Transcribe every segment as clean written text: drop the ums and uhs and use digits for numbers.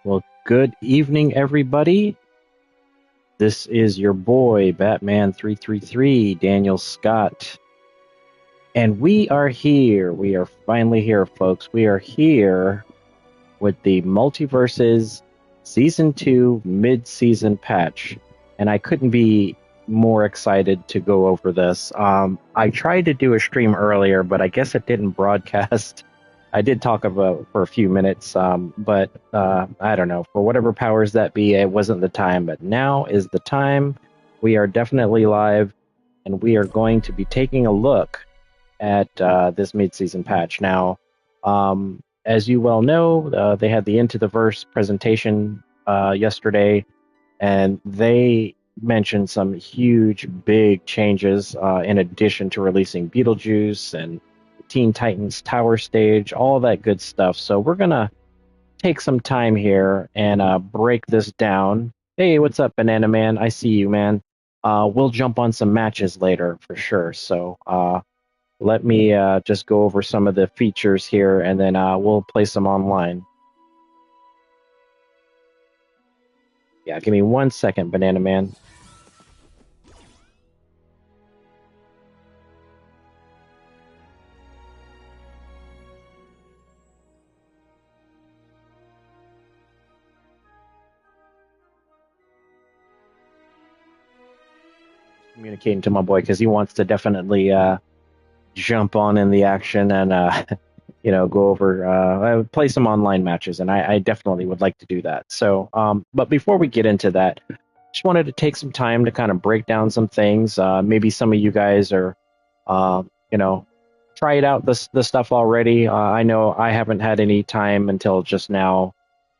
Well, good evening, everybody. This is your boy, Batman333, Daniel Scott. And we are here. We are finally here, folks. We are here with the MultiVersus Season 2 mid-season patch. And I couldn't be more excited to go over this. I tried to do a stream earlier, but I guess it didn't broadcast. I did talk about for a few minutes, but I don't know. For whatever powers that be, it wasn't the time. But now is the time. We are definitely live, and we are going to be taking a look at this mid-season patch. Now, as you well know, they had the Into the Verse presentation yesterday, and they mentioned some huge, big changes in addition to releasing Beetlejuice and Teen Titans Tower Stage, all that good stuff. So we're going to take some time here and break this down. Hey, what's up, Banana Man? I see you, man. We'll jump on some matches later for sure. So let me just go over some of the features here, and then we'll play some online. Yeah, give me 1 second, Banana Man. Communicating to my boy because he wants to definitely jump on in the action and go over play some online matches, and I definitely would like to do that. So but before we get into that, just wanted to take some time to kind of break down some things. Maybe some of you guys are tried out the stuff already. I know I haven't had any time until just now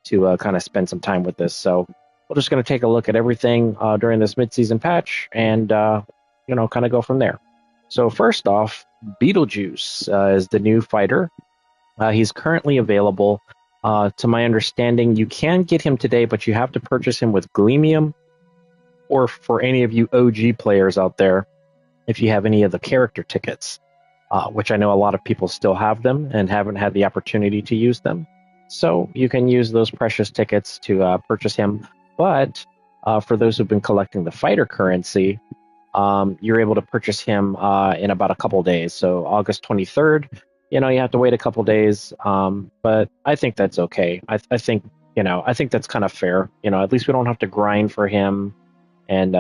to kind of spend some time with this, so we're just going to take a look at everything during this mid-season patch and kind of go from there. So first off, Beetlejuice is the new fighter. He's currently available. To my understanding, you can get him today, but you have to purchase him with Gleamium, or for any of you OG players out there, if you have any of the character tickets, which I know a lot of people still have them and haven't had the opportunity to use them. So you can use those precious tickets to purchase him. But for those who've been collecting the fighter currency, you're able to purchase him in about a couple days. So August 23rd, you have to wait a couple days, but I think that's okay. I think that's kind of fair. At least we don't have to grind for him and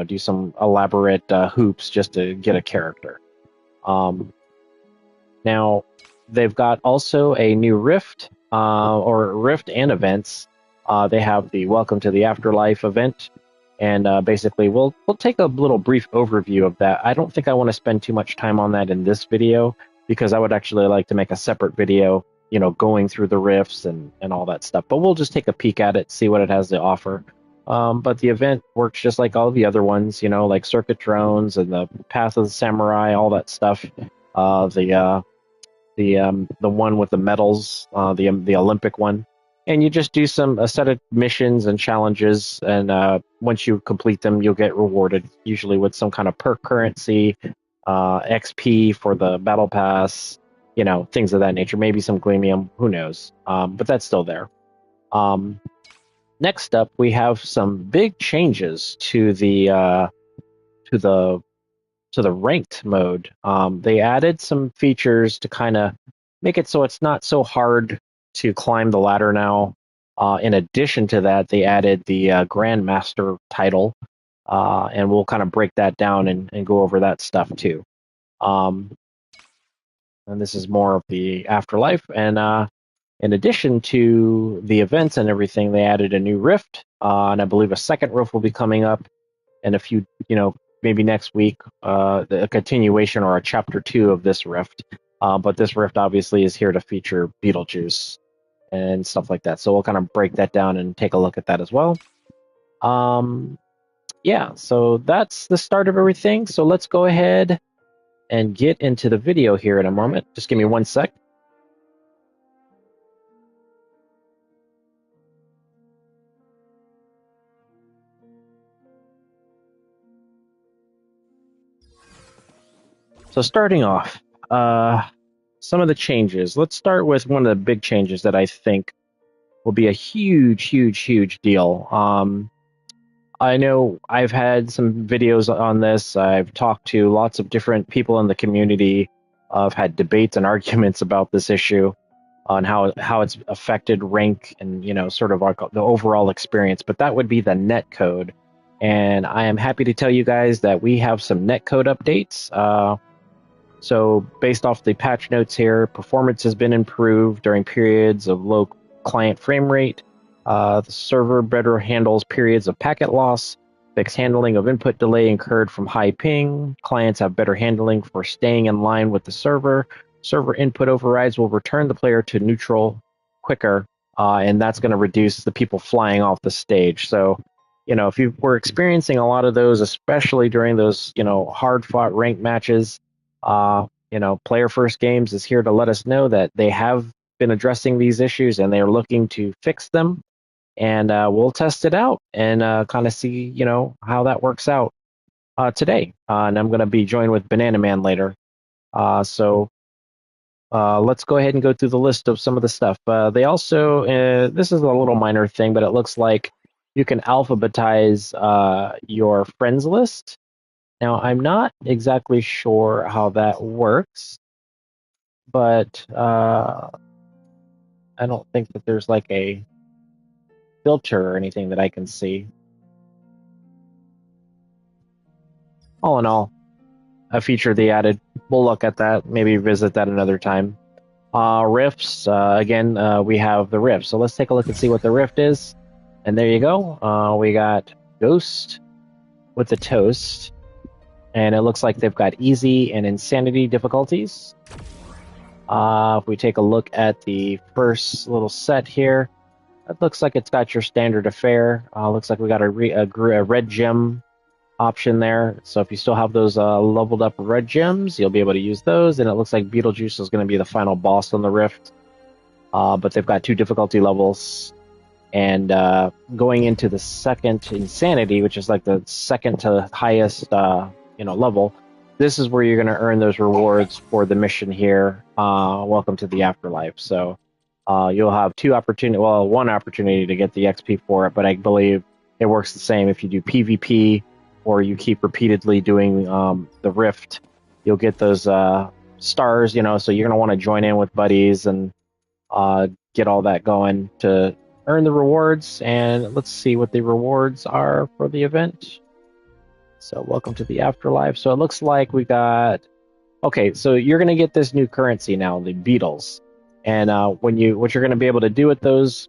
do some elaborate hoops just to get a character. Now they've got also a new Rift, or Rift and events. They have the Welcome to the Afterlife event, and basically we'll take a little brief overview of that. I don't think I want to spend too much time on that in this video, because I would actually like to make a separate video, going through the rifts and all that stuff. But we'll just take a peek at it, see what it has to offer. But the event works just like all the other ones, like Circuit Drones and the Path of the Samurai, all that stuff. The one with the medals, the Olympic one. And you just do a set of missions and challenges, and once you complete them, you'll get rewarded, usually with some kind of perk currency, XP for the battle pass, things of that nature. Maybe some Gleamium, who knows? But that's still there. Next up, we have some big changes to the ranked mode. They added some features to kind of make it so it's not so hard to climb the ladder now. In addition to that, they added the Grandmaster title, and we'll kind of break that down and go over that stuff too. And this is more of the afterlife. And in addition to the events and everything, they added a new rift, and I believe a second rift will be coming up in a few, maybe next week, a continuation or a chapter 2 of this rift. But this rift obviously is here to feature Beetlejuice and stuff like that. So we'll kind of break that down and take a look at that as well. Yeah, so that's the start of everything. So let's go ahead and get into the video here in a moment. Just give me 1 sec. So starting off, some of the changes. Let's start with one of the big changes that I think will be a huge deal. I know I've had some videos on this. I've talked to lots of different people in the community. I've had debates and arguments about this issue on how it's affected rank and, you know, sort of like the overall experience. But that would be the netcode. And I am happy to tell you guys that we have some netcode updates. So based off the patch notes here, performance has been improved during periods of low client frame rate. The server better handles periods of packet loss, fixed handling of input delay incurred from high ping. Clients have better handling for staying in line with the server. Server input overrides will return the player to neutral quicker, and that's going to reduce the people flying off the stage. So, you know, if you were experiencing a lot of those, especially during those, you know, hard-fought ranked matches, you know, Player First Games is here to let us know that they have been addressing these issues and they are looking to fix them. And we'll test it out and kind of see, you know, how that works out today. And I'm going to be joined with Banana Man later. So let's go ahead and go through the list of some of the stuff. They also, this is a little minor thing, but it looks like you can alphabetize your friends list. Now, I'm not exactly sure how that works, but I don't think that there's like a filter or anything that I can see. All in all, a feature they added. We'll look at that, maybe visit that another time. Rifts, again, we have the rift. So let's take a look and see what the rift is. And there you go. We got Ghost with the toast. And it looks like they've got easy and insanity difficulties. If we take a look at the first little set here, it looks like it's got your standard affair. Looks like we got a red gem option there. So if you still have those leveled up red gems, you'll be able to use those. And it looks like Beetlejuice is going to be the final boss on the rift. But they've got 2 difficulty levels. And going into the second insanity, which is like the second to highest level, this is where you're going to earn those rewards for the mission here. Welcome to the afterlife. So you'll have one opportunity to get the XP for it, but I believe it works the same if you do PvP or you keep repeatedly doing the rift. You'll get those stars, you know, so you're going to want to join in with buddies and get all that going to earn the rewards. And let's see what the rewards are for the event. So welcome to the afterlife. So it looks like we got, okay, so you're going to get this new currency now, the beetles. And what you're going to be able to do with those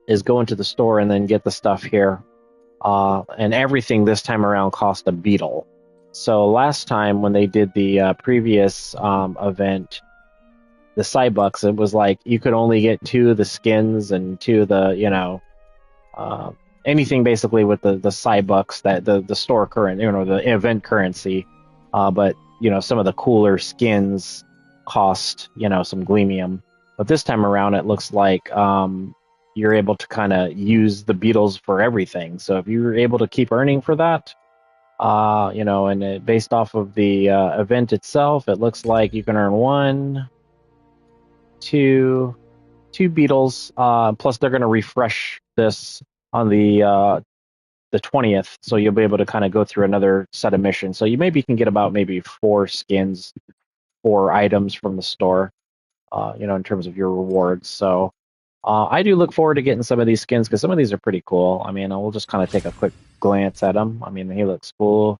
is go into the store and then get the stuff here. And everything this time around cost a beetle. So last time when they did the previous event, the Cybucks, it was like you could only get 2 of the skins and 2 of the, anything basically with the Cybucks, that the store current, the event currency. But, some of the cooler skins cost, some gleamium. But this time around, it looks like you're able to kind of use the beetles for everything. So if you're able to keep earning for that, and based off of the event itself, it looks like you can earn 2 beetles. Plus, they're going to refresh this on the 20th, so you'll be able to kind of go through another set of missions. So you can get about maybe 4 skins, 4 items from the store, in terms of your rewards. So I do look forward to getting some of these skins because some of these are pretty cool. I mean, we'll just kind of take a quick glance at him. I mean, he looks cool.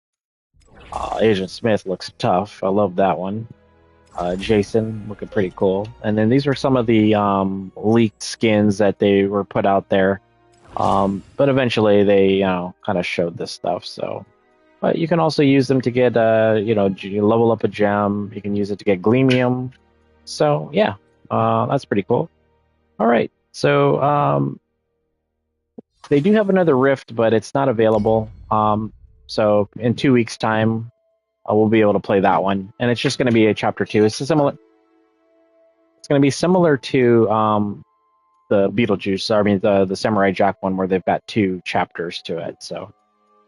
Agent Smith looks tough. I love that one. Jason looking pretty cool. And then these are some of the leaked skins that they were put out there. But eventually they, kind of showed this stuff. So, but you can also use them to get, you level up a gem. You can use it to get gleamium. So yeah, that's pretty cool. All right. So, they do have another rift, but it's not available. So in 2 weeks' time, we'll be able to play that one, and it's just going to be a chapter 2. It's going to be similar to the Beetlejuice. I mean, the Samurai Jack one, where they've got 2 chapters to it. So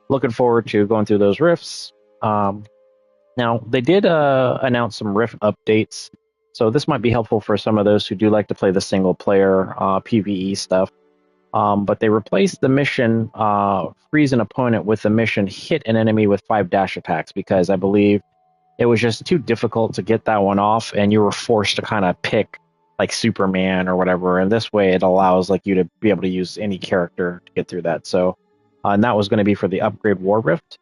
looking forward to going through those rifts. Now they did announce some rift updates, so this might be helpful for some of those who do like to play the single player PvE stuff. But they replaced the mission freeze an opponent with the mission hit an enemy with 5 dash attacks, because I believe it was just too difficult to get that one off, and you were forced to kind of pick like Superman or whatever. And this way, it allows like you to be able to use any character to get through that. So, and that was going to be for the upgrade War Rift.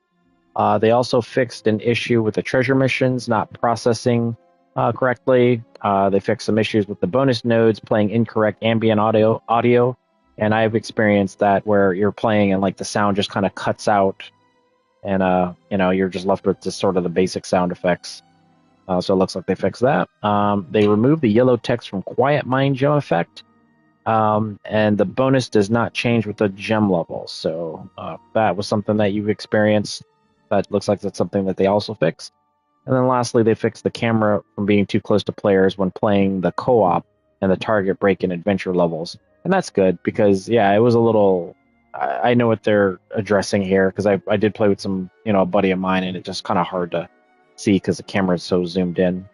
They also fixed an issue with the treasure missions not processing correctly. They fixed some issues with the bonus nodes playing incorrect ambient audio, and I've experienced that where you're playing and like the sound just kind of cuts out, and you're just left with just sort of the basic sound effects. So it looks like they fixed that. They removed the yellow text from Quiet Mind gem effect, and the bonus does not change with the gem levels. So that was something that you've experienced. That looks like that's something that they also fixed. And then lastly, they fixed the camera from being too close to players when playing the co-op and the target break and adventure levels. And that's good because, yeah, it was a little... I know what they're addressing here because I did play with some, a buddy of mine, and it's just kind of hard to see because the camera is so zoomed in.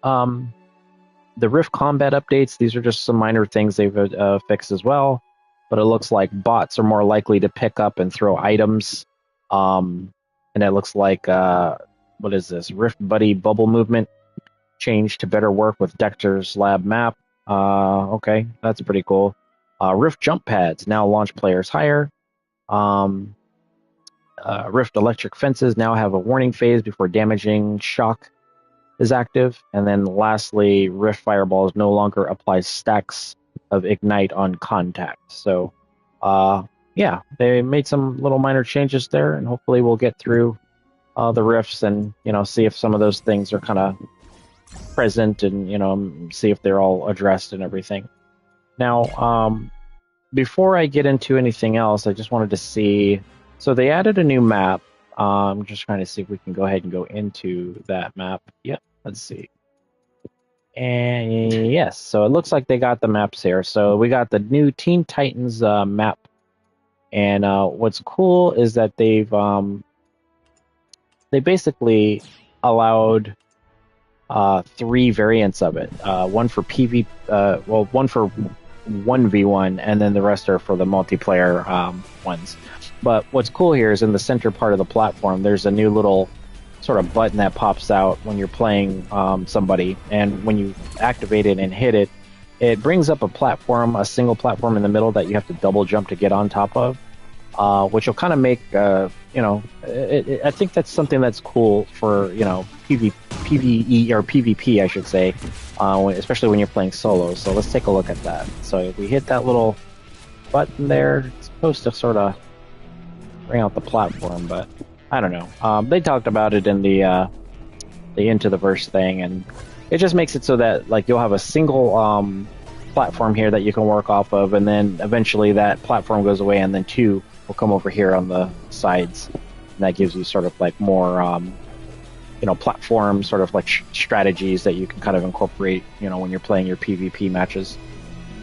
The Rift combat updates, these are just some minor things they've fixed as well. But it looks like bots are more likely to pick up and throw items. And it looks like, what is this? Rift Buddy bubble movement changed to better work with Dexter's lab map. Okay, that's pretty cool. Rift jump pads now launch players higher. Rift electric fences now have a warning phase before damaging shock is active. And then lastly, Rift fireballs no longer apply stacks of ignite on contact. So, yeah, they made some little minor changes there, and hopefully we'll get through the rifts and see if some of those things are kind of present, and see if they're all addressed and everything. Now, before I get into anything else, I just wanted to see. So they added a new map. I'm just trying to see if we can go ahead and go into that map. Yep, let's see. And yes, so it looks like they got the maps here. So we got the new Teen Titans map. And what's cool is that they basically allowed 3 variants of it. One for one for 1v1, and then the rest are for the multiplayer ones. But what's cool here is in the center part of the platform, there's a new little sort of button that pops out when you're playing somebody, and when you activate it and hit it, it brings up a single platform in the middle that you have to double jump to get on top of, which will kind of make, I think that's something that's cool for, PvE or PvP, I should say, especially when you're playing solo. So let's take a look at that. So if we hit that little button there, it's supposed to sort of bring out the platform, but I don't know. They talked about it in the Into the Verse thing, and it just makes it so that like you'll have a single platform here that you can work off of, and then eventually that platform goes away, and then 2 will come over here on the sides, and that gives you sort of like more platform sort of like strategies that you can kind of incorporate when you're playing your PvP matches.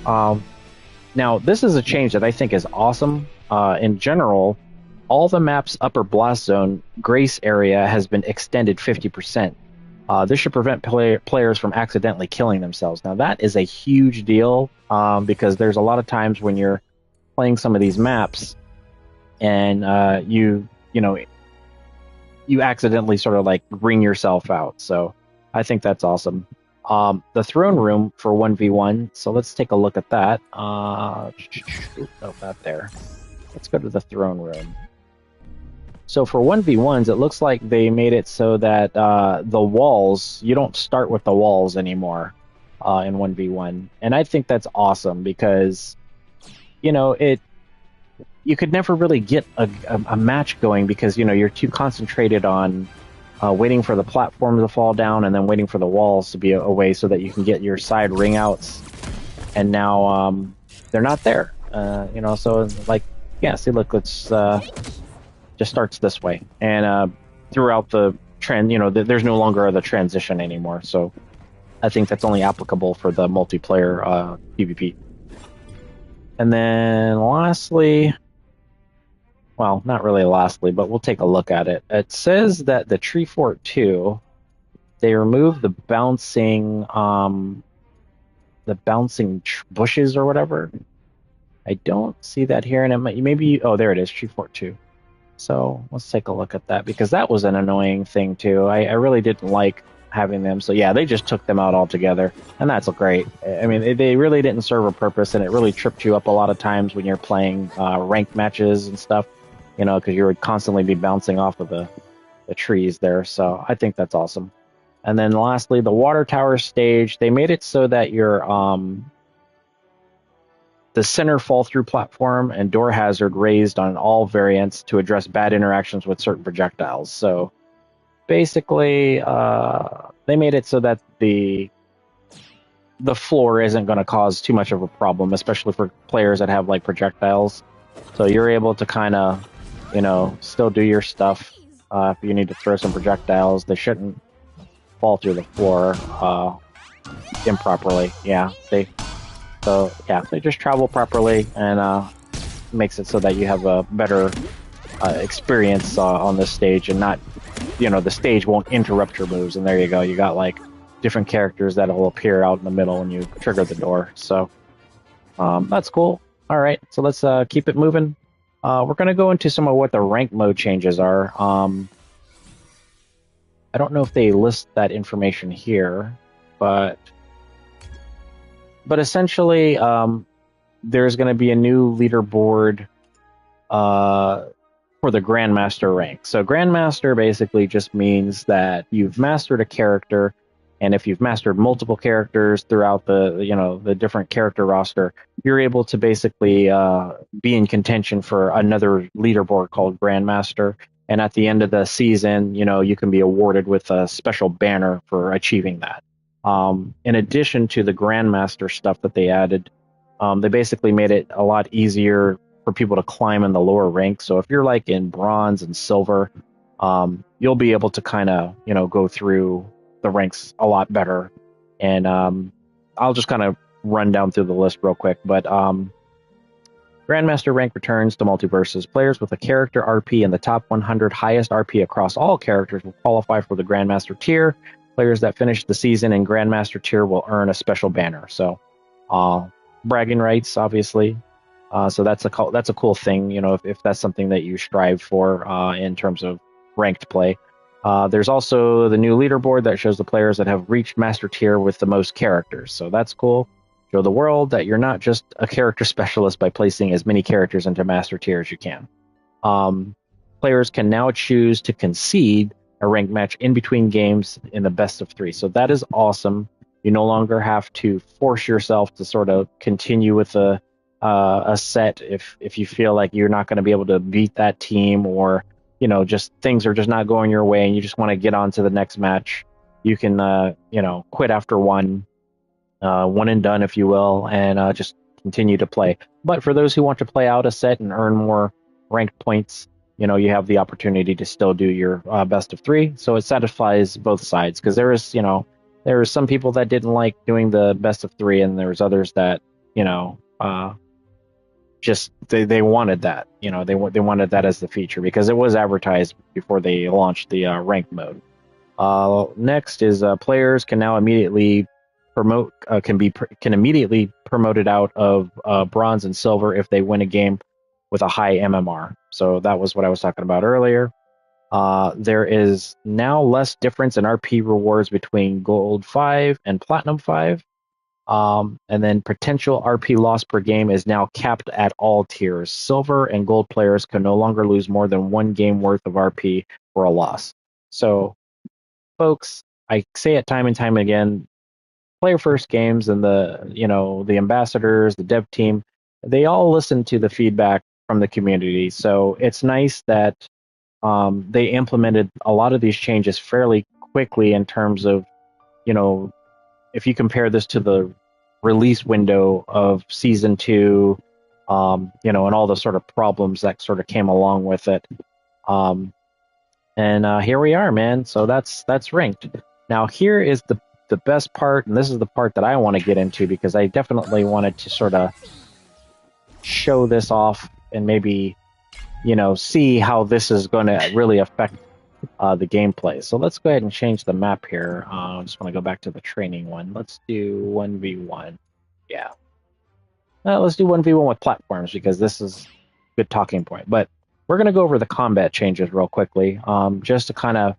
Now this is a change that I think is awesome. In general, all the map's upper blast zone grace area has been extended 50%. This should prevent players from accidentally killing themselves. Now that is a huge deal, because there's a lot of times when you're playing some of these maps and you accidentally sort of like ring yourself out. So I think that's awesome. The throne room for 1v1. So let's take a look at that. Not there. Let's go to the throne room. So for 1v1s, it looks like they made it so that the walls, you don't start with the walls anymore in 1v1. And I think that's awesome because, you could never really get a match going because, you're too concentrated on waiting for the platform to fall down and then waiting for the walls to be away so that you can get your side ring outs. And now they're not there. So like, yeah, see, look, it's just starts this way. And throughout the trend, there's no longer the transition anymore. So I think that's only applicable for the multiplayer PvP. And then lastly, well, not really lastly, but we'll take a look at it. It says that the Tree Fort 2, they removed the bouncing bushes or whatever. I don't see that here, and it might, maybe, oh, there it is, Tree Fort 2. So let's take a look at that, because that was an annoying thing too. I really didn't like having them. So yeah, they just took them out altogether, and that's great. I mean, they really didn't serve a purpose, and it really tripped you up a lot of times when you're playing ranked matches and stuff, you know, because you would constantly be bouncing off of the trees there. So I think that's awesome. And then lastly, the water tower stage, they made it so that your the center fall-through platform and door hazard raised on all variants to address bad interactions with certain projectiles. So basically, they made it so that the floor isn't going to cause too much of a problem, especially for players that have like projectiles. So you're able to kind of, you know, still do your stuff. If you need to throw some projectiles, they shouldn't fall through the floor improperly. Yeah, they just travel properly, and makes it so that you have a better experience on this stage, and not, you know, the stage won't interrupt your moves. And there you go, you got like different characters that will appear out in the middle when you trigger the door. So that's cool. All right, so let's keep it moving. We're going to go into some of what the rank mode changes are. I don't know if they list that information here, but essentially, there's going to be a new leaderboard for the Grandmaster rank. So Grandmaster basically just means that you've mastered a character, and if you've mastered multiple characters throughout the different character roster, you're able to basically be in contention for another leaderboard called Grandmaster. And at the end of the season, you know, you can be awarded with a special banner for achieving that. In addition to the Grandmaster stuff that they added, they basically made it a lot easier for people to climb in the lower ranks. So if you're like in bronze and silver, you'll be able to kind of, you know, go through the ranks a lot better. And I'll just kind of run down through the list real quick. But Grandmaster rank returns to MultiVersus. Players with a character RP in the top 100 highest RP across all characters will qualify for the Grandmaster tier. Players that finish the season in Grandmaster tier will earn a special banner. So, bragging rights, obviously. So that's a cool thing, you know, if that's something that you strive for in terms of ranked play. There's also the new leaderboard that shows the players that have reached Master tier with the most characters. So that's cool. Show the world that you're not just a character specialist by placing as many characters into Master tier as you can. Players can now choose to concede a ranked match in between games in the best of 3. So that is awesome. You no longer have to force yourself to sort of continue with a set if you feel like you're not going to be able to beat that team, or, you know, just things are just not going your way and you just want to get on to the next match. You can you know, quit after one and done, if you will, and just continue to play. But for those who want to play out a set and earn more ranked points, you know, you have the opportunity to still do your best of 3. So it satisfies both sides, because there is some people that didn't like doing the best of 3, and there was others that, you know, just they wanted that. You know, they wanted that as the feature, because it was advertised before they launched the ranked mode. Next is players can now immediately can immediately promoted out of bronze and silver if they win a game with a high MMR. So that was what I was talking about earlier. There is now less difference in RP rewards between Gold 5 and Platinum 5. And then potential RP loss per game is now capped at all tiers. Silver and Gold players can no longer lose more than 1 game worth of RP for a loss. So, folks, I say it time and time again, player first games and the ambassadors, the dev team, they all listen to the feedback from the community. So it's nice that they implemented a lot of these changes fairly quickly, in terms of, you know, if you compare this to the release window of season 2, you know, and all the sort of problems that sort of came along with it. And here we are, man. So that's ranked. Now here is the best part, and this is the part that I want to get into, because I definitely wanted to sort of show this off and maybe, you know, see how this is going to really affect the gameplay. So let's go ahead and change the map here. I just want to go back to the training one. Let's do 1v1. Yeah. let's do 1v1 with platforms because this is a good talking point. But we're going to go over the combat changes real quickly, just to kind of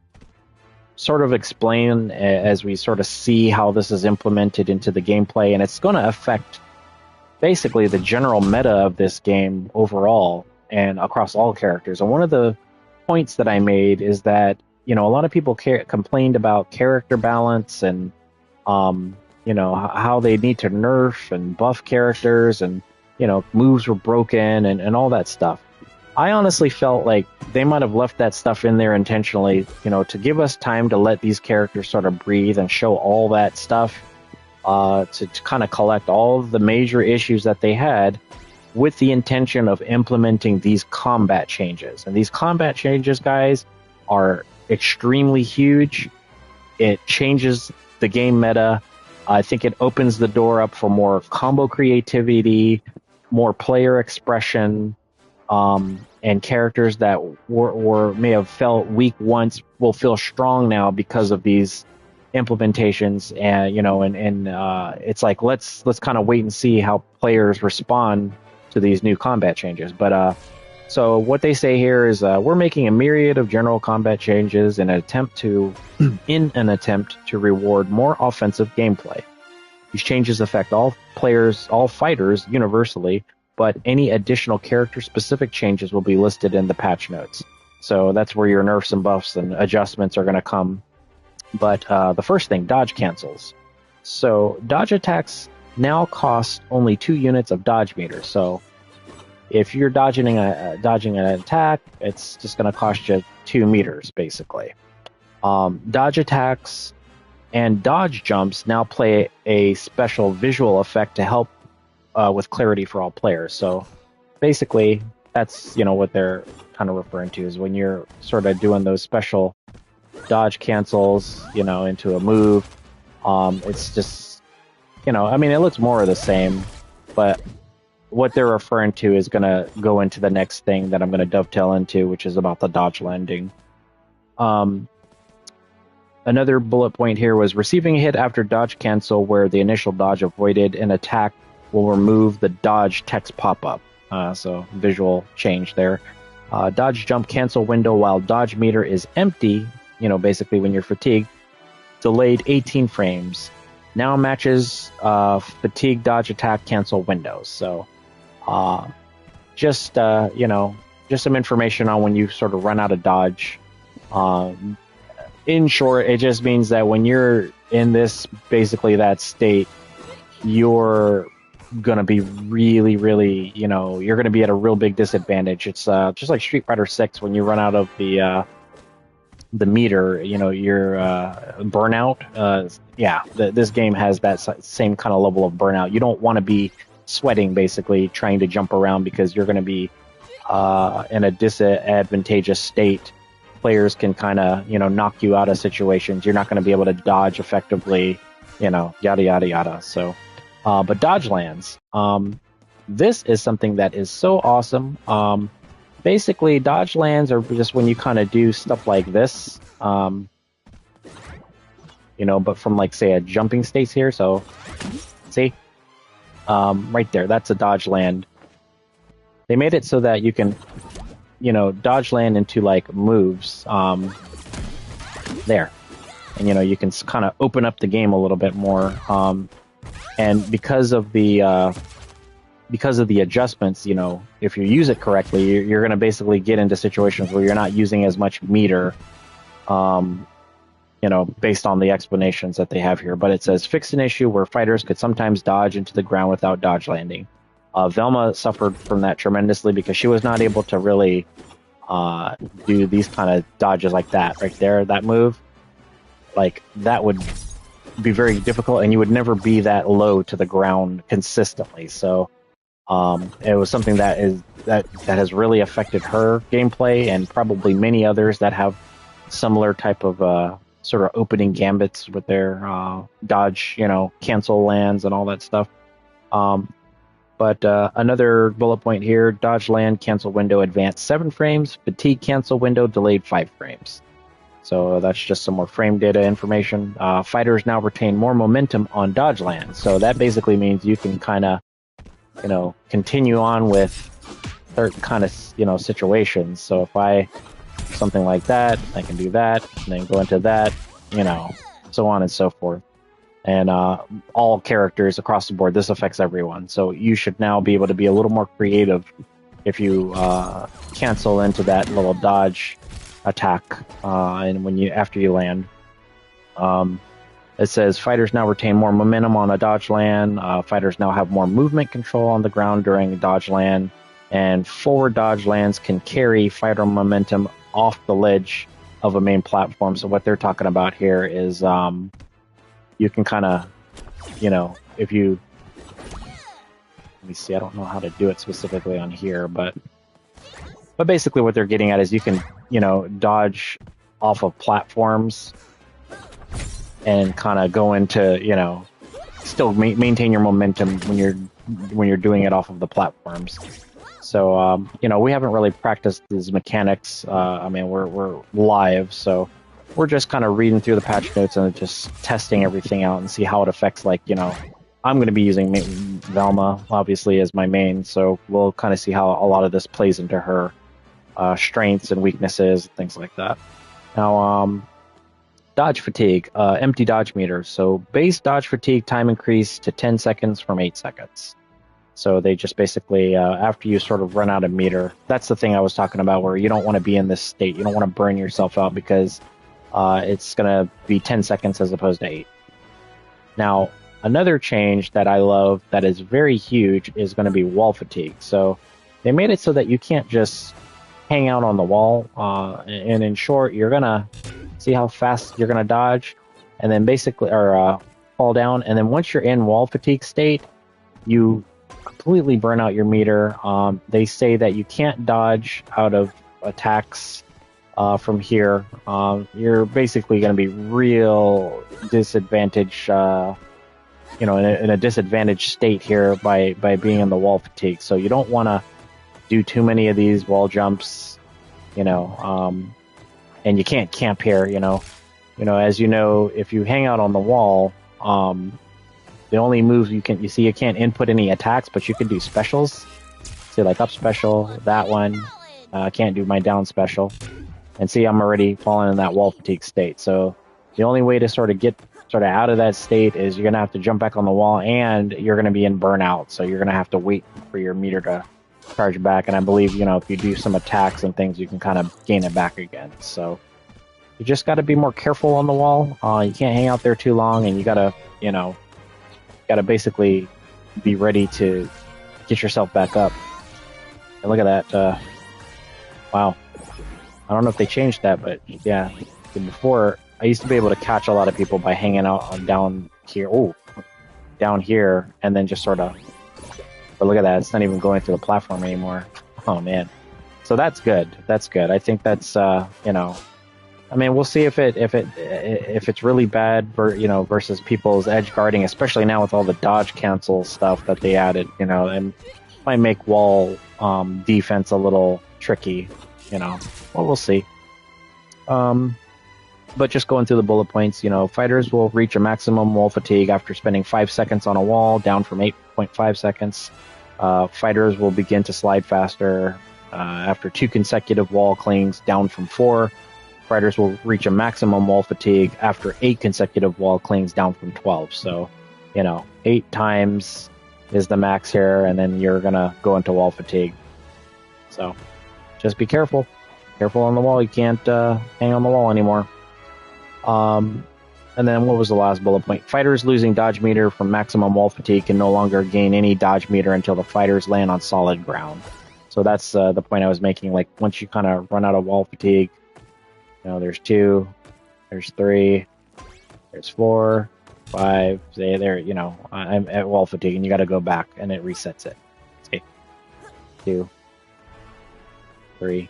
sort of explain as we sort of see how this is implemented into the gameplay, and it's going to affect basically the general meta of this game overall and across all characters. And one of the points that I made is that, you know, a lot of people complained about character balance and you know, how they need to nerf and buff characters, and, you know, moves were broken and all that stuff. I honestly felt like they might have left that stuff in there intentionally, you know, to give us time to let these characters sort of breathe and show all that stuff, to kind of collect all of the major issues that they had with the intention of implementing these combat changes. And these combat changes, guys, are extremely huge. It changes the game meta. I think it opens the door up for more combo creativity, more player expression, and characters that may have felt weak once will feel strong now because of these implementations. And you know, and it's like let's kind of wait and see how players respond to these new combat changes. But so what they say here is we're making a myriad of general combat changes in an attempt to reward more offensive gameplay. These changes affect all fighters universally, but any additional character-specific changes will be listed in the patch notes. So that's where your nerfs and buffs and adjustments are going to come. But the first thing, dodge cancels. So dodge attacks now cost only 2 units of dodge meter. So if you're dodging an attack, it's just going to cost you 2 meters, basically. Dodge attacks and dodge jumps now play a special visual effect to help with clarity for all players. So basically, that's, you know, what they're kind of referring to is when you're sort of doing those special dodge cancels, you know, into a move. It's just, you know, I mean, it looks more of the same, but what they're referring to is going to go into the next thing that I'm going to dovetail into, which is about the dodge landing. Another bullet point here was receiving a hit after dodge cancel where the initial dodge avoided an attack will remove the dodge text pop-up. So visual change there. Dodge jump cancel window while dodge meter is empty, you know, basically when you're fatigued, delayed 18 frames. Now matches fatigue dodge attack cancel windows. So just you know, just some information on when you sort of run out of dodge. In short, it just means that when you're in this, basically that state, you're going to be really, really, you know, you're going to be at a real big disadvantage. It's just like Street Fighter 6 when you run out of the meter, you know, you're burnout. This game has that same kind of level of burnout. You don't want to be sweating, basically, trying to jump around because you're going to be in a disadvantageous state. Players can kind of, you know, knock you out of situations. You're not going to be able to dodge effectively, you know, yada, yada, yada. So, but dodge lands. This is something that is so awesome. Basically, dodge lands are just when you kind of do stuff like this, you know, but from, like, say, a jumping states here. So, see? Right there, that's a dodge land. They made it so that you can, you know, dodge land into, like, moves there. And, you know, you can kind of open up the game a little bit more. And because of the adjustments, you know, if you use it correctly, you're going to basically get into situations where you're not using as much meter, you know, based on the explanations that they have here. But it says, fix an issue where fighters could sometimes dodge into the ground without dodge landing. Velma suffered from that tremendously because she was not able to really do these kind of dodges like that right there, that move. Like, that would be very difficult, and you would never be that low to the ground consistently. So it was something that has really affected her gameplay, and probably many others that have similar type of sort of opening gambits with their dodge, you know, cancel lands and all that stuff. But another bullet point here, dodge land cancel window advanced 7 frames, fatigue cancel window delayed 5 frames. So that's just some more frame data information. Fighters now retain more momentum on dodge land. So that basically means you can kind of continue on with certain kind of, situations. So if I something like that, I can do that, and then go into that, so on and so forth. And all characters across the board, this affects everyone. So you should now be able to be a little more creative if you cancel into that little dodge attack, and after you land. It says fighters now retain more momentum on a dodge land. Fighters now have more movement control on the ground during dodge land, and forward dodge lands can carry fighter momentum off the ledge of a main platform. So what they're talking about here is you can kind of, if you, let me see, I don't know how to do it specifically on here, but basically what they're getting at is you can, dodge off of platforms and kind of go into, still maintain your momentum when you're doing it off of the platforms. So, we haven't really practiced these mechanics. We're live, so we're just kind of reading through the patch notes and just testing everything out and see how it affects, I'm going to be using Velma, obviously, as my main, so we'll kind of see how a lot of this plays into her strengths and weaknesses, things like that. Now, dodge fatigue, empty dodge meter. So base dodge fatigue time increase to 10 seconds from 8 seconds. So they just basically, after you sort of run out of meter, that's the thing I was talking about, where you don't want to be in this state. You don't want to burn yourself out because it's going to be 10 seconds as opposed to 8. Now, another change that I love that is very huge is going to be wall fatigue. So they made it so that you can't just hang out on the wall. And in short, you're going to see how fast you're going to dodge and then basically, or fall down. And then once you're in wall fatigue state, you completely burn out your meter. They say that you can't dodge out of attacks from here. You're basically going to be real disadvantaged, in a disadvantaged state here by being in the wall fatigue. So you don't want to do too many of these wall jumps, and you can't camp here, as if you hang out on the wall, the only moves you can't input any attacks, but you can do specials. See, like up special, that one. I can't do my down special. And see, I'm already falling in that wall fatigue state. So the only way to sort of get out of that state is you're going to have to jump back on the wall, and you're going to be in burnout. So you're going to have to wait for your meter to charge back. And I believe, if you do some attacks and things, you can kind of gain it back again. So you just got to be more careful on the wall. You can't hang out there too long, and you got to, basically be ready to get yourself back up. And look at that. Wow. I don't know if they changed that, but yeah. Before, I used to be able to catch a lot of people by hanging out down here. Oh, down here, and then just sort of. But look at that; it's not even going through the platform anymore. Oh man! So that's good. That's good. I think that's we'll see if it's really bad versus people's edge guarding, especially now with all the dodge cancel stuff that they added. And might make wall defense a little tricky. Well, we'll see. But just going through the bullet points, fighters will reach a maximum wall fatigue after spending 5 seconds on a wall, down from 8.5 seconds. Fighters will begin to slide faster after 2 consecutive wall clings, down from 4. Fighters will reach a maximum wall fatigue after 8 consecutive wall clings, down from 12. So, 8 times is the max here, and then you're going to go into wall fatigue. So, just be careful. Careful on the wall. You can't hang on the wall anymore. And then what was the last bullet point? Fighters losing dodge meter from maximum wall fatigue can no longer gain any dodge meter until the fighters land on solid ground. So that's the point I was making. Like, once you kind of run out of wall fatigue, there's 2, there's 3, there's 4, 5. I'm at wall fatigue, and you got to go back, and it resets it. Okay. 2, 3,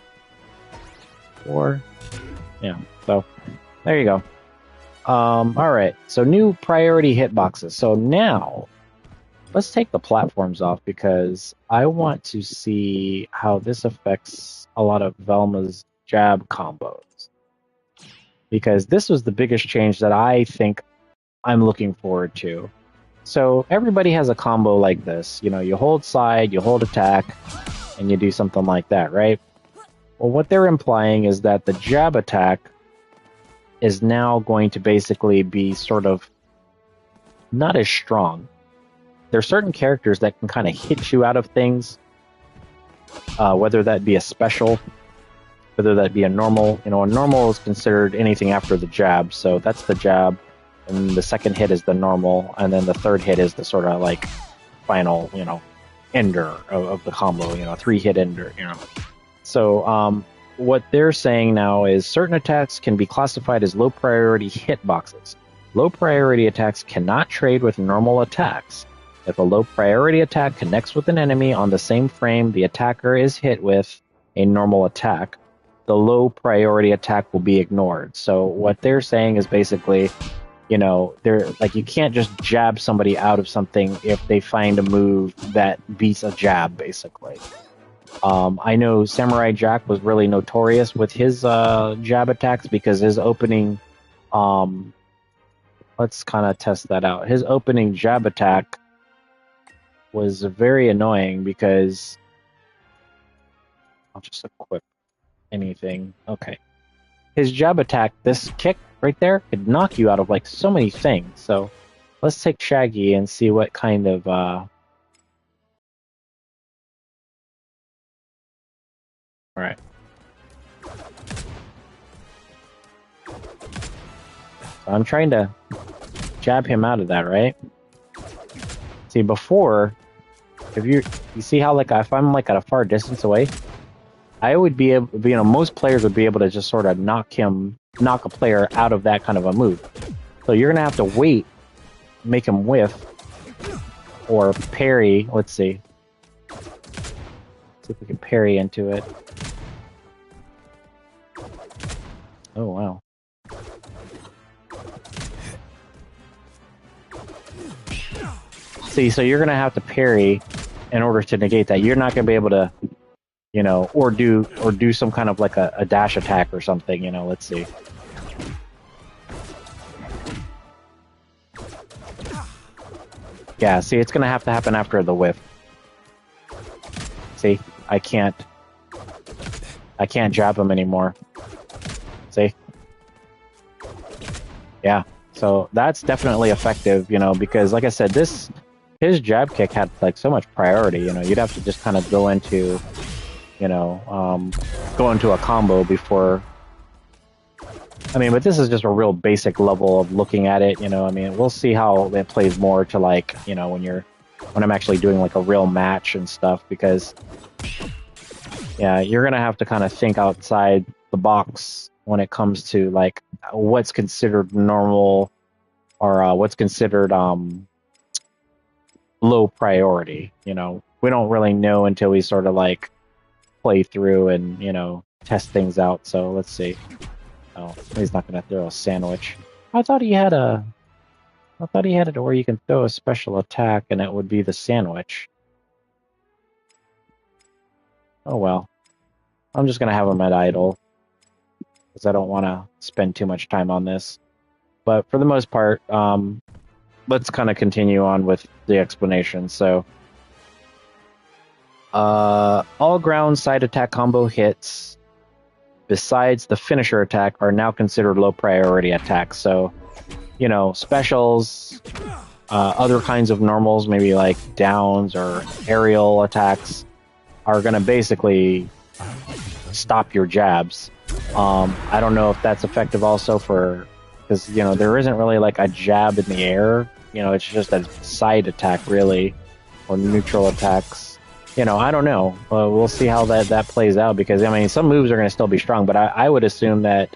4. Yeah. So there you go. All right. So new priority hitboxes. So now let's take the platforms off, because I want to see how this affects a lot of Velma's jab combos. Because this was the biggest change that I think I'm looking forward to. So everybody has a combo like this. You know, you hold side, you hold attack, and you do something like that, right? Well, what they're implying is that the jab attack is now going to basically be sort of not as strong. There are certain characters that can kind of hit you out of things, whether that be a special, whether that be a normal. You know, a normal is considered anything after the jab, so that's the jab, and the second hit is the normal, and then the third hit is the sort of like final, you know, ender of the combo, you know, 3-hit ender, you know. So what they're saying now is certain attacks can be classified as low priority hitboxes. Low priority attacks cannot trade with normal attacks. If a low priority attack connects with an enemy on the same frame the attacker is hit with a normal attack, the low priority attack will be ignored. So what they're saying is basically, you know, they're like, you can't just jab somebody out of something if they find a move that beats a jab, basically. I know Samurai Jack was really notorious with his jab attacks because his opening, let's kind of test that out. His opening jab attack was very annoying because, I'll just equip anything. Okay. His jab attack, this kick right there, could knock you out of like so many things. So let's take Shaggy and see what kind of alright. So I'm trying to jab him out of that, right? See, before, if you see how like if I'm like at a far distance away, I would be able, you know, most players would be able to just sort of knock a player out of that kind of a move. So you're gonna have to wait, make him whiff, or parry. Let's see. See if we can parry into it. Oh wow. See, so you're gonna have to parry in order to negate that. You're not gonna be able to, you know, or do some kind of like a dash attack or something, you know. Let's see. Yeah, see, it's gonna have to happen after the whiff. See, I can't jab him anymore. See? Yeah, so that's definitely effective, you know, because like I said, his jab kick had like so much priority, you know. You'd have to just kind of go into, you know, go into a combo before. I mean, but this is just a real basic level of looking at it, you know. I mean, we'll see how it plays more to like, you know, when I'm actually doing like a real match and stuff, because yeah, you're gonna have to kind of think outside the box when it comes to like what's considered normal or what's considered low priority. You know, we don't really know until we sort of like play through and, you know, test things out. So let's see. Oh, he's not gonna throw a sandwich. I thought he had it where you can throw a special attack and it would be the sandwich. Oh well. I'm just gonna have him at idle because I don't want to spend too much time on this. But for the most part, let's kind of continue on with the explanation. So, all ground side attack combo hits, besides the finisher attack, are now considered low priority attacks. So, you know, specials, other kinds of normals, maybe like downs or aerial attacks, are going to basically stop your jabs. I don't know if that's effective also for, because, you know, there isn't really like a jab in the air. You know, it's just a side attack, really, or neutral attacks. You know, I don't know. We'll see how that plays out, because, I mean, some moves are going to still be strong, but I would assume that,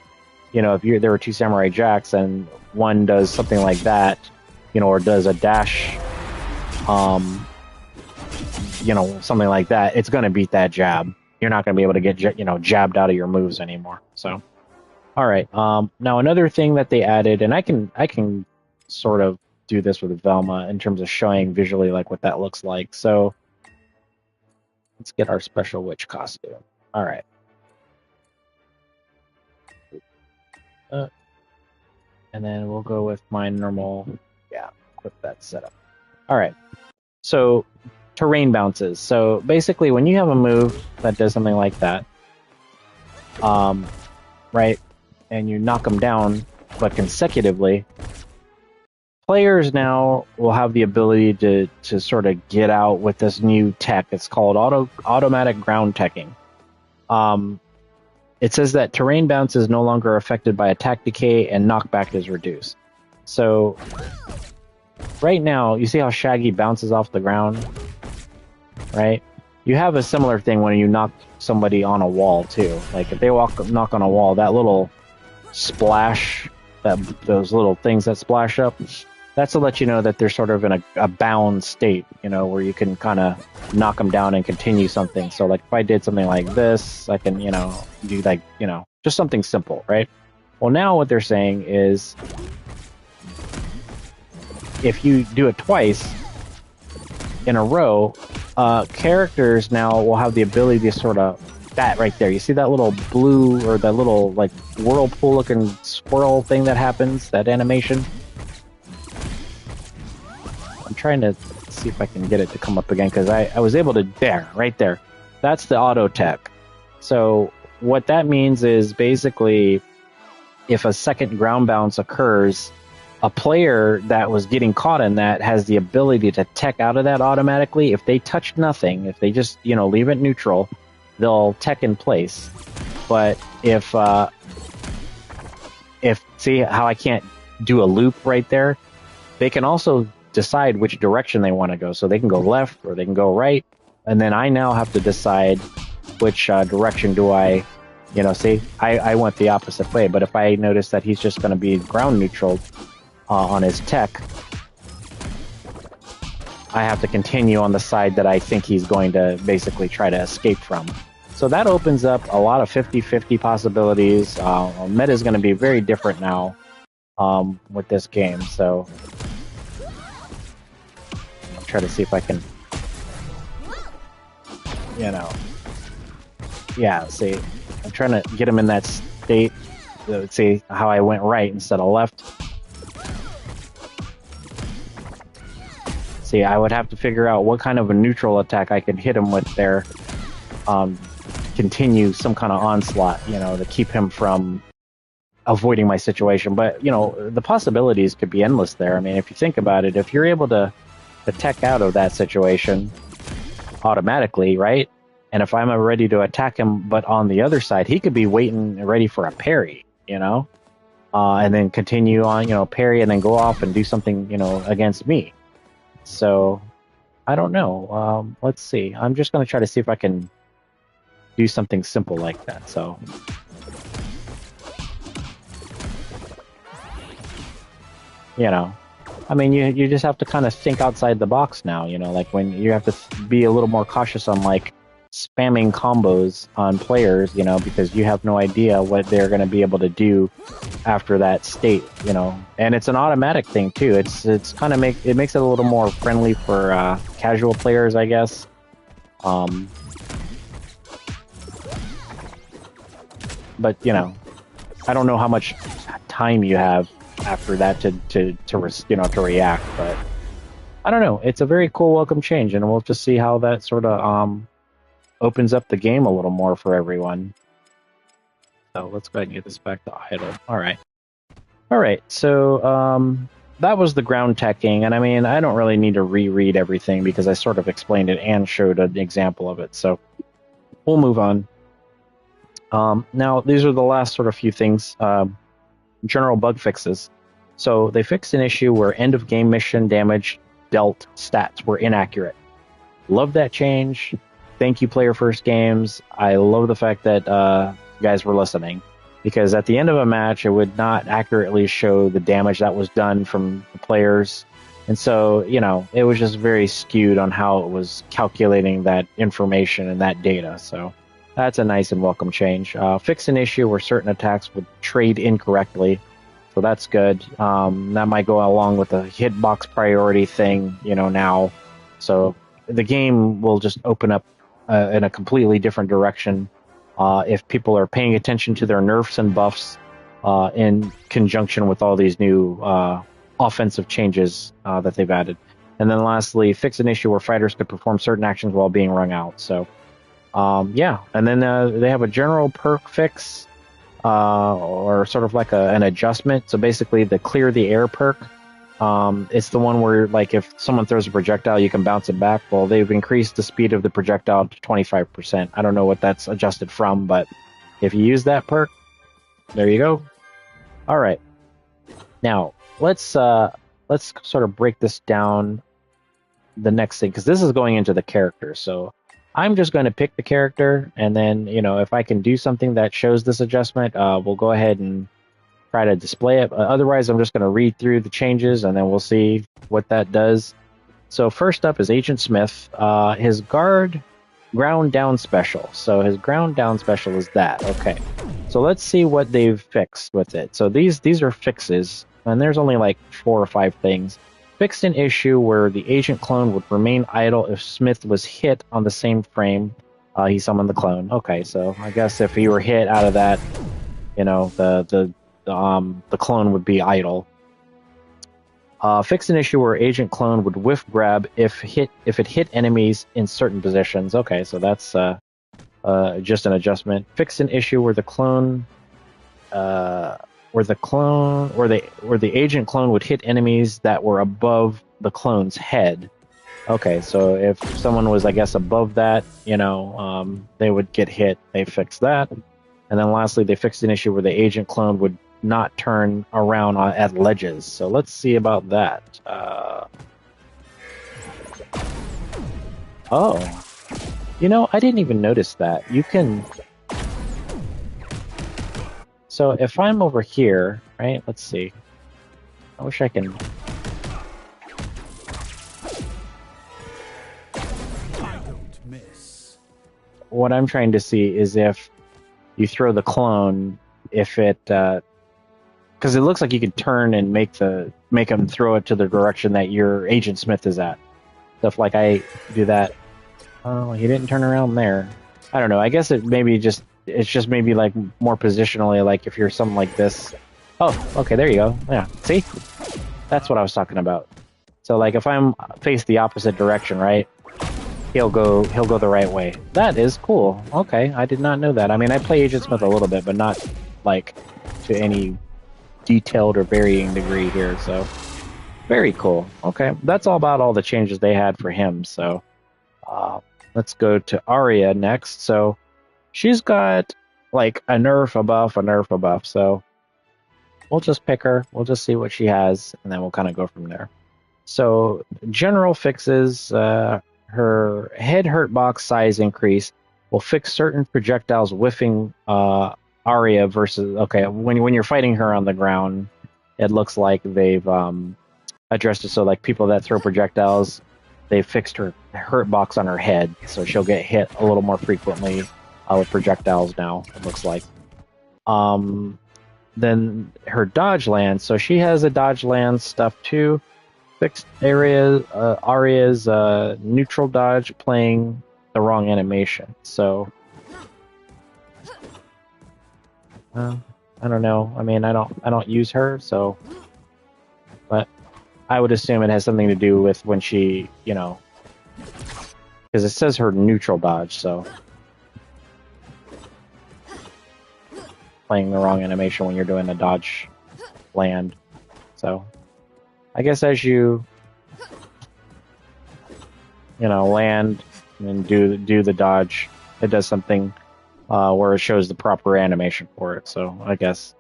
you know, if there were two Samurai Jacks and one does something like that, you know, or does a dash, you know, something like that, it's going to beat that jab. You're not going to be able to get, you know, jabbed out of your moves anymore. So, all right. Now another thing that they added, and I can sort of do this with Velma in terms of showing visually like what that looks like. So let's get our special witch costume. All right. And then we'll go with my normal, yeah, equip that setup. All right. So terrain bounces. So basically, when you have a move that does something like that, right, and you knock them down, but consecutively, players now will have the ability to sort of get out with this new tech. It's called automatic ground teching. It says that terrain bounce is no longer affected by attack decay and knockback is reduced. So right now, you see how Shaggy bounces off the ground, right? You have a similar thing when you knock somebody on a wall too. Like if they knock on a wall, that little splash, those little things that splash up, that's to let you know that they're sort of in a bound state, you know, where you can kind of knock them down and continue something. So like if I did something like this, I can, you know, do like, you know, just something simple, right? Well, now what they're saying is if you do it twice in a row, characters now will have the ability to sort of, that right there, you see that little blue or that little like whirlpool looking swirl thing that happens, that animation? I'm trying to see if I can get it to come up again because I was able to, there, right there. That's the auto tech. So what that means is basically if a second ground bounce occurs, a player that was getting caught in that has the ability to tech out of that automatically. If they touch nothing, if they just, you know, leave it neutral, they'll tech in place. But if see how I can't do a loop right there, they can also decide which direction they want to go. So they can go left or they can go right. And then I now have to decide which direction do I, you know, see, I went the opposite way. But if I notice that he's just going to be ground neutral on his tech, I have to continue on the side that I think he's going to basically try to escape from. So that opens up a lot of 50-50 possibilities. Meta is going to be very different now with this game. So I'll try to see if I can, you know, yeah, see, I'm trying to get him in that state. See how I went right instead of left. See, I would have to figure out what kind of a neutral attack I could hit him with there. Continue some kind of onslaught, you know, to keep him from avoiding my situation. But, you know, the possibilities could be endless there. I mean, if you think about it, if you're able to tech out of that situation automatically, right? And if I'm ready to attack him, but on the other side, he could be waiting ready for a parry, you know? And then continue on, you know, parry and then go off and do something, you know, against me. So, I don't know. Let's see. I'm just going to try to see if I can do something simple like that. So, you know, I mean, you just have to kind of think outside the box now, you know, like when you have to be a little more cautious on like spamming combos on players, you know, because you have no idea what they're going to be able to do after that state, you know. And it's an automatic thing too. It's kind of makes it a little more friendly for casual players, I guess. But you know, I don't know how much time you have after that to react. But I don't know. It's a very cool welcome change, and we'll just see how that sort of opens up the game a little more for everyone. So let's go ahead and get this back to idle. All right. So that was the ground teching, and I mean, I don't really need to reread everything because I sort of explained it and showed an example of it. So we'll move on. Now, these are the last sort of few things. General bug fixes. So they fixed an issue where end-of-game mission damage dealt stats were inaccurate. Love that change. Thank you, Player First Games. I love the fact that you guys were listening, because at the end of a match, it would not accurately show the damage that was done from the players. And so, you know, it was just very skewed on how it was calculating that information and that data. So that's a nice and welcome change. Fix an issue where certain attacks would trade incorrectly. So that's good. That might go along with the hitbox priority thing, you know, now. So the game will just open up in a completely different direction if people are paying attention to their nerfs and buffs in conjunction with all these new offensive changes that they've added. And then lastly, fix an issue where fighters could perform certain actions while being wrung out. So, yeah. And then they have a general perk fix, or sort of like an adjustment. So basically, the clear the air perk. It's the one where, like, if someone throws a projectile, you can bounce it back. Well, they've increased the speed of the projectile to 25%. I don't know what that's adjusted from, but if you use that perk, there you go. All right. Now, let's sort of break this down. The next thing, because this is going into the character, so I'm just going to pick the character, and then, you know, if I can do something that shows this adjustment, we'll go ahead and try to display it. Otherwise, I'm just going to read through the changes, and then we'll see what that does. So first up is Agent Smith. His ground down special. So his ground down special is that. Okay. So let's see what they've fixed with it. So these are fixes, and there's only like 4 or 5 things. Fixed an issue where the agent clone would remain idle if Smith was hit on the same frame he summoned the clone. Okay, so I guess if he were hit out of that, you know, the clone would be idle. Fixed an issue where agent clone would whiff grab if it hit enemies in certain positions. Okay, so that's just an adjustment. Fixed an issue where the clone. Where the agent clone would hit enemies that were above the clone's head. Okay, so if someone was, I guess, above that, you know, they would get hit. They fixed that. And then lastly, they fixed an issue where the agent clone would not turn around at ledges. So let's see about that. Oh. You know, I didn't even notice that. You can... So if I'm over here, right, let's see. I wish I can... I don't miss. What I'm trying to see is if you throw the clone, if it... Because it looks like you can turn and make him throw it to the direction that your Agent Smith is at. So if, like, I do that... Oh, he didn't turn around there. I don't know. I guess it maybe just... It's just maybe like more positionally, like if you're something like this. Oh, okay, there you go. Yeah, see? That's what I was talking about. So like if I'm face the opposite direction, right? He'll go the right way. That is cool. Okay, I did not know that. I mean, I play Agent Smith a little bit, but not like to any detailed or varying degree here. So very cool. Okay, that's all about all the changes they had for him. So let's go to Arya next. So she's got like a nerf, a buff. So we'll just pick her. We'll just see what she has, and then we'll kind of go from there. So general fixes, her head hurt box size increase will fix certain projectiles whiffing Arya versus... Okay, when you're fighting her on the ground, it looks like they've addressed it. So like people that throw projectiles, they fixed her hurt box on her head, so she'll get hit a little more frequently with projectiles now, it looks like. Then her dodge land. So she has a dodge land stuff too. Fixed area, Arya's neutral dodge playing the wrong animation. So I don't know. I mean, I don't use her, so, but I would assume it has something to do with when she, you know, because it says her neutral dodge, so playing the wrong animation when you're doing a dodge land. So I guess as you land and do the dodge, it does something where it shows the proper animation for it. So I guess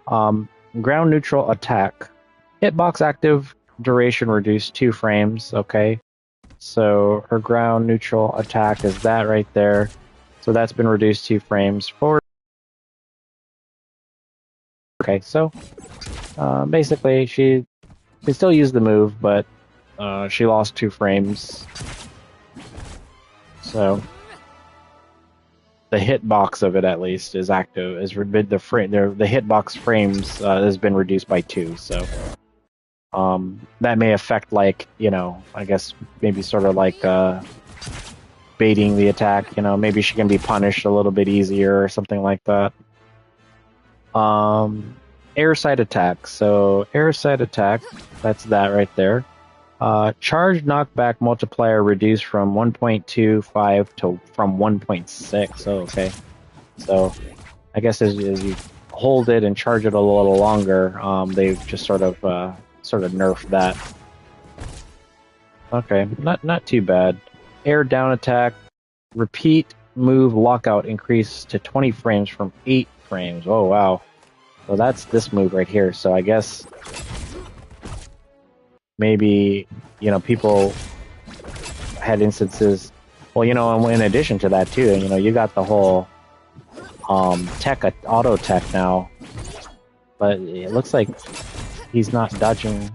ground neutral attack, hitbox active duration reduced 2 frames. Okay, so her ground neutral attack is that right there. So that's been reduced 2 frames. Forward. Okay, so basically she can still use the move, but she lost 2 frames. So the hitbox of it at least is active. The hitbox frames has been reduced by 2. So that may affect, like, I guess maybe sort of like baiting the attack. Maybe she can be punished a little bit easier or something like that. Airside attack. So airside attack, that's that right there. Charge knockback multiplier reduced from 1.25 to from 1.6. Oh, okay. So I guess as you hold it and charge it a little longer, they've just sort of nerfed that. Okay, not too bad. Air down attack, repeat move lockout increase to 20 frames from 8 frames. Oh wow. So that's this move right here. So I guess maybe, you know, people had instances. Well, you know, in addition to that too, you know, you got the whole tech auto tech now, but it looks like he's not dodging.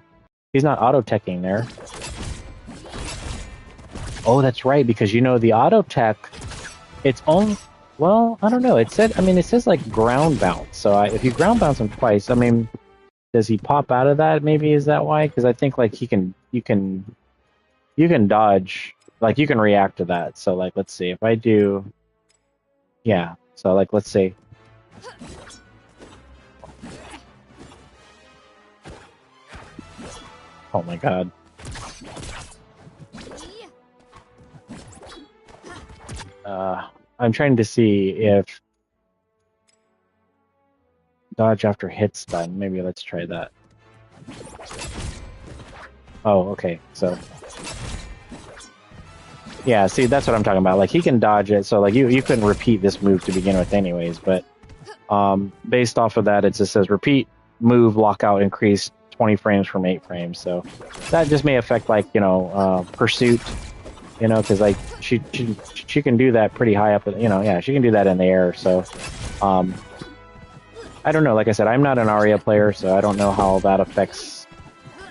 He's not auto teching there. Oh, that's right, because you know the auto tech, it's only, well, I don't know. It said, I mean, it says like ground bounce. So if you ground bounce him twice, I mean, does he pop out of that? Maybe is that why? Because I think like you can dodge, like you can react to that. So like, let's see if I do, yeah. So like, let's see. Oh my God. I'm trying to see if dodge after hit stun. Maybe let's try that. Oh, okay. So yeah, see, that's what I'm talking about. Like he can dodge it, so like you couldn't repeat this move to begin with, anyways. But based off of that, it just says repeat move lockout increase 20 frames from 8 frames. So that just may affect like, you know, pursuit. You know, because like she can do that pretty high up. You know, yeah, she can do that in the air. So, I don't know. Like I said, I'm not an Arya player, so I don't know how that affects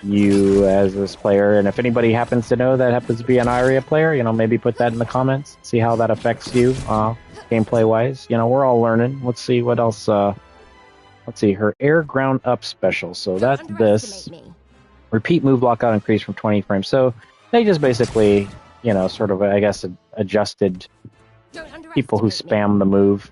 you as this player. And if anybody happens to know that happens to be an Arya player, you know, maybe put that in the comments. See how that affects you, gameplay wise. You know, we're all learning. Let's see what else. Let's see her air ground up special. So that's this. Repeat move lockout increase from 20 frames. So they just basically, you know, sort of, I guess, adjusted people who spam the move.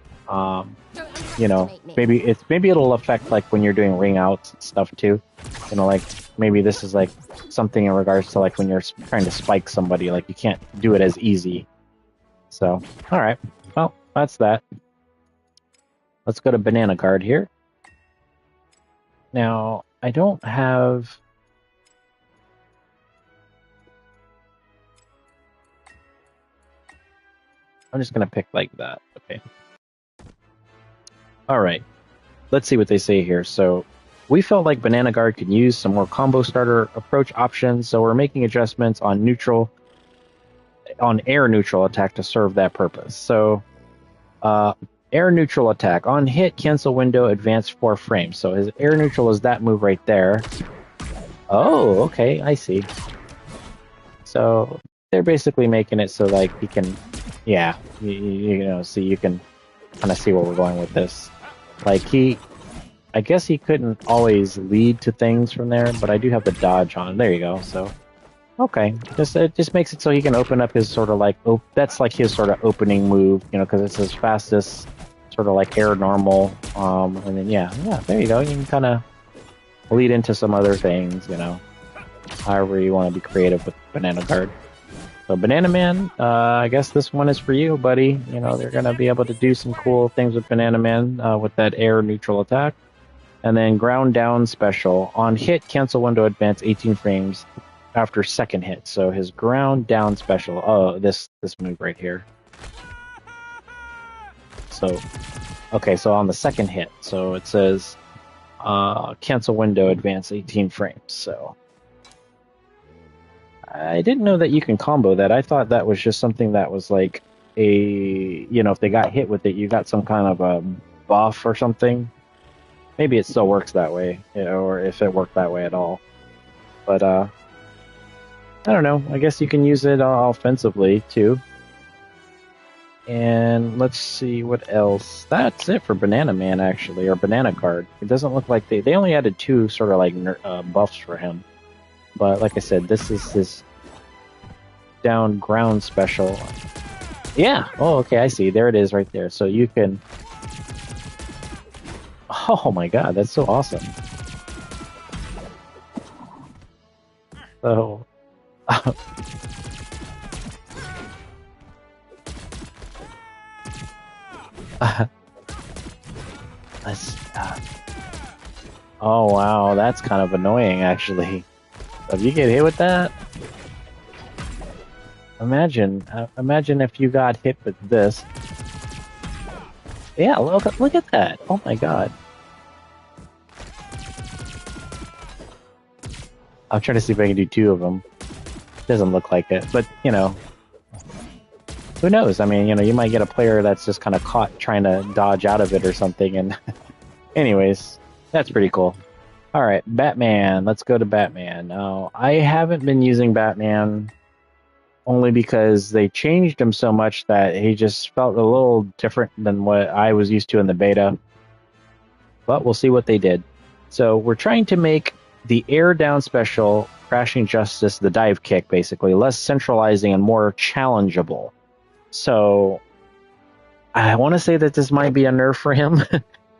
You know, maybe it'll affect like when you're doing Ringouts and stuff too. You know, like maybe this is like something in regards to like when you're trying to spike somebody, like you can't do it as easy. So, all right, well, that's that. Let's go to Banana Guard here. Now, I don't have. I'm just going to pick like that. Okay. All right. Let's see what they say here. So we felt like Banana Guard could use some more combo starter approach options, so we're making adjustments on air neutral attack to serve that purpose. So air neutral attack. On hit, cancel window, advance 4 frames. So his air neutral is that move right there. Oh, okay. I see. So they're basically making it so like he can... Yeah, you know, see, you can kind of see where we're going with this. Like I guess he couldn't always lead to things from there, but I do have the dodge on. There you go. So, okay, it just makes it so he can open up his sort of like, that's like his sort of opening move, you know, because it's his fastest sort of like air normal. And then yeah, there you go. You can kind of lead into some other things, you know, however you want to be creative with Banana Guard. So Banana Man, I guess this one is for you, buddy. You know, they're going to be able to do some cool things with Banana Man with that air neutral attack. And then ground down special. On hit, cancel window advance 18 frames after second hit. So his ground down special. Oh, this move right here. So, okay, so on the second hit. So it says cancel window advance 18 frames. So I didn't know that you can combo that. I thought that was just something that was like you know, if they got hit with it, you got some kind of a buff or something. Maybe it still works that way, you know, or if it worked that way at all. But, I don't know. I guess you can use it offensively, too. And let's see what else. That's it for Banana Man, actually, or Banana Guard. It doesn't look like they only added 2 sort of like buffs for him. But like I said, this is his down ground special. Yeah. Oh, okay. I see. There it is right there. So you can... Oh my god, that's so awesome. So, Oh wow, that's kind of annoying actually. If you get hit with that, imagine if you got hit with this. Yeah, look at that. Oh my god. I'm trying to see if I can do 2 of them. Doesn't look like it, but you know, who knows? I mean, you know, you might get a player that's just kind of caught trying to dodge out of it or something. And anyways, that's pretty cool. All right, Batman. Let's go to Batman. Now, I haven't been using Batman only because they changed him so much that he just felt a little different than what I was used to in the beta. But we'll see what they did. So we're trying to make the air down special, Crashing Justice, the dive kick, basically, less centralizing and more challengeable. So I want to say that this might be a nerf for him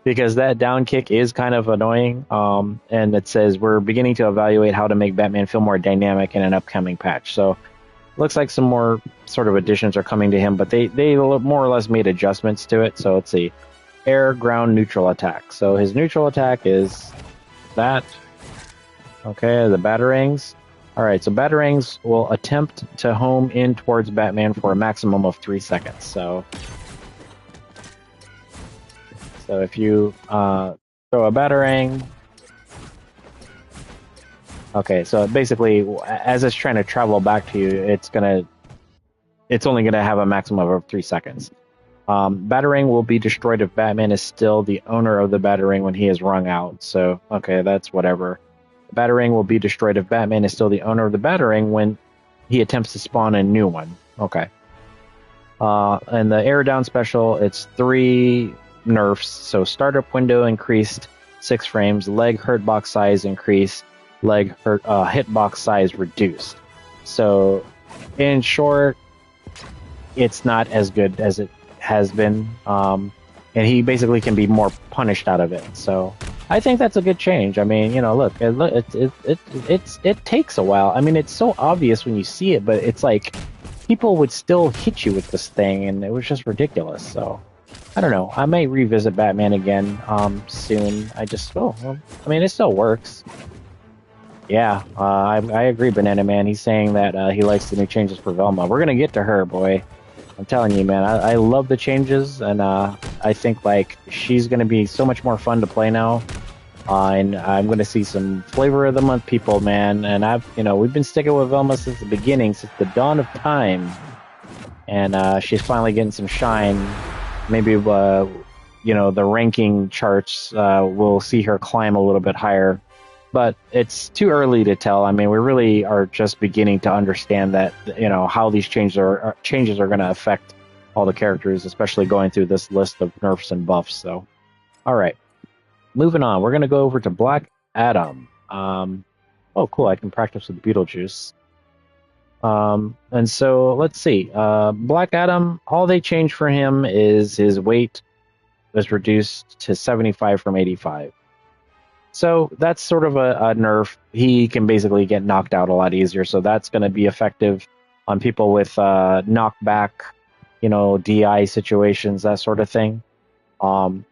because that down kick is kind of annoying. And it says we're beginning to evaluate how to make Batman feel more dynamic in an upcoming patch. So looks like some more sort of additions are coming to him, but they more or less made adjustments to it. So let's see. Air, ground, neutral attack. So his neutral attack is that. Okay, the batarangs. Alright, so batarangs will attempt to home in towards Batman for a maximum of 3 seconds. So if you throw a batarang... Okay, so basically, as it's trying to travel back to you, it's only gonna have a maximum of 3 seconds. Batarang will be destroyed if Batman is still the owner of the batarang when he is wrung out. So, okay, that's whatever. Batarang will be destroyed if Batman is still the owner of the batarang when he attempts to spawn a new one. Okay. And the air down special, it's 3 nerfs. So startup window increased 6 frames, leg hurt box size increased, leg hurt hitbox size reduced. So in short, it's not as good as it has been, and he basically can be more punished out of it. So I think that's a good change. I mean, you know, look, it takes a while. I mean, it's so obvious when you see it, but it's like people would still hit you with this thing, and it was just ridiculous. So I don't know. I may revisit Batman again soon. I mean, it still works. Yeah, I agree, Banana Man. He's saying that he likes the new changes for Velma. We're gonna get to her, boy. I'm telling you, man, I love the changes, and I think like she's gonna be so much more fun to play now. And I'm gonna see some flavor of the month people, man. And we've been sticking with Velma since the beginning, since the dawn of time. And she's finally getting some shine. Maybe the ranking charts will see her climb a little bit higher. But it's too early to tell. I mean, we really are just beginning to understand that, how these changes are going to affect all the characters, especially going through this list of nerfs and buffs. So, all right, moving on. We're going to go over to Black Adam. Oh, cool! I can practice with Beetlejuice. And so let's see. Black Adam. All they changed for him is his weight was reduced to 75 from 85. So that's sort of a nerf. He can basically get knocked out a lot easier. So that's going to be effective on people with knockback, DI situations, that sort of thing.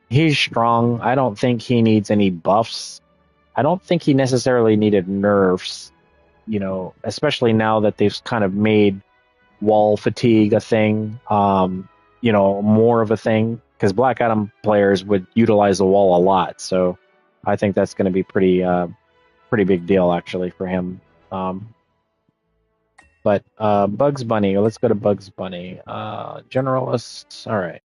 He's strong. I don't think he needs any buffs. I don't think he necessarily needed nerfs, especially now that they've kind of made wall fatigue a thing, more of a thing. Because Black Adam players would utilize the wall a lot. So I think that's going to be pretty big deal actually for him. But Bugs Bunny, let's go to Bugs Bunny. Generalist, all right.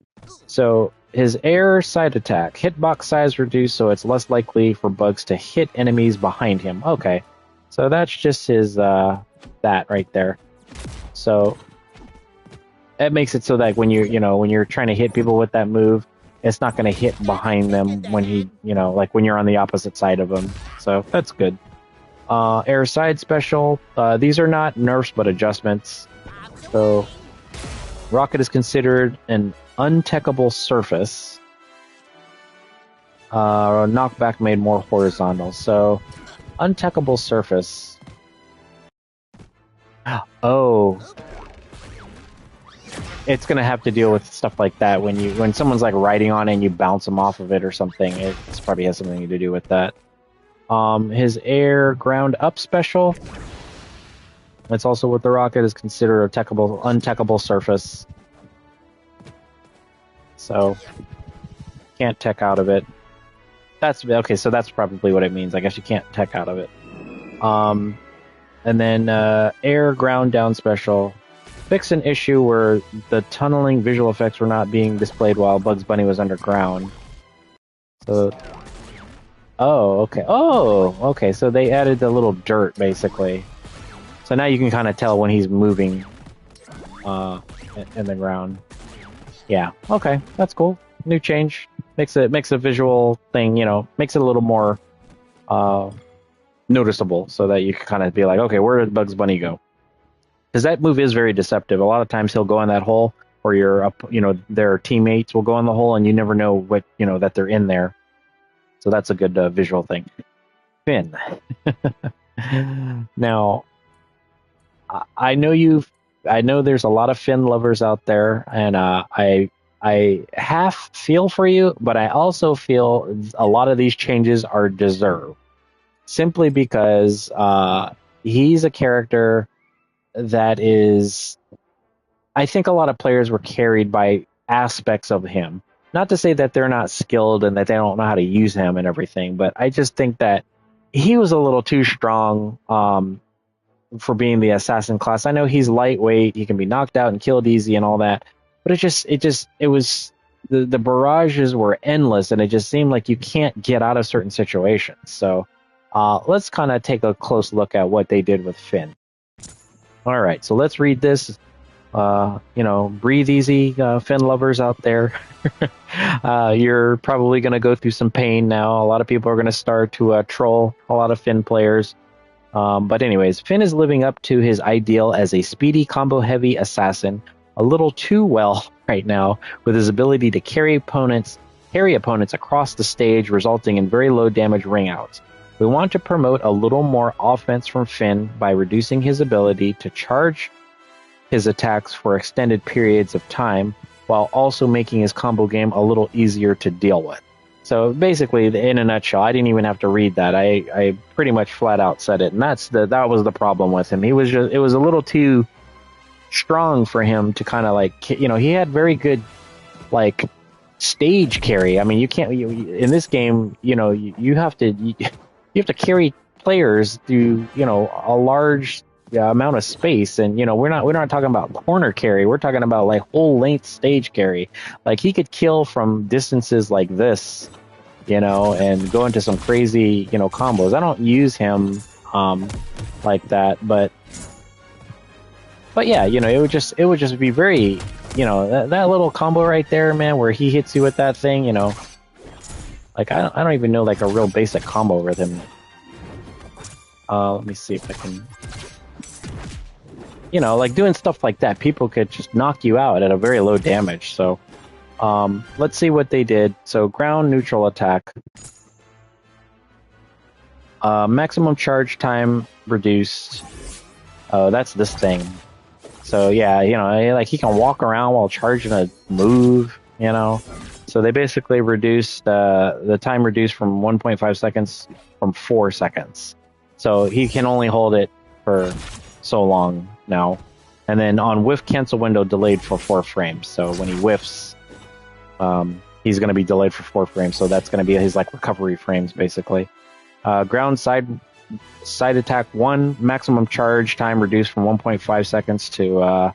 So his air side attack, hitbox size reduced, so it's less likely for Bugs to hit enemies behind him. Okay, so that's just his that right there. So that makes it so that when you're trying to hit people with that move, it's not going to hit behind them when he, like when you're on the opposite side of him. So that's good. Air side special. These are not nerfs, but adjustments. So Rocket is considered an untechable surface. Knockback made more horizontal. So untechable surface. Oh, it's gonna have to deal with stuff like that when someone's like riding on it and you bounce them off of it or something. It probably has something to do with that. His air ground up special. That's also what the rocket is considered a untechable surface. So can't tech out of it. That's okay. So that's probably what it means. I guess you can't tech out of it. And then air ground down special. Fix an issue where the tunneling visual effects were not being displayed while Bugs Bunny was underground. So, oh, okay. Oh, okay. So they added the little dirt, basically. So now you can kind of tell when he's moving in the ground. Yeah. Okay, that's cool. New change. Makes a visual thing. You know, makes it a little more noticeable, so that you can kind of be like, okay, where did Bugs Bunny go? Because that move is very deceptive. A lot of times he'll go in that hole, or their teammates will go in the hole, and you never know that they're in there. So that's a good visual thing. Finn. Now, I know there's a lot of Finn lovers out there, and I half feel for you, but I also feel a lot of these changes are deserved, simply because he's a character that is, I think a lot of players were carried by aspects of him. Not to say that they're not skilled and that they don't know how to use him and everything, but I just think that he was a little too strong for being the assassin class. I know he's lightweight, he can be knocked out and killed easy and all that, but it was the barrages were endless, and it just seemed like you can't get out of certain situations. So let's kind of take a close look at what they did with Finn. All right, so let's read this. Breathe easy, Finn lovers out there. You're probably going to go through some pain now. A lot of people are going to start to troll a lot of Finn players. But anyways, Finn is living up to his ideal as a speedy, combo-heavy assassin, a little too well right now, with his ability to carry opponents across the stage, resulting in very low damage ringouts. We want to promote a little more offense from Finn by reducing his ability to charge his attacks for extended periods of time, while also making his combo game a little easier to deal with. So basically, in a nutshell, I didn't even have to read that. I pretty much flat out said it, and that was the problem with him. It was a little too strong for him to kind of he had very good stage carry. I mean, you can't in this game. You have to carry players through a large amount of space, and we're not talking about corner carry. We're talking about whole length stage carry. He could kill from distances like this, and go into some crazy combos. I don't use him like that, but yeah, it would just be very that little combo right there, man, where he hits you with that thing. I don't even know a real basic combo with him. Let me see if I can. Doing stuff like that, people could just knock you out at a very low damage. So, let's see what they did. So, ground neutral attack. Maximum charge time reduced. Oh, that's this thing. So, yeah, he can walk around while charging a move, So they basically reduced the time reduced from 1.5 seconds from 4 seconds. So he can only hold it for so long now. And then on whiff cancel window delayed for 4 frames. So when he whiffs, he's going to be delayed for 4 frames. So that's going to be his recovery frames basically. Ground side attack 1, maximum charge time reduced from 1.5 seconds to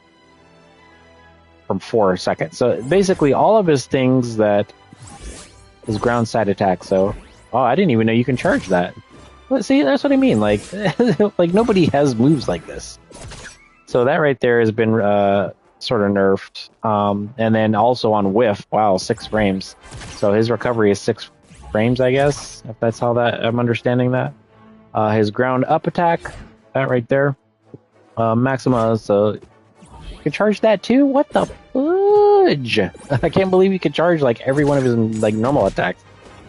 from 4 seconds. So basically all of his things that is ground side attack. So I didn't even know you can charge that. But see, that's what I mean. Nobody has moves like this. So that right there has been sort of nerfed. And then also on whiff, wow, 6 frames. So his recovery is 6 frames, I guess, if that's how I'm understanding that. His ground up attack, that right there. Maxima, so you can charge that too? What the fudge? I can't believe you could charge every one of his normal attacks.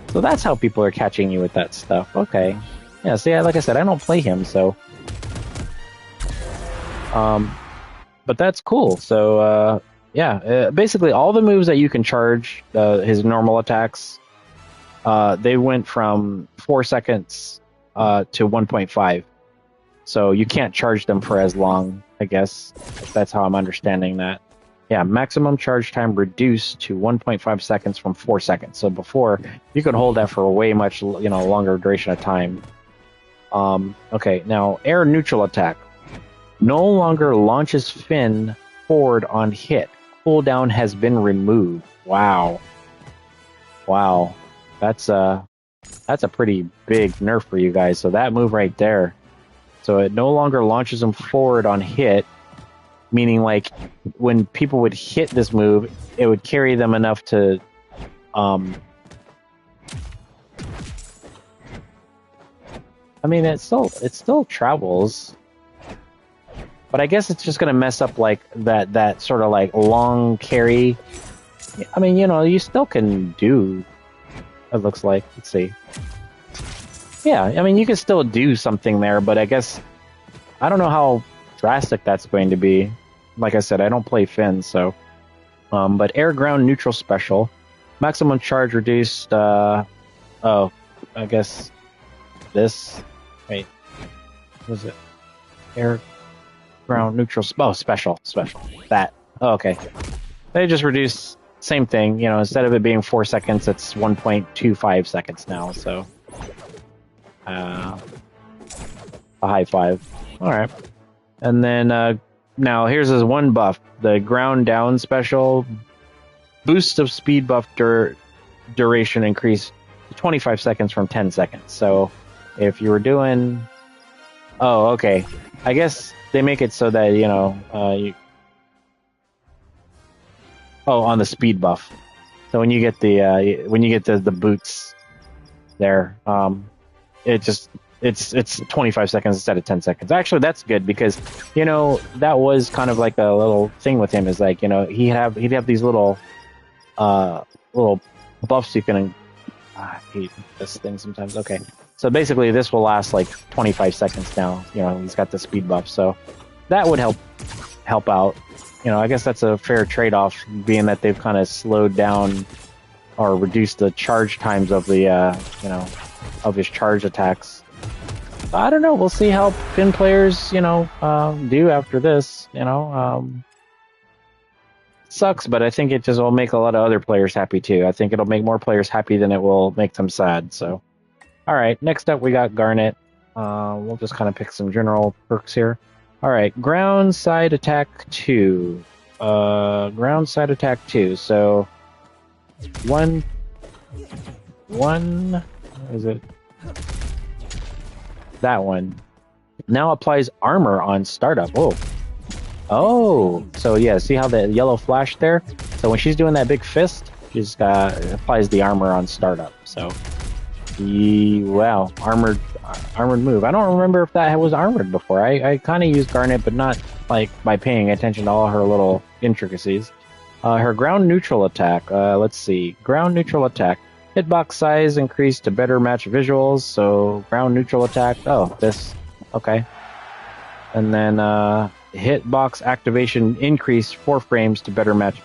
So that's how people are catching you with that stuff. Okay. Yeah, see, like I said, I don't play him, so But that's cool. So yeah, basically all the moves that you can charge, his normal attacks, they went from 4 seconds to 1.5. So you can't charge them for as long, I guess. That's how I'm understanding that. Yeah, maximum charge time reduced to 1.5 seconds from 4 seconds. So before, you could hold that for a way much, longer duration of time. Okay, now air neutral attack. No longer launches fin forward on hit. Cooldown has been removed. Wow. Wow. That's a pretty big nerf for you guys. So that move right there. So it no longer launches them forward on hit, meaning like when people would hit this move, it would carry them enough to I mean it still travels. But I guess it's just gonna mess up like that sort of like long carry. I mean, you still can do, it looks like. Let's see. Yeah, I mean, you can still do something there, but I guess I don't know how drastic that's going to be. Like I said, I don't play Finn, so. But air ground neutral special, maximum charge reduced. Oh, I guess this. Wait, what was it? Air ground neutral. Oh, special. That. Oh, okay. They just reduced. Same thing. Instead of it being 4 seconds, it's 1.25 seconds now. So. A high five. All right. And then now here's his one buff, the ground down special. Boost of speed buff duration increased to 25 seconds from 10 seconds. So if you were doing, oh, okay, I guess they make it so that on the speed buff. So when you get the boots there, it's 25 seconds instead of 10 seconds. Actually, that's good because that was kind of like a little thing with him. Is like he'd have these little buffs you can. I hate this thing sometimes. Okay, so basically this will last like 25 seconds now. He's got the speed buff, so that would help out. I guess that's a fair trade-off, being that they've kind of slowed down or reduced the charge times of the of his charge attacks. I don't know. We'll see how Finn players, do after this. Sucks, but I think it just will make a lot of other players happy too. I think it'll make more players happy than it will make them sad. So, all right. Next up, we got Garnet. We'll just kind of pick some general perks here. All right, ground side attack 2. Ground side attack 2. So, one. Is it that one? Now applies armor on startup. Oh, so yeah, see how the yellow flashed there? So when she's doing that big fist, she's applies the armor on startup. So, wow, armored move. I don't remember if that was armored before. I kind of used Garnet, but not like by paying attention to all her little intricacies. Her ground neutral attack. Let's see, ground neutral attack. Hitbox size increased to better match visuals. So ground neutral attack. Oh, this. Okay. And then hitbox activation increased 4 frames to better match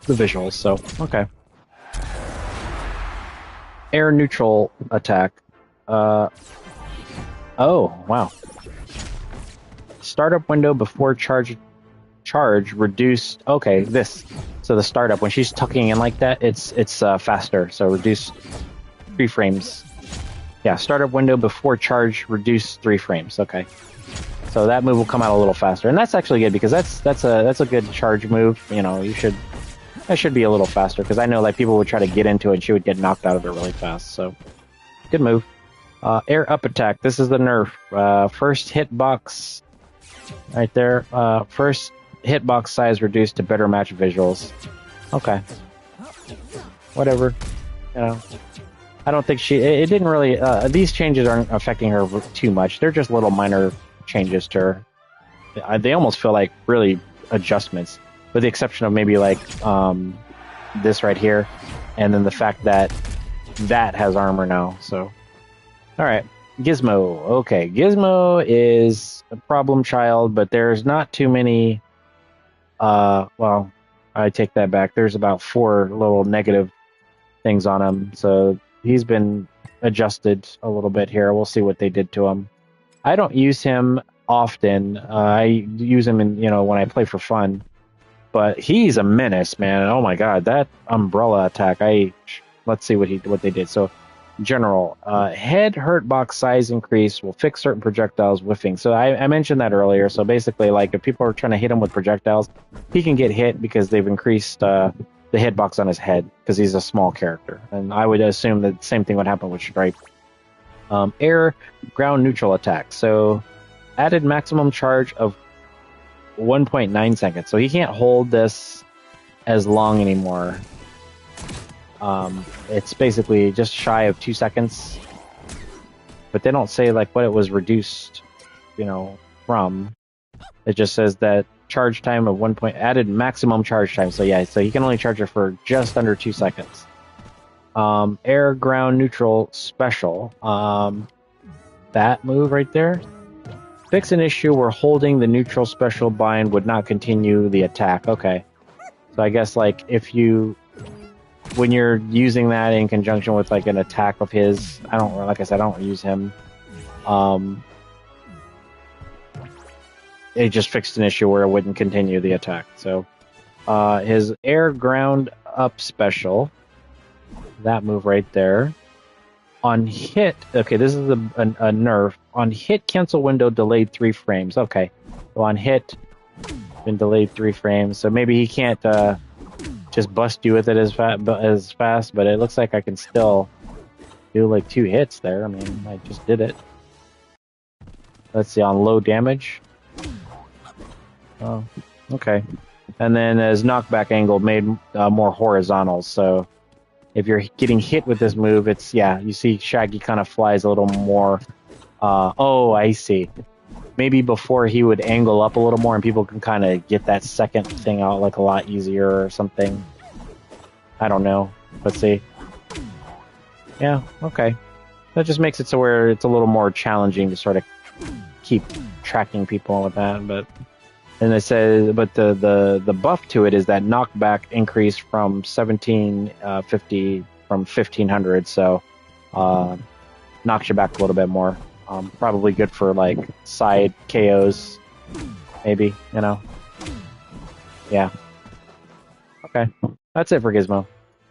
the visuals. So, okay. Air neutral attack. Oh, wow. Startup window before charge reduced. Okay, this. So the startup, when she's tucking in like that, it's faster. So reduced 3 frames. Yeah, startup window before charge reduced 3 frames. Okay. So that move will come out a little faster, and that's actually good because that's a good charge move. That should be a little faster because I know like people would try to get into it and she would get knocked out of it really fast. So good move. Air up attack. This is the nerf. First hitbox right there. First hitbox size reduced to better match visuals. Okay. Whatever. I don't think it didn't really. These changes aren't affecting her too much. They're just little minor changes to her. They almost feel like really adjustments, with the exception of maybe like this right here, and then the fact that has armor now. So, all right. Gizmo. Okay, Gizmo is a problem child, but there's not too many. Well, I take that back. There's about 4 little negative things on him, so he's been adjusted a little bit here. We'll see what they did to him. I don't use him often. I use him in when I play for fun, but he's a menace, man. Oh my god, that umbrella attack! Let's see what they did. So, general head hurt box size increase will fix certain projectiles whiffing. So I mentioned that earlier. So basically, like if people are trying to hit him with projectiles, he can get hit because they've increased the hitbox on his head because he's a small character. And I would assume that the same thing would happen with Stripe. Air ground neutral attack. So added maximum charge of 1.9 seconds. So he can't hold this as long anymore. It's basically just shy of 2 seconds, but they don't say like what it was reduced, from. It just says that charge time of 1 point added maximum charge time. So yeah, so you can only charge it for just under 2 seconds. Air ground neutral special. That move right there. Fix an issue where holding the neutral special bind would not continue the attack. Okay. So I guess like when you're using that in conjunction with like an attack of his, I don't use him. It just fixed an issue where it wouldn't continue the attack. So his air ground up special, that move right there. On hit, okay, this is a nerf. On hit, cancel window delayed 3 frames. Okay, so on hit, been delayed 3 frames. So maybe he can't just bust you with it as fast, but it looks like I can still do like 2 hits there. I mean, I just did it. Let's see, on low damage. Oh, okay. And then his knockback angle made more horizontal, so if you're getting hit with this move, it's, yeah, you see Shaggy kind of flies a little more. Oh, I see. Maybe before he would angle up a little more and people can kind of get that second thing out like a lot easier or something. I don't know. Let's see. Yeah, okay. That just makes it so where it's a little more challenging to sort of keep tracking people with that. But and it says, but the buff to it is that knockback increase from 1750 from 1500, so knocks you back a little bit more. Probably good for like side KOs, maybe, Yeah. Okay, that's it for Gizmo.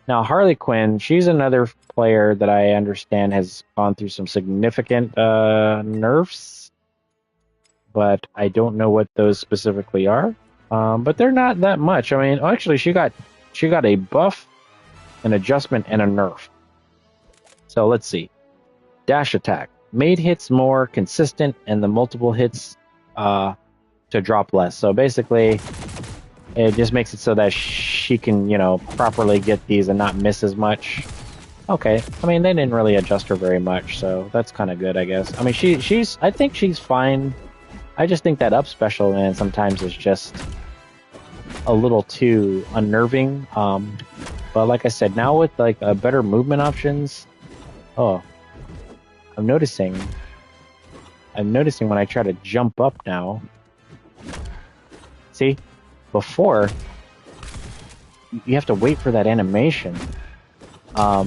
Now Harley Quinn, she's another player that I understand has gone through some significant nerfs, but I don't know what those specifically are. But they're not that much. I mean, actually, she got a buff, an adjustment, and a nerf. So let's see. Dash attack made hits more consistent, and the multiple hits to drop less. So basically, it just makes it so that she can, properly get these and not miss as much. Okay, I mean, they didn't really adjust her very much, so that's kind of good, I guess. I mean, I think she's fine. I just think that up special, man, sometimes is just a little too unnerving. But like I said, now with like better movement options, I'm noticing when I try to jump up now. See, before you have to wait for that animation. I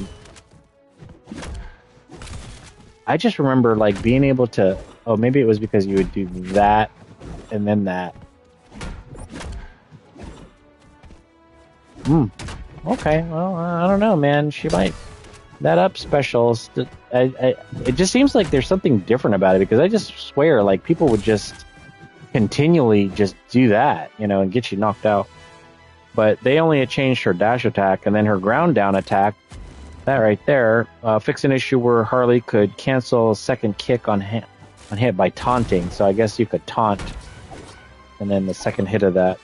just remember like being able to. Oh, maybe it was because you would do that and then that. Okay, well, I don't know, man. She might. That up specials. It just seems like there's something different about it because I just swear, like, people would just continually just do that, and get you knocked out. But they only had changed her dash attack and then her ground down attack. That right there. Fix an issue where Harley could cancel a second kick on hit by taunting. So I guess you could taunt, and then the second hit of that.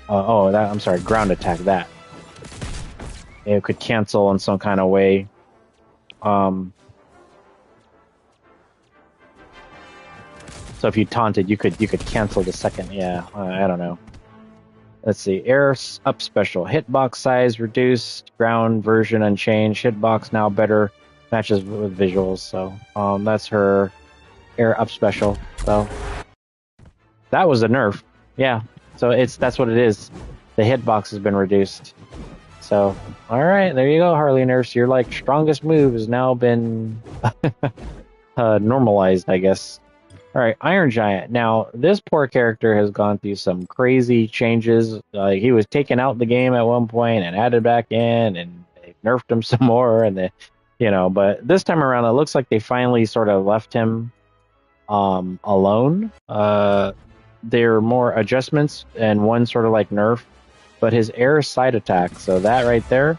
I'm sorry, ground attack that. It could cancel in some kind of way. So if you taunted, you could cancel the second. Yeah, I don't know. Let's see. Air up special. Hitbox size reduced. Ground version unchanged. Hitbox now better matches with visuals. So that's her air up special. So that was a nerf. Yeah. So that's what it is. The hitbox has been reduced. So all right, there you go, Harley nerfs. Your like strongest move has now been normalized, I guess. All right, Iron Giant. Now, this poor character has gone through some crazy changes. He was taken out the game at one point and added back in, and they nerfed him some more. And but this time around, it looks like they finally sort of left him alone. There are more adjustments and one sort of like nerf, but his air side attack. So that right there,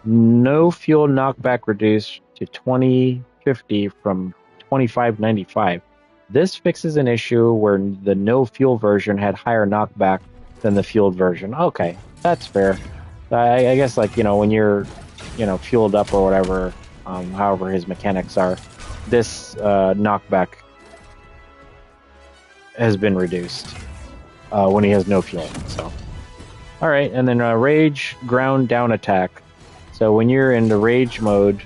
no fuel knockback reduced to 2050 from 2595. This fixes an issue where the no fuel version had higher knockback than the fueled version. Okay, that's fair. I guess when you're fueled up or whatever, however his mechanics are, this knockback has been reduced when he has no fuel. So, all right, and then rage ground down attack. So when you're in the rage mode,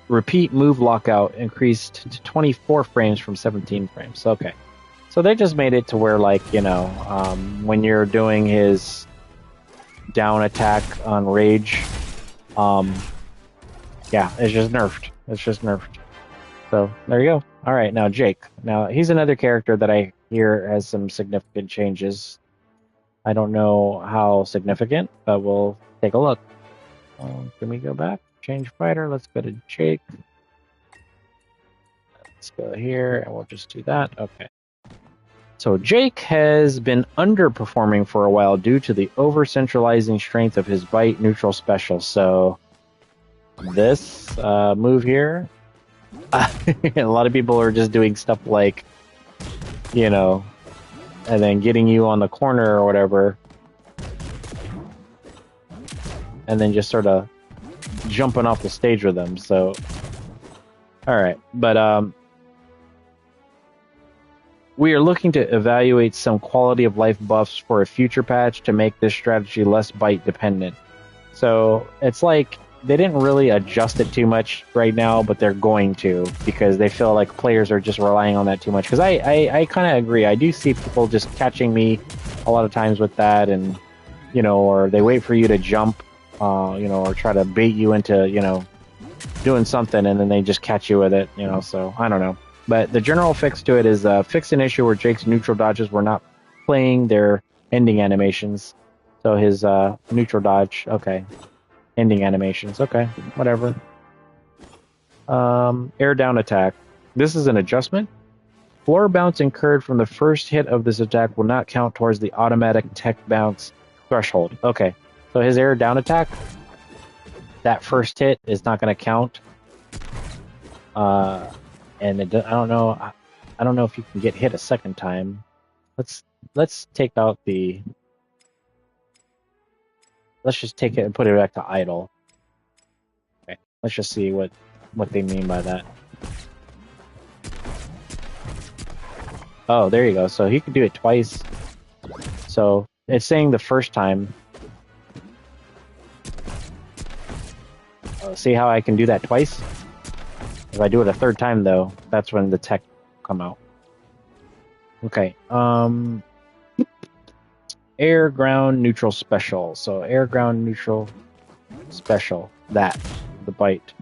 repeat move lockout increased to 24 frames from 17 frames. Okay. So they just made it to where, when you're doing his down attack on rage, yeah, it's just nerfed. It's just nerfed. So there you go. All right, now Jake. Now, he's another character that I hear has some significant changes. I don't know how significant, but we'll take a look. Can we go back? Change fighter. Let's go to Jake. Let's go here, and we'll just do that. Okay. So Jake has been underperforming for a while due to the over-centralizing strength of his bite neutral special. So this move here, a lot of people are just doing stuff like, and then getting you on the corner or whatever, and then just sort of jumping off the stage with them. So, all right, but we are looking to evaluate some quality of life buffs for a future patch to make this strategy less bite dependent. So it's like they didn't really adjust it too much right now, but they're going to, because they feel like players are just relying on that too much. Because I kind of agree. I do see people just catching me a lot of times with that, and or they wait for you to jump, or try to bait you into doing something, and then they just catch you with it. So I don't know. But the general fix to it is fix an issue where Jake's neutral dodges were not playing their ending animations. So his neutral dodge, okay. Ending animations, okay, whatever. Air down attack. This is an adjustment. Floor bounce incurred from the first hit of this attack will not count towards the automatic tech bounce threshold. Okay, so his air down attack, that first hit is not going to count. And I don't know if you can get hit a second time. Let's take out the. Let's just take it and put it back to idle. Okay, let's just see what they mean by that. Oh, there you go. So he could do it twice. So it's saying the first time. See how I can do that twice? If I do it a third time, though, that's when the tech will come out. Okay. Air, ground, neutral, special. So air, ground, neutral, special. That. The bite.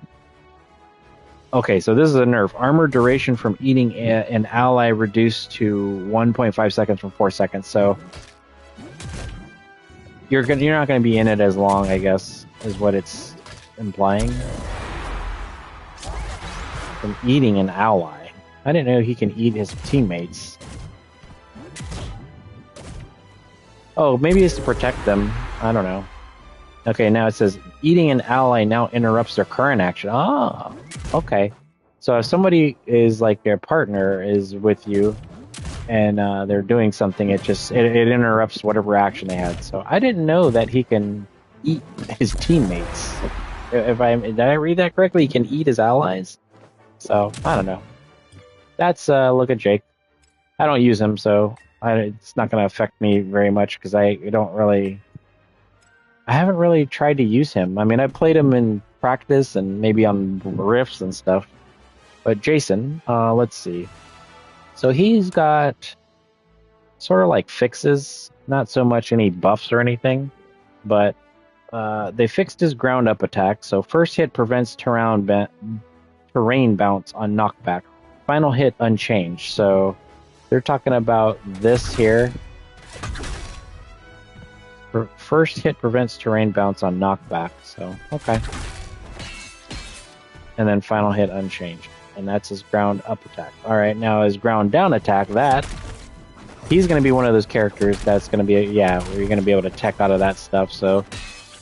Okay, so this is a nerf. Armor duration from eating an ally reduced to 1.5 seconds from 4 seconds. So you're not going to be in it as long, I guess, is what it's implying. From eating an ally. I didn't know he can eat his teammates. Oh, maybe it's to protect them. I don't know. Okay, now it says eating an ally now interrupts their current action. Ah, okay. So if somebody is like their partner is with you and they're doing something, it interrupts whatever action they had. So I didn't know that he can eat his teammates. Did I read that correctly? He can eat his allies? So, I don't know. That's look at Jake. I don't use him, so it's not going to affect me very much because I don't really I haven't really tried to use him. I mean, I played him in practice and maybe on riffs and stuff. But Jason, let's see. So he's got sort of like fixes, not so much any buffs or anything, but they fixed his ground up attack. So first hit prevents terrain bounce on knockback. Final hit unchanged. So they're talking about this here. First hit prevents terrain bounce on knockback. So, okay. And then final hit unchanged. And that's his ground up attack. Alright, now his ground down attack, he's going to be one of those characters that's going to be, where you're going to be able to tech out of that stuff. So,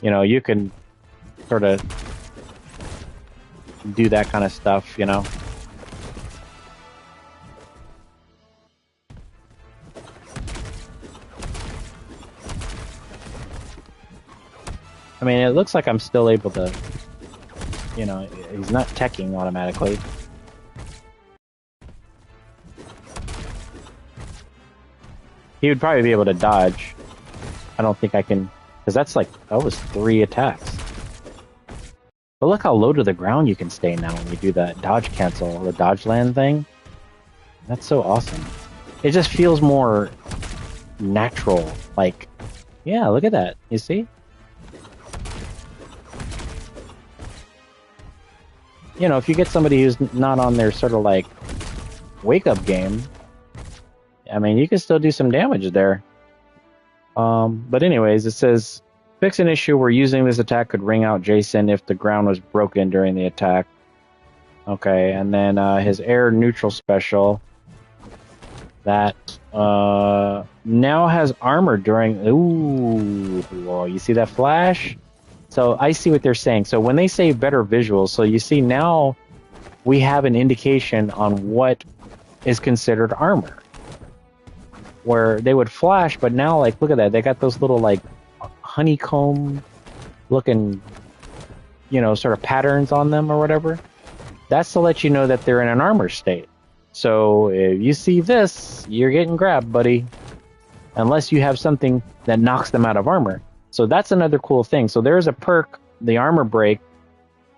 you know, you can sort of do that kind of stuff, you know. I mean, it looks like I'm still able to, you know, he's not teching automatically. He would probably be able to dodge. I don't think I can, because that's like, that was 3 attacks. But look how low to the ground you can stay now when you do that dodge cancel, the dodge land thing. That's so awesome. It just feels more natural. Like, yeah, look at that. You see? You know, if you get somebody who's not on their sort of like wake-up game, I mean, you can still do some damage there. But anyways, it says, fix an issue where using this attack could ring out Jason if the ground was broken during the attack. Okay, and then his air neutral special, that now has armor during... Ooh, whoa, you see that flash? So I see what they're saying. So when they say better visuals, so you see now we have an indication on what is considered armor. Where they would flash, but now, like, look at that. They got those little, like, honeycomb looking, you know, sort of patterns on them or whatever. That's to let you know that they're in an armor state. So if you see this, you're getting grabbed, buddy. Unless you have something that knocks them out of armor. So that's another cool thing. So there's a perk, the armor break,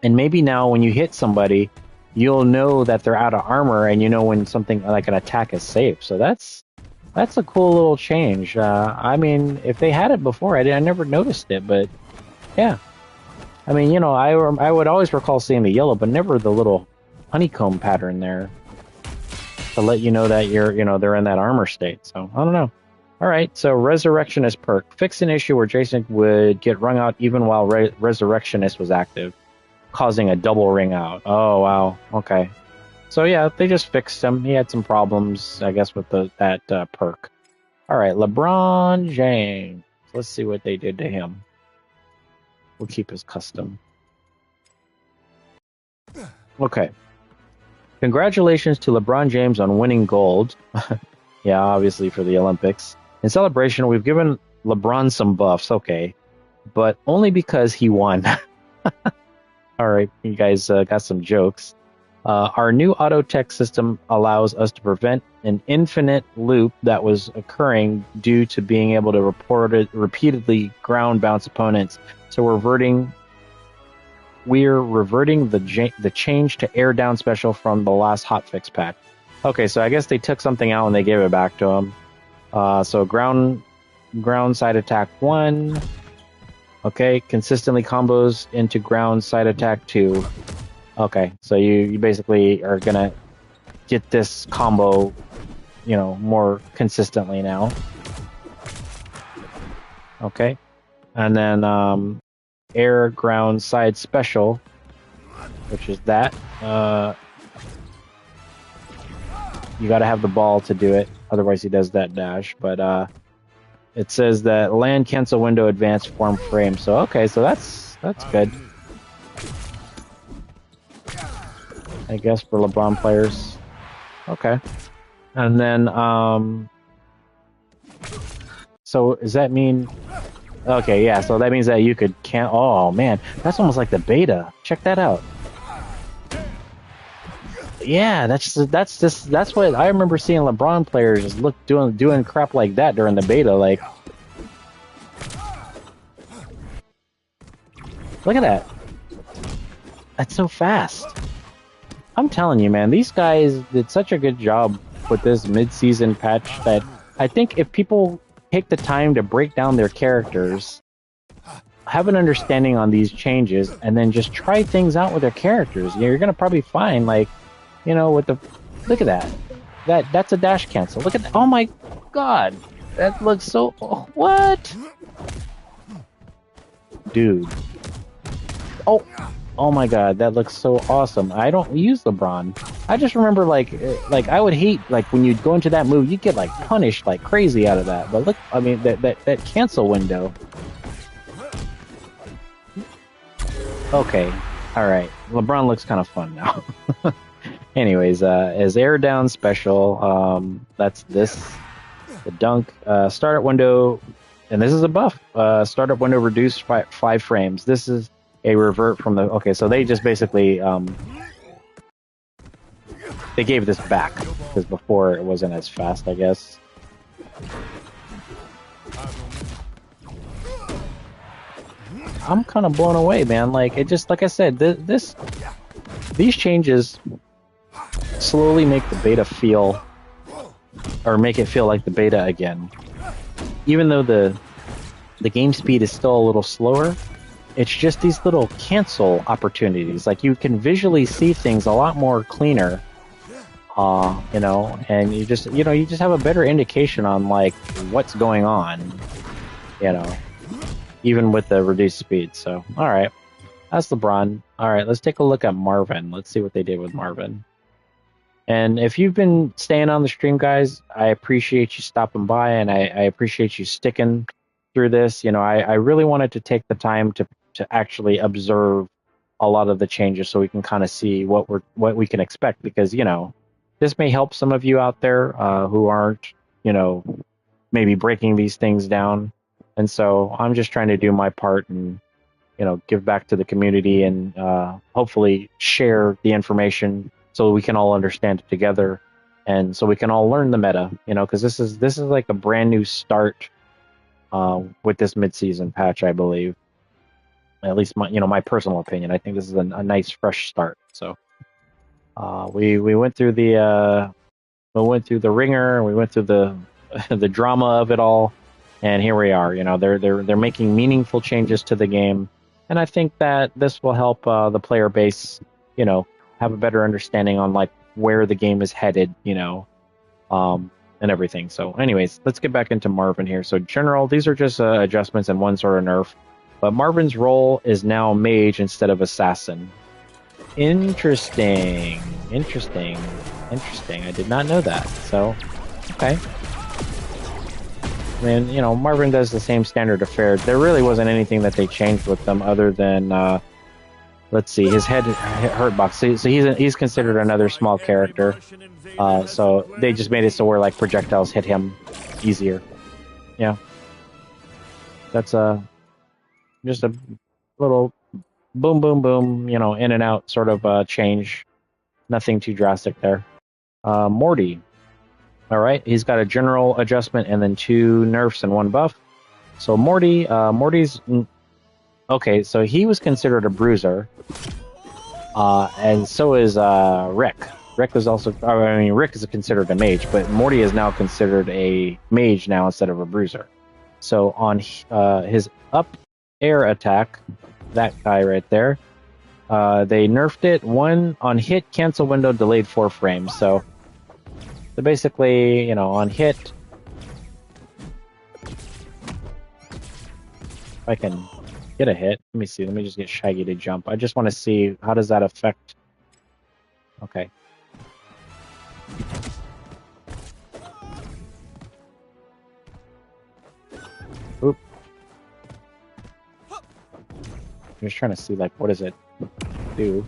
and maybe now when you hit somebody, you'll know that they're out of armor, and you know when something like an attack is safe. So that's a cool little change. I mean, if they had it before, I never noticed it, but yeah. I mean, you know, I would always recall seeing the yellow, but never the little honeycomb pattern there to let you know that they're in that armor state. So I don't know. All right, so Resurrectionist perk. Fix an issue where Jason would get rung out even while Resurrectionist was active, causing a double ring out. Oh, wow. Okay. So, yeah, they just fixed him. He had some problems, I guess, with that perk. All right, LeBron James. Let's see what they did to him. We'll keep his custom. Okay. Congratulations to LeBron James on winning gold. Yeah, obviously for the Olympics. In celebration, we've given LeBron some buffs, okay, but only because he won. All right, you guys got some jokes. Our new auto tech system allows us to prevent an infinite loop that was occurring due to being able to repeatedly ground bounce opponents. So we're reverting the change to air down special from the last hotfix pack. Okay, so I guess they took something out and they gave it back to him. So ground side attack 1. Okay, consistently combos into ground side attack 2. Okay, so you basically are gonna get this combo, you know, more consistently now. Okay, and then air ground side special, which is that. You got to have the ball to do it, otherwise he does that dash. But it says that land cancel window advanced form frame. So okay, so that's good. I guess for LeBron players. Okay. And then so does that mean okay, yeah, so that means that you could oh man, that's almost like the beta. Check that out. Yeah, that's what I remember seeing LeBron players just doing crap like that during the beta, like. Look at that. That's so fast. I'm telling you, man, these guys did such a good job with this mid-season patch that I think if people take the time to break down their characters, have an understanding on these changes, and then just try things out with their characters, you're gonna probably find, like, you know, with the look at that. That's a dash cancel. Look at that. Oh my god, that looks so. What, dude? Oh my god, that looks so awesome. I don't use LeBron. I just remember like I would hate like when you'd go into that move, you'd get like punished like crazy out of that. But look, I mean that cancel window. Okay, all right. LeBron looks kind of fun now. Anyways, as air down special, that's this. The dunk startup window, and this is a buff. Startup window reduced 5 frames. This is a revert from the... Okay, so they just basically... they gave this back, because before it wasn't as fast, I guess. I'm kind of blown away, man. Like, it just... Like I said, these changes slowly make the beta feel... Or make it feel like the beta again. Even though the game speed is still a little slower, it's just these little cancel opportunities. Like, you can visually see things a lot more cleaner, you know, and you just have a better indication on, like, what's going on, you know, even with the reduced speed. So, alright, that's LeBron. Alright, let's take a look at Marvin. Let's see what they did with Marvin. And if you've been staying on the stream, guys, I appreciate you stopping by, and I appreciate you sticking through this. You know, I really wanted to take the time to actually observe a lot of the changes so we can kind of see what we can expect, because, you know, this may help some of you out there who aren't, you know, maybe breaking these things down. And so I'm just trying to do my part and, you know, give back to the community and hopefully share the information so we can all understand it together, and so we can all learn the meta, you know, because this is like a brand new start with this mid-season patch, I believe. At least my personal opinion. I think this is a nice fresh start. So we went through the ringer, we went through the the drama of it all, and here we are. You know, they're making meaningful changes to the game, and I think that this will help the player base, you know, have a better understanding on, like, where the game is headed, you know, and everything. So anyways, let's get back into Marvin here. So general, these are just adjustments and one sort of nerf, but Marvin's role is now mage instead of assassin. Interesting. I did not know that. So, okay. I mean, you know, Marvin does the same standard of fare. There really wasn't anything that they changed with them other than let's see, his head hurt box. So he's considered another small character. So they just made it so where, like, projectiles hit him easier. Yeah. That's just a little boom, boom, boom, you know, in and out sort of change. Nothing too drastic there. Morty. All right, he's got a general adjustment and then 2 nerfs and 1 buff. So Morty's... Okay, so he was considered a bruiser, and so is Rick. Rick is also... I mean, Rick is considered a mage, but Morty is now considered a mage now instead of a bruiser. So on his up air attack, that guy right there, they nerfed it. 1 on hit, cancel window, delayed 4 frames. So basically, you know, on hit, if I can get a hit. Let me see. Let me just get Shaggy to jump. I just want to see, how does that affect... Okay. Oop. I'm just trying to see, like, what does it do?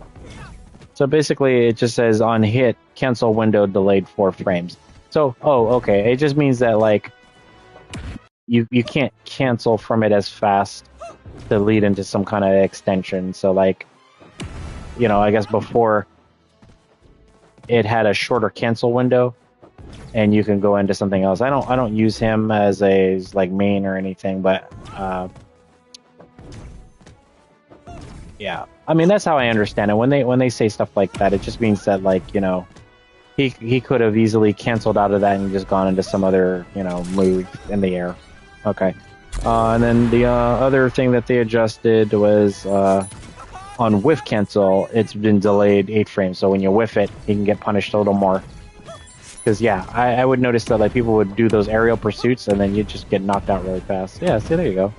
So basically, it just says on hit, cancel window, delayed 4 frames. So, oh, okay. It just means that, like, you can't cancel from it as fast to lead into some kind of extension. So, like, you know, I guess before it had a shorter cancel window, and you can go into something else. I don't use him as a like main or anything, but Yeah, I mean that's how I understand it. When they say stuff like that, it just means that like he could have easily canceled out of that and just gone into some other move in the air. Okay, and then the other thing that they adjusted was on whiff cancel. It's been delayed 8 frames, so when you whiff it, you can get punished a little more. Because yeah, I would notice that like people would do those aerial pursuits and then you just get knocked out really fast. Yeah, see, there you go.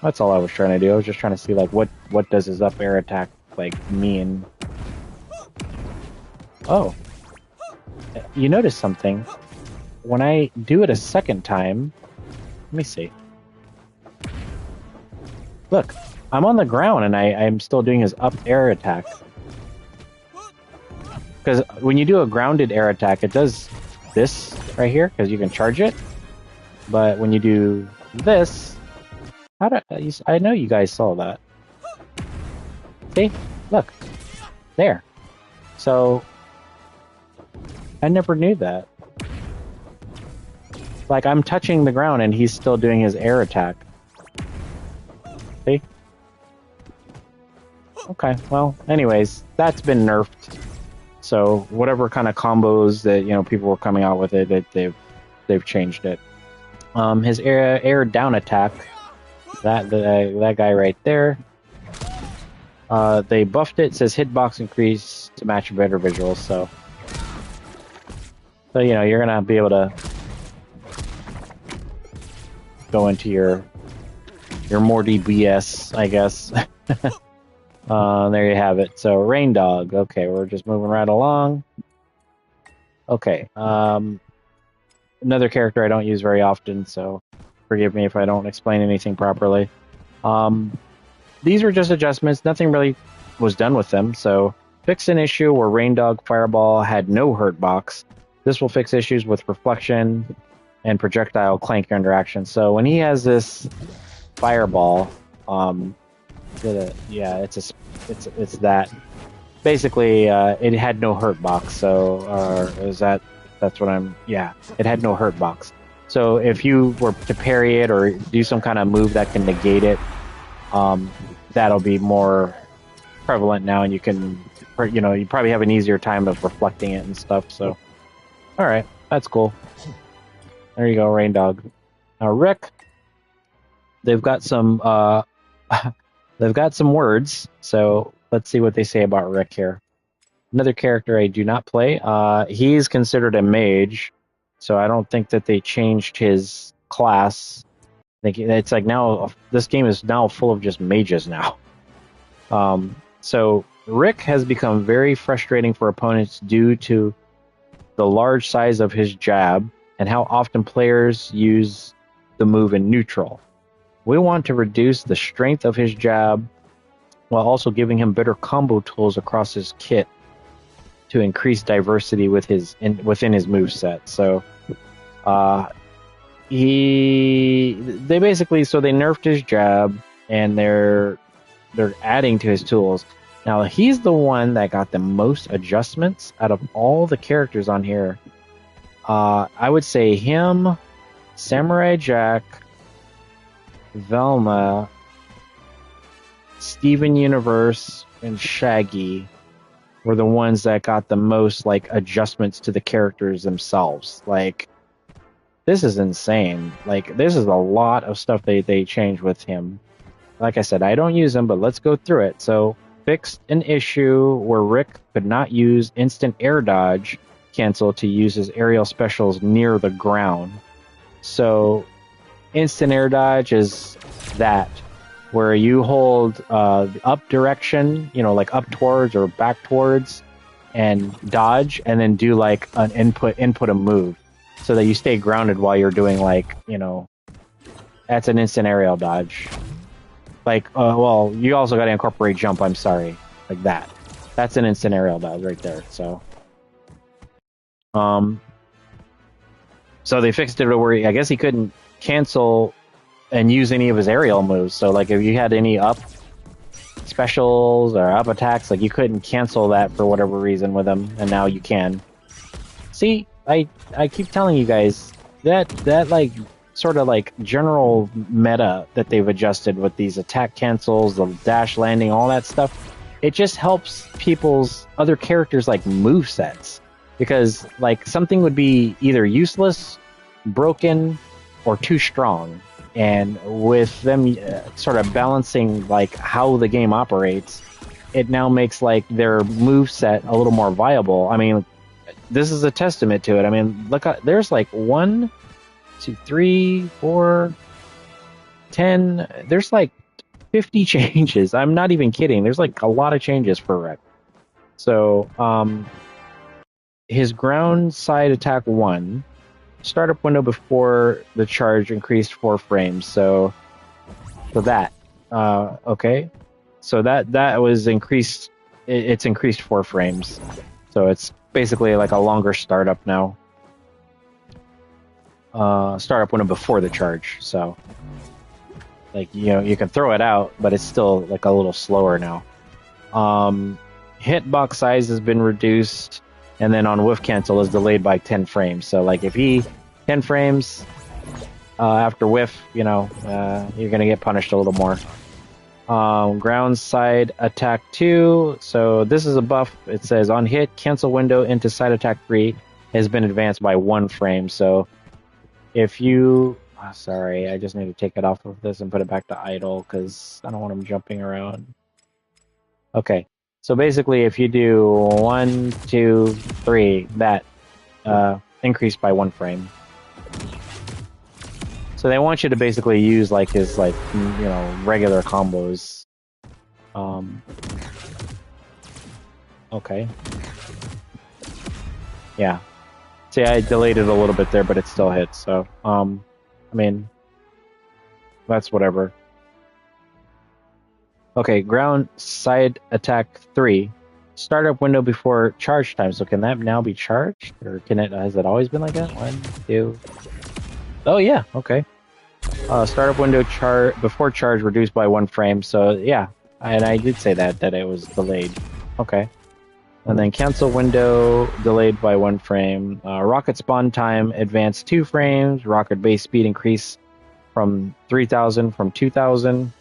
That's all I was trying to do. I was just trying to see like what does his up air attack like mean. Oh, you notice something? When I do it a second time, let me see. Look, I'm on the ground and I'm still doing his up air attack. Because when you do a grounded air attack, it does this right here because you can charge it. But when you do this, I know you guys saw that. See? Look. There. So, I never knew that. Like, I'm touching the ground and he's still doing his air attack. See? Okay, well, anyways, that's been nerfed. So, whatever kind of combos that, people were coming out with it, they've changed it. His air down attack, that guy right there, they buffed it. It says hitbox increase to match better visuals, so you're gonna be able to go into your Morty BS, I guess. There you have it. So Reindog. Okay, we're just moving right along. Okay. Another character I don't use very often, so forgive me if I don't explain anything properly. These were just adjustments. Nothing really was done with them. So fix an issue where Reindog Fireball had no hurt box. This will fix issues with reflection and projectile clank interaction. So when he has this Fireball, it's that. Basically, it had no hurt box. So that's what I'm. Yeah, it had no hurt box. So if you were to parry it or do some kind of move that can negate it, that'll be more prevalent now, and you can, you probably have an easier time of reflecting it and stuff. So, all right, that's cool. There you go, Reindog. Now Rick, they've got some words. So let's see what they say about Rick here. Another character I do not play. He's considered a mage, so I don't think that they changed his class. I think it's like now this game is now full of just mages now. So Rick has become very frustrating for opponents due to the large size of his jab and how often players use the move in neutral. We want to reduce the strength of his jab while also giving him better combo tools across his kit to increase diversity within his moveset. So they nerfed his jab and they're adding to his tools. Now he's the one that got the most adjustments out of all the characters on here. I would say him, Samurai Jack, Velma, Steven Universe, and Shaggy were the ones that got the most like adjustments to the characters themselves. Like, this is insane. Like, this is a lot of stuff they changed with him. Like I said, I don't use him, but let's go through it. So, fixed an issue where Rick could not use instant air dodge cancel to use his aerial specials near the ground. So, instant air dodge is that, where you hold the up direction, like up towards or back towards, and dodge, and then do like an input a move, so that you stay grounded while you're doing that's an instant aerial dodge. Well, you also got to incorporate jump. I'm sorry, like that. That's an instant aerial dodge right there. So, so they fixed it where I guess he couldn't cancel and use any of his aerial moves. So like if you had any up specials or up attacks, like you couldn't cancel that for whatever reason with him, and now you can. See, I keep telling you guys that like sort of like general meta that they've adjusted with these attack cancels, the dash landing, all that stuff. It just helps people's other characters like move sets, because like something would be either useless, broken, or too strong. And with them sort of balancing like how the game operates, it now makes like their move set a little more viable. I mean, this is a testament to it. I mean, look, there's like 1, 2, 3, 4, 10. There's like 50 changes. I'm not even kidding. There's like a lot of changes for Rec. So, his ground side attack 1, startup window before the charge increased 4 frames. So that, okay. So that was increased. It's increased 4 frames. So it's basically like a longer startup now. Startup window before the charge. So, like, you know, you can throw it out, but it's still like a little slower now. Hitbox size has been reduced, and then on whiff cancel is delayed by 10 frames. So like if he 10 frames after whiff, you know, you're gonna get punished a little more. Ground side attack 2. So this is a buff. It says on hit, cancel window into side attack 3 has been advanced by 1 frame. So if you, sorry, I just need to take it off of this and put it back to idle because I don't want him jumping around. Okay, so basically if you do 1, 2, 3, that increased by 1 frame. So they want you to basically use like his like, you know, regular combos. Okay. Yeah. See, I delayed it a little bit there, but it still hits. So, I mean, that's whatever. Okay, ground side attack 3. Startup window before charge time. So can that now be charged? Or can it, has it always been like that? 1, 2. Oh yeah, okay. Startup window before charge reduced by 1 frame. So yeah, and I did say that it was delayed. Okay. And then cancel window delayed by 1 frame. Rocket spawn time advanced 2 frames. Rocket base speed increase from 3,000 from 2,000.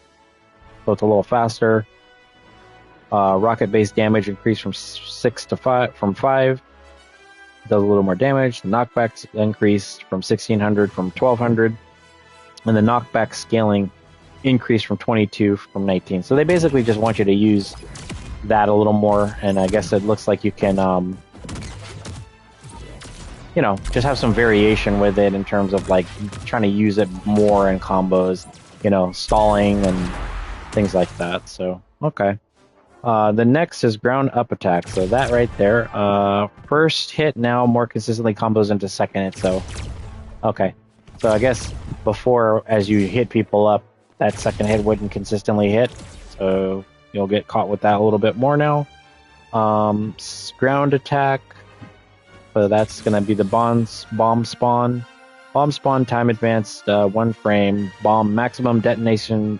So it's a little faster. Rocket base damage increased from 6 to 5 from 5. Does a little more damage. The knockbacks increased from 1,600 from 1,200. And the knockback scaling increased from 22 from 19. So they basically just want you to use that a little more, and I guess it looks like you can, you know, just have some variation with it in terms of like trying to use it more in combos, you know, stalling and things like that. So, okay. The next is ground up attack. So that right there, first hit now more consistently combos into second hit. So, okay. So I guess before, as you hit people up, that second hit wouldn't consistently hit. So you'll get caught with that a little bit more now. Ground attack. So that's going to be the bomb spawn. Bomb spawn time advanced 1 frame. Bomb maximum detonation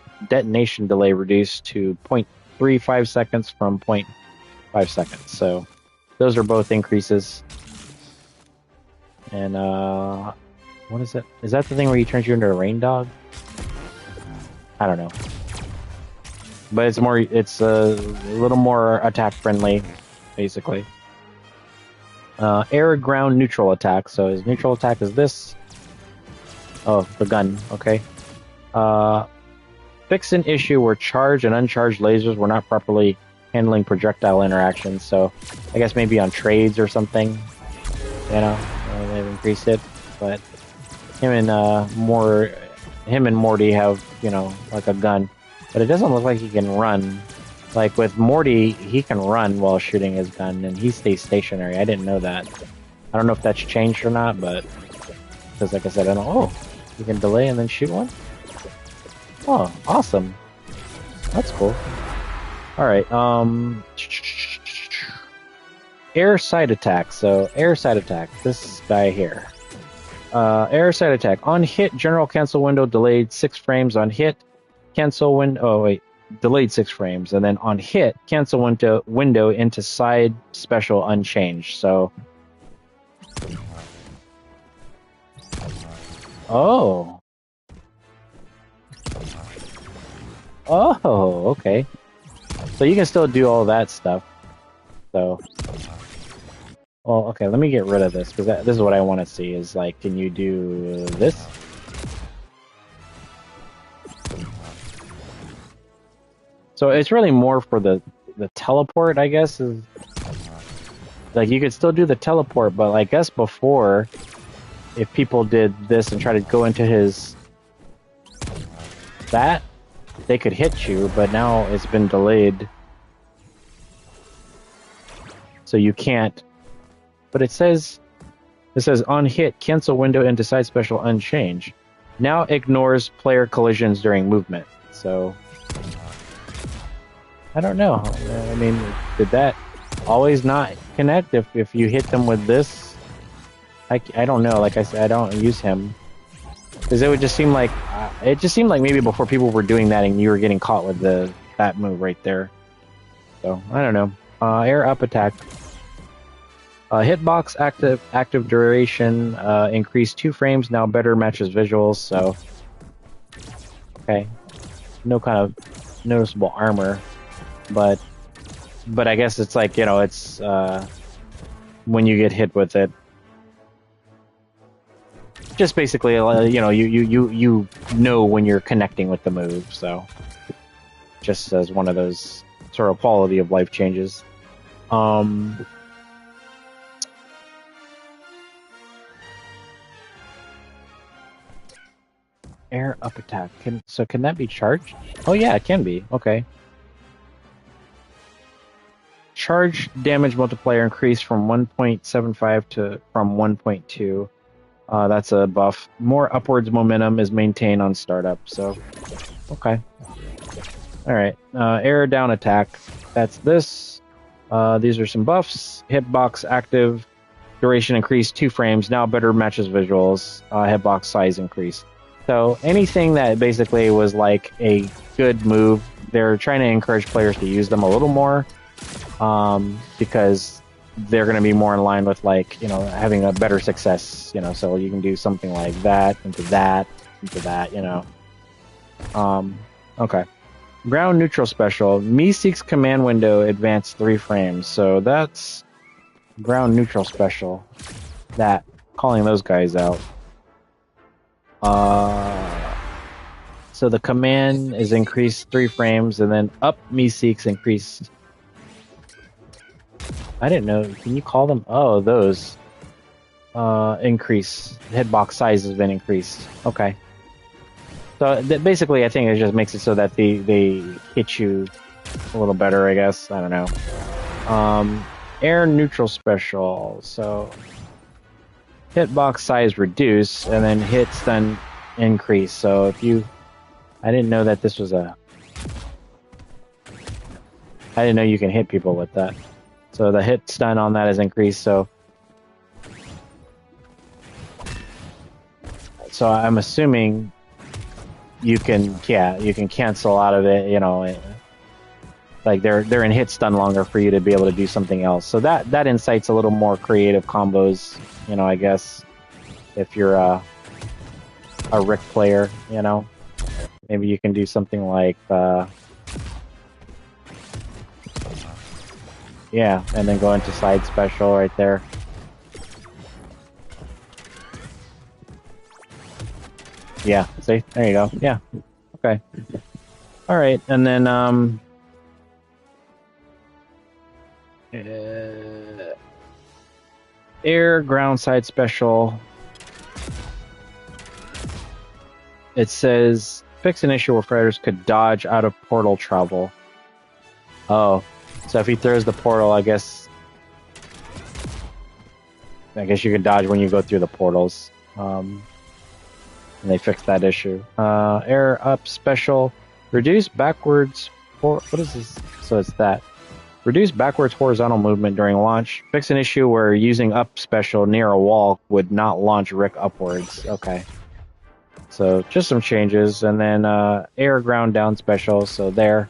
delay reduced to 0.35 seconds from 0.5 seconds. So those are both increases. And what is it? Is that the thing where he turns you into a Reindog? I don't know. But it's more, it's a little more attack friendly, basically. Air, ground, neutral attack. So his neutral attack is this. Oh, the gun. Okay. Fix an issue where charged and uncharged lasers were not properly handling projectile interactions. So I guess maybe on trades or something. You know, they've increased it. But him and Morty have, you know, like a gun. But it doesn't look like he can run. Like with Morty, he can run while shooting his gun, and he stays stationary. I didn't know that. I don't know if that's changed or not, but because like I said, I don't. Oh, you can delay and then shoot one. Oh, awesome. That's cool. All right. Air side attack. So air side attack. This guy here. Air side attack. On hit, general cancel window delayed 6 frames. On hit, cancel window. Oh wait. Delayed 6 frames, and then on hit, cancel window into side special unchanged. So, oh, Oh, okay. So you can still do all that stuff. So, well, okay. Let me get rid of this because this is what I want to see. Is like, can you do this? So it's really more for the teleport, I guess. Is like you could still do the teleport, but I guess before, if people did this and try to go into his that, they could hit you, but now it's been delayed. So you can't. But it says on hit, cancel window and decide special unchanged. Now ignores player collisions during movement. So I don't know. I mean, did that always not connect if you hit them with this? I don't know. Like I said, I don't use him because it would just seem like maybe before people were doing that and you were getting caught with that move right there. So I don't know. Air up attack. Hitbox active duration increased 2 frames. Now better matches visuals. So okay, no kind of noticeable armor, but I guess it's like, you know, it's when you get hit with it, just basically, you know, you know when you're connecting with the move. So just as one of those sort of quality of life changes. Air up attack. Can that be charged? Oh yeah, it can be. Okay. Charge damage multiplier increased from 1.75 from 1.2. That's a buff. More upwards momentum is maintained on startup. So, okay. All right. Air down attack. That's this. These are some buffs. Hitbox active duration increased 2 frames. Now better matches visuals. Hitbox size increased. So anything that basically was like a good move, they're trying to encourage players to use them a little more, because they're going to be more in line with, like, you know, having a better success, you know, so you can do something like that, into that, you know. Okay. Ground neutral special. Meeseek's command window advanced 3 frames. So that's ground neutral special. That, calling those guys out. So the command is increased 3 frames, and then up Meeseek's increased. I didn't know. Can you call them? Oh, those. Increase. Hitbox size has been increased. Okay. So basically, I think it just makes it so that they hit you a little better, I guess. I don't know. Air neutral special. So hitbox size reduce, and then hit stun increase. So if you... I didn't know that this was a... I didn't know you can hit people with that. So the hit stun on that is increased, so I'm assuming you can, yeah, you can cancel out of it, you know, like they're in hit stun longer for you to be able to do something else. So that incites a little more creative combos, you know, I guess, if you're a Rick player, you know. Maybe you can do something like yeah, and then go into side special right there. Yeah, see? There you go. Yeah. Okay. Alright, and then, air ground side special. It says, fix an issue where fighters could dodge out of portal travel. Oh. So if he throws the portal, I guess you can dodge when you go through the portals. And they fixed that issue. Air up special. Reduce backwards... What is this? So it's that. Reduce backwards horizontal movement during launch. Fix an issue where using up special near a wall would not launch Rick upwards. Okay. So just some changes. And then air ground down special. So there.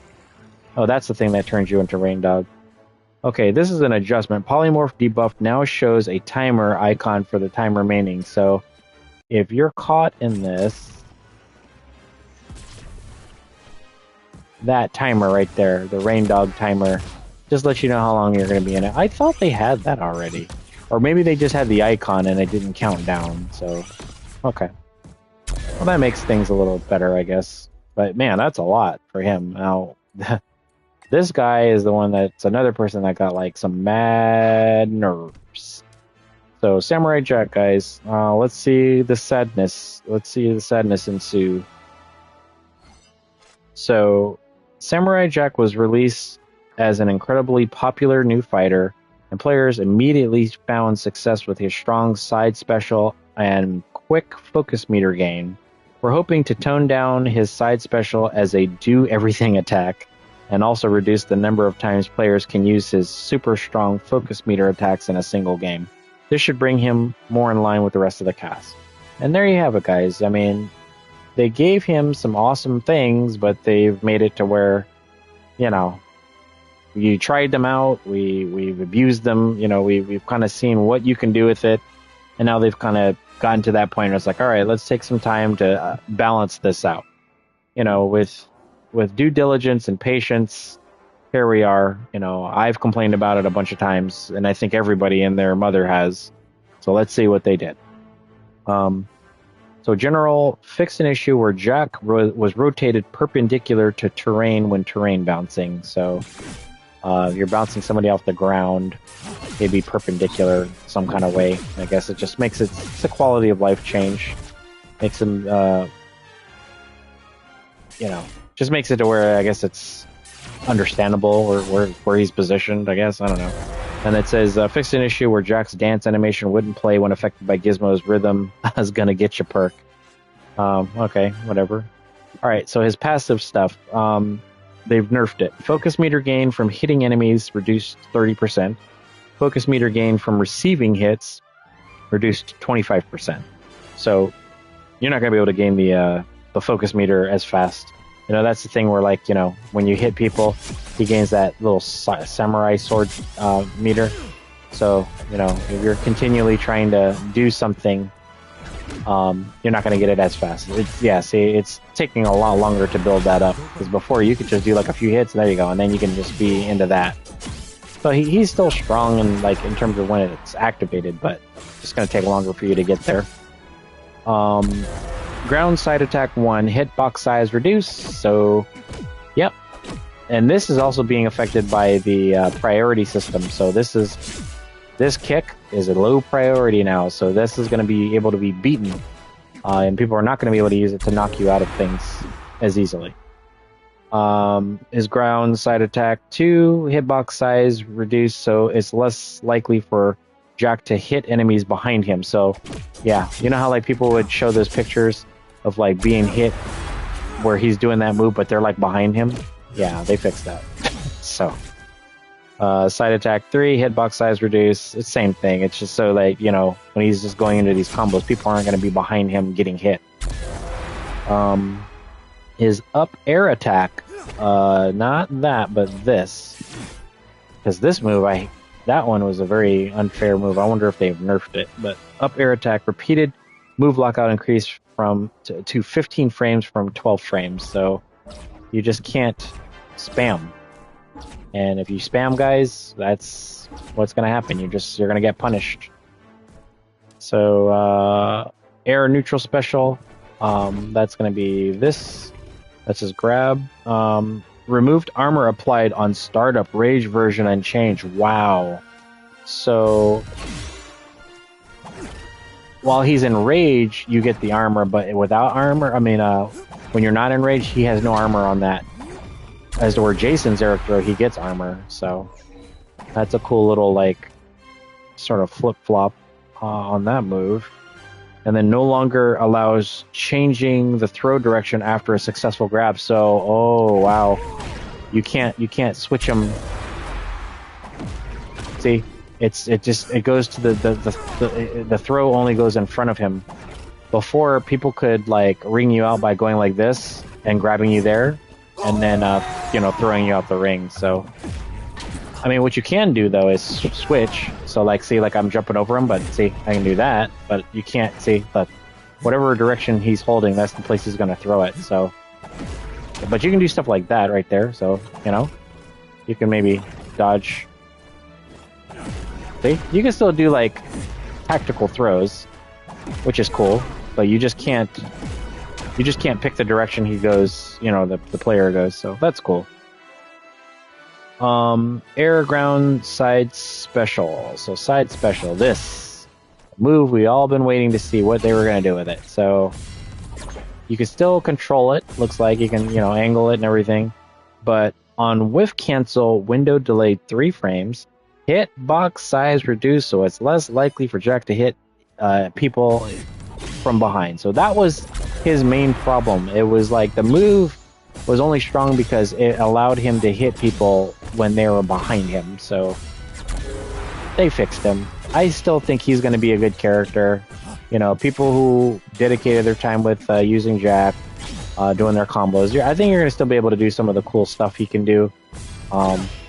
Oh, that's the thing that turns you into Reindog. Okay, this is an adjustment. Polymorph debuff now shows a timer icon for the time remaining. So if you're caught in this, that timer right there, the Reindog timer, just lets you know how long you're going to be in it. I thought they had that already. Or maybe they just had the icon and it didn't count down, so... Okay. Well, that makes things a little better, I guess. But, man, that's a lot for him. Now, this guy is the one that's another person that got, like, some mad nerves. So, Samurai Jack, guys. Let's see the sadness. Let's see the sadness ensue. So, Samurai Jack was released as an incredibly popular new fighter, and players immediately found success with his strong side special and quick focus meter gain. We're hoping to tone down his side special as a do-everything attack, and also reduce the number of times players can use his super strong focus meter attacks in a single game. This should bring him more in line with the rest of the cast. And there you have it, guys. I mean, they gave him some awesome things, but they've made it to where, you know, you tried them out, we've abused them, you know, we've kind of seen what you can do with it, and now they've kind of gotten to that point where it's like, all right, let's take some time to balance this out. You know, with due diligence and patience, here we are. You know, I've complained about it a bunch of times, and I think everybody and their mother has. So let's see what they did. So General fixed an issue where Jack was rotated perpendicular to terrain when terrain bouncing. So you're bouncing somebody off the ground, maybe perpendicular some kind of way. I guess it just makes it's a quality of life change. Makes him, you know, just makes it to where I guess it's understandable or where he's positioned, I guess. I don't know. And it says, fixed an issue where Jack's dance animation wouldn't play when affected by Gizmo's rhythm. I was gonna get you perk. Okay, whatever. Alright, so his passive stuff. They've nerfed it. Focus meter gain from hitting enemies reduced 30%. Focus meter gain from receiving hits reduced 25%. So you're not gonna be able to gain the focus meter as fast. You know, that's the thing where, like, you know, when you hit people, he gains that little samurai sword meter. So, you know, if you're continually trying to do something, you're not going to get it as fast. It's taking a lot longer to build that up. Because before, you could just do, like, a few hits, and there you go, and then you can just be into that. So he's still strong in, like, in terms of when it's activated, but it's just going to take longer for you to get there. Ground side attack 1, hitbox size reduced, so yep. And this is also being affected by the priority system. So this kick is a low priority now, so this is going to be able to be beaten, and people are not going to be able to use it to knock you out of things as easily. His ground side attack 2, hitbox size reduced, so it's less likely for Jack to hit enemies behind him. So yeah, you know how, like, people would show those pictures of, like, being hit where he's doing that move, but they're, like, behind him? Yeah, they fixed that. So, side attack 3, hitbox size reduced. It's the same thing. It's just so, like, you know, when he's just going into these combos, people aren't going to be behind him getting hit. His up air attack, not that, but this. Because this move, that one was a very unfair move. I wonder if they've nerfed it. But up air attack, repeated move lockout increase to 15 frames from 12 frames. So you just can't spam. And if you spam, guys, that's what's going to happen. You're going to get punished. So air neutral special, that's going to be this. That's his grab. Removed armor applied on startup, rage version unchanged. Wow. So while he's in rage, you get the armor, but without armor, I mean, when you're not in rage, he has no armor on that. As to where Jason's Eric throw, he gets armor. So that's a cool little, like, sort of flip-flop on that move. And then no longer allows changing the throw direction after a successful grab. So, oh wow, you can't switch them. See, it goes to the throw only goes in front of him. Before, people could, like, ring you out by going like this and grabbing you there, and then you know, throwing you out the ring. So, I mean, what you can do though is switch. So, like, see, like, I'm jumping over him, but see, I can do that, but you can't see. But whatever direction he's holding, that's the place he's going to throw it. So, But you can do stuff like that right there. So, you know, you can maybe dodge. See? You can still do like tactical throws, which is cool, but you just can't pick the direction he goes, you know, the player goes. So that's cool. Air, ground, side special. So side special, this move we all been waiting to see what they were going to do with it. So you can still control it. Looks like you can, you know, angle it and everything. But on whiff cancel, window delayed 3 frames. Hit box size reduced, so it's less likely for Jack to hit people from behind. So that was his main problem. It was like the move was only strong because it allowed him to hit people when they were behind him. So they fixed him. I still think he's going to be a good character. You know, people who dedicated their time with using Jack, doing their combos. I think you're going to still be able to do some of the cool stuff he can do.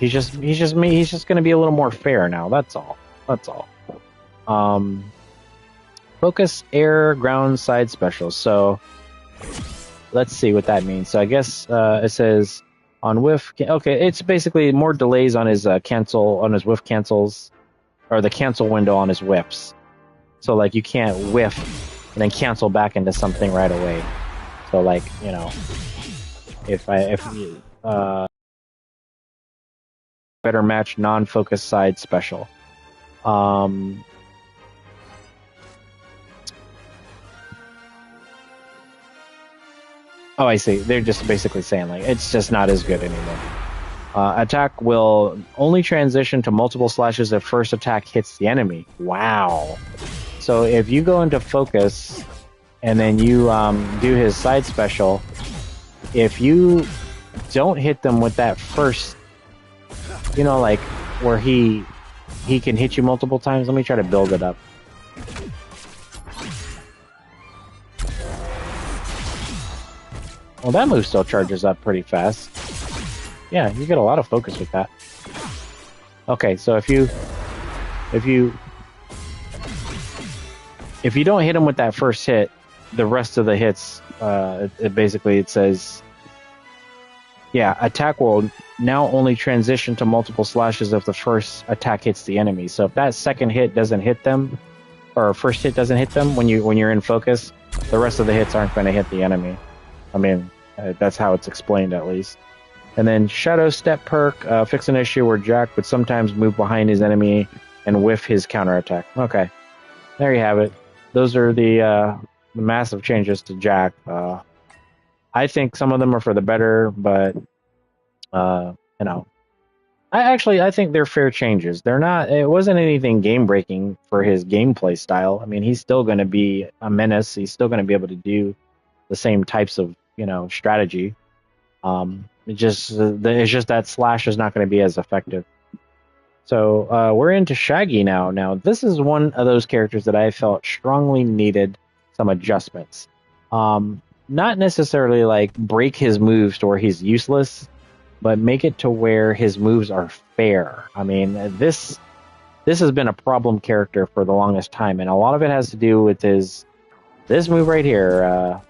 He's just going to be a little more fair now. That's all. Focus, air, ground, side special. So let's see what that means. So I guess it says on whiff. Okay, it's basically more delays on his cancel, on his whiff cancels, or the cancel window on his whiffs. So like you can't whiff and then cancel back into something right away. So like, you know, if better match non-focus side special. Oh, I see. They're just basically saying like it's just not as good anymore. Attack will only transition to multiple slashes if first attack hits the enemy. Wow. So if you go into focus and then you do his side special, if you don't hit them with that first, you know, like where he can hit you multiple times. Let me try to build it up. Well, that move still charges up pretty fast. Yeah, you get a lot of focus with that. Okay, so if you don't hit him with that first hit, the rest of the hits, it says, yeah, attack will now only transition to multiple slashes if the first attack hits the enemy. So if that second hit doesn't hit them, or first hit doesn't hit them when you're in focus, the rest of the hits aren't going to hit the enemy. I mean, that's how it's explained at least. And then Shadow Step perk, fix an issue where Jack would sometimes move behind his enemy and whiff his counterattack. Okay, there you have it. Those are the massive changes to Jack. I think some of them are for the better, but you know, I think they're fair changes. They're not. It wasn't anything game breaking for his gameplay style. I mean, he's still going to be a menace. He's still going to be able to do the same types of, you know, strategy. It's just that slash is not going to be as effective. So we're into Shaggy now. Now this is one of those characters that I felt strongly needed some adjustments. Not necessarily like break his moves to where he's useless, but make it to where his moves are fair. I mean, this has been a problem character for the longest time, and a lot of it has to do with this move right here.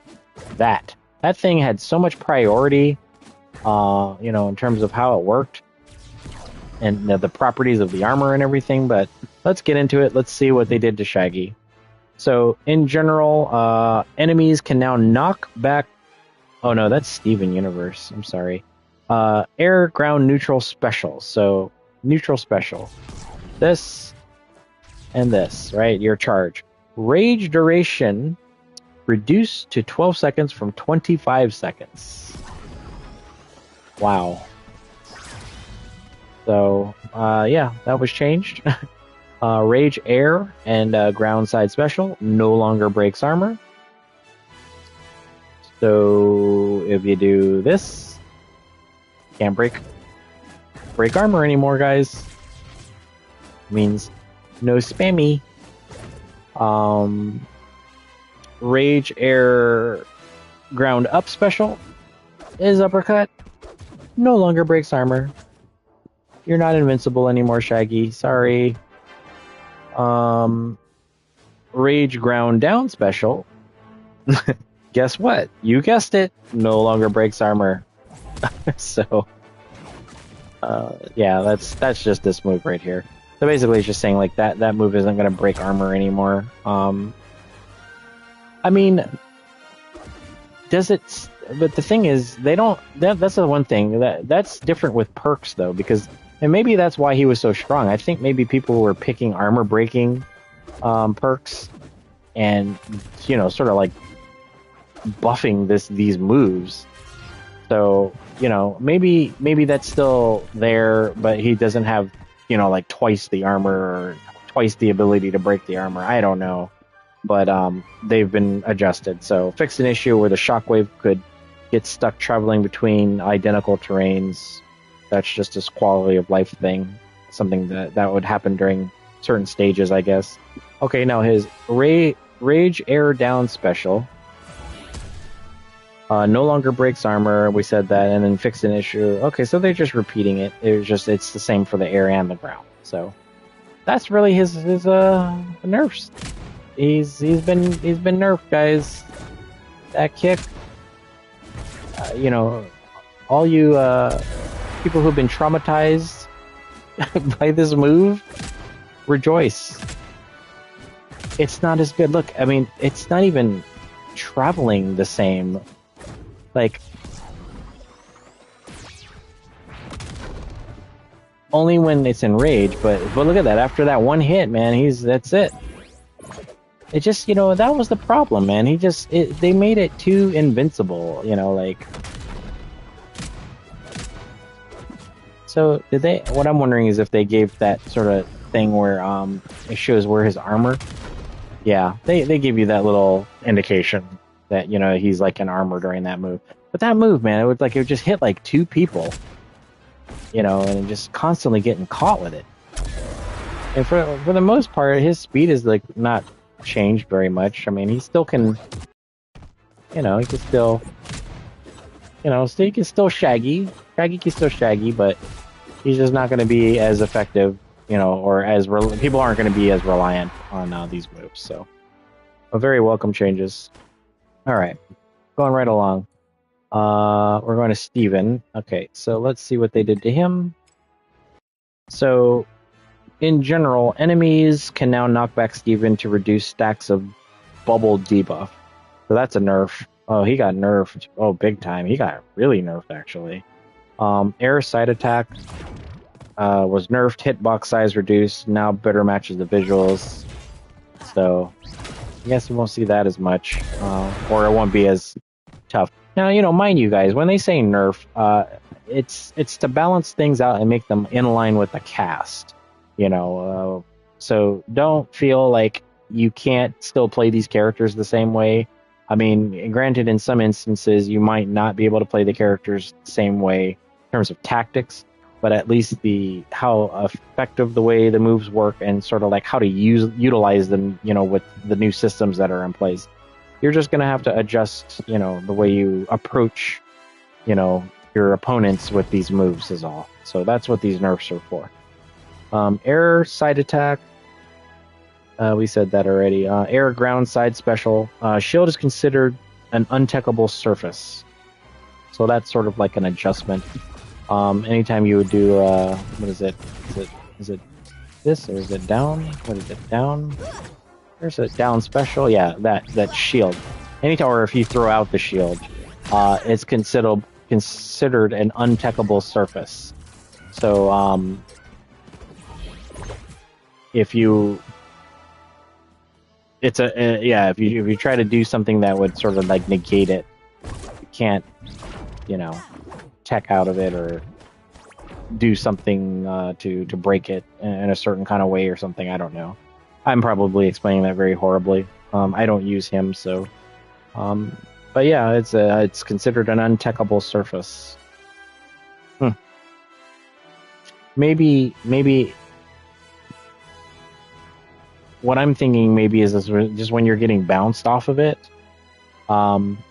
That thing had so much priority, you know, in terms of how it worked and the properties of the armor and everything. But let's get into it. Let's see what they did to Shaggy. So in general, enemies can now knock back. Oh no, that's Steven Universe. I'm sorry. Air, ground, neutral, special. So neutral, special. This and this, right? Your charge. Rage duration reduced to 12 seconds from 25 seconds. Wow. So, yeah, that was changed. Rage, air, and ground side special no longer breaks armor. So, if you do this, can't break armor anymore, guys. Means no spammy. Rage, air, ground up special is uppercut. No longer breaks armor. You're not invincible anymore, Shaggy. Sorry. Rage, ground down special. Guess what? You guessed it. No longer breaks armor. So, yeah, that's just this move right here. So basically, it's just saying like that move isn't going to break armor anymore. I mean, does it? But the thing is, they don't. That's the one thing that's different with perks though, because and maybe that's why he was so strong. I think maybe people were picking armor breaking perks, and sort of like buffing these moves. So maybe that's still there, but he doesn't have like twice the armor or twice the ability to break the armor. I don't know, but they've been adjusted. So fixed an issue where the shockwave could get stuck traveling between identical terrains. That's just this quality of life thing, something that would happen during certain stages, I guess. Okay, now his Rage Air Down special no longer breaks armor. We said that, and then fixed an issue. Okay, so they're just repeating it. It's the same for the air and the ground. So that's really his nerfs. He's been nerfed, guys. That kick. All you people who've been traumatized by this move, rejoice. It's not as good. Look, I mean, it's not even traveling the same. Like, only when it's in rage, but look at that. After that one hit, man, that's it. It just, that was the problem, man. They made it too invincible, like. So what I'm wondering is if they gave that sort of thing where it shows where his armor. Yeah, they give you that little indication that he's like in armor during that move. But that move, man, it would just hit like two people, and just constantly getting caught with it. And for the most part, his speed is like not changed very much. I mean, he still can, he can still, he can still Shaggy. Shaggy can still Shaggy, but he's just not going to be as effective, or as people aren't going to be as reliant on these moves. So, very welcome changes. All right, going right along. We're going to Steven. Okay, so let's see what they did to him. So, in general, enemies can now knock back Steven to reduce stacks of bubble debuff. So that's a nerf. Oh, he got nerfed. Oh, big time. He got really nerfed, actually. Air side attack was nerfed. Hitbox size reduced. Now better matches the visuals. So, I guess you won't see that as much, or it won't be as tough. Now, mind you guys, when they say nerf, it's to balance things out and make them in line with the cast. So don't feel like you can't still play these characters the same way. I mean, granted, in some instances, you might not be able to play the characters the same way in terms of tactics, but at least how effective the way the moves work and sort of like how to utilize them, with the new systems that are in place. You're just going to have to adjust, the way you approach, your opponents with these moves is all. So that's what these nerfs are for. Air side attack. We said that already. Air ground side special. Shield is considered an untechable surface. So that's sort of like an adjustment. Anytime you would do, what is it? Is it this or is it down? What is it? Down? There's a down special. Yeah, that shield. Anytime, or if you throw out the shield, it's considered an untechable surface. So, if you try to do something that would sort of like negate it, you can't, tech out of it or do something to break it in a certain kind of way or something. I don't know. I'm probably explaining that very horribly. I don't use him, so. But yeah, it's considered an untechable surface. Maybe. What I'm thinking maybe is just when you're getting bounced off of it,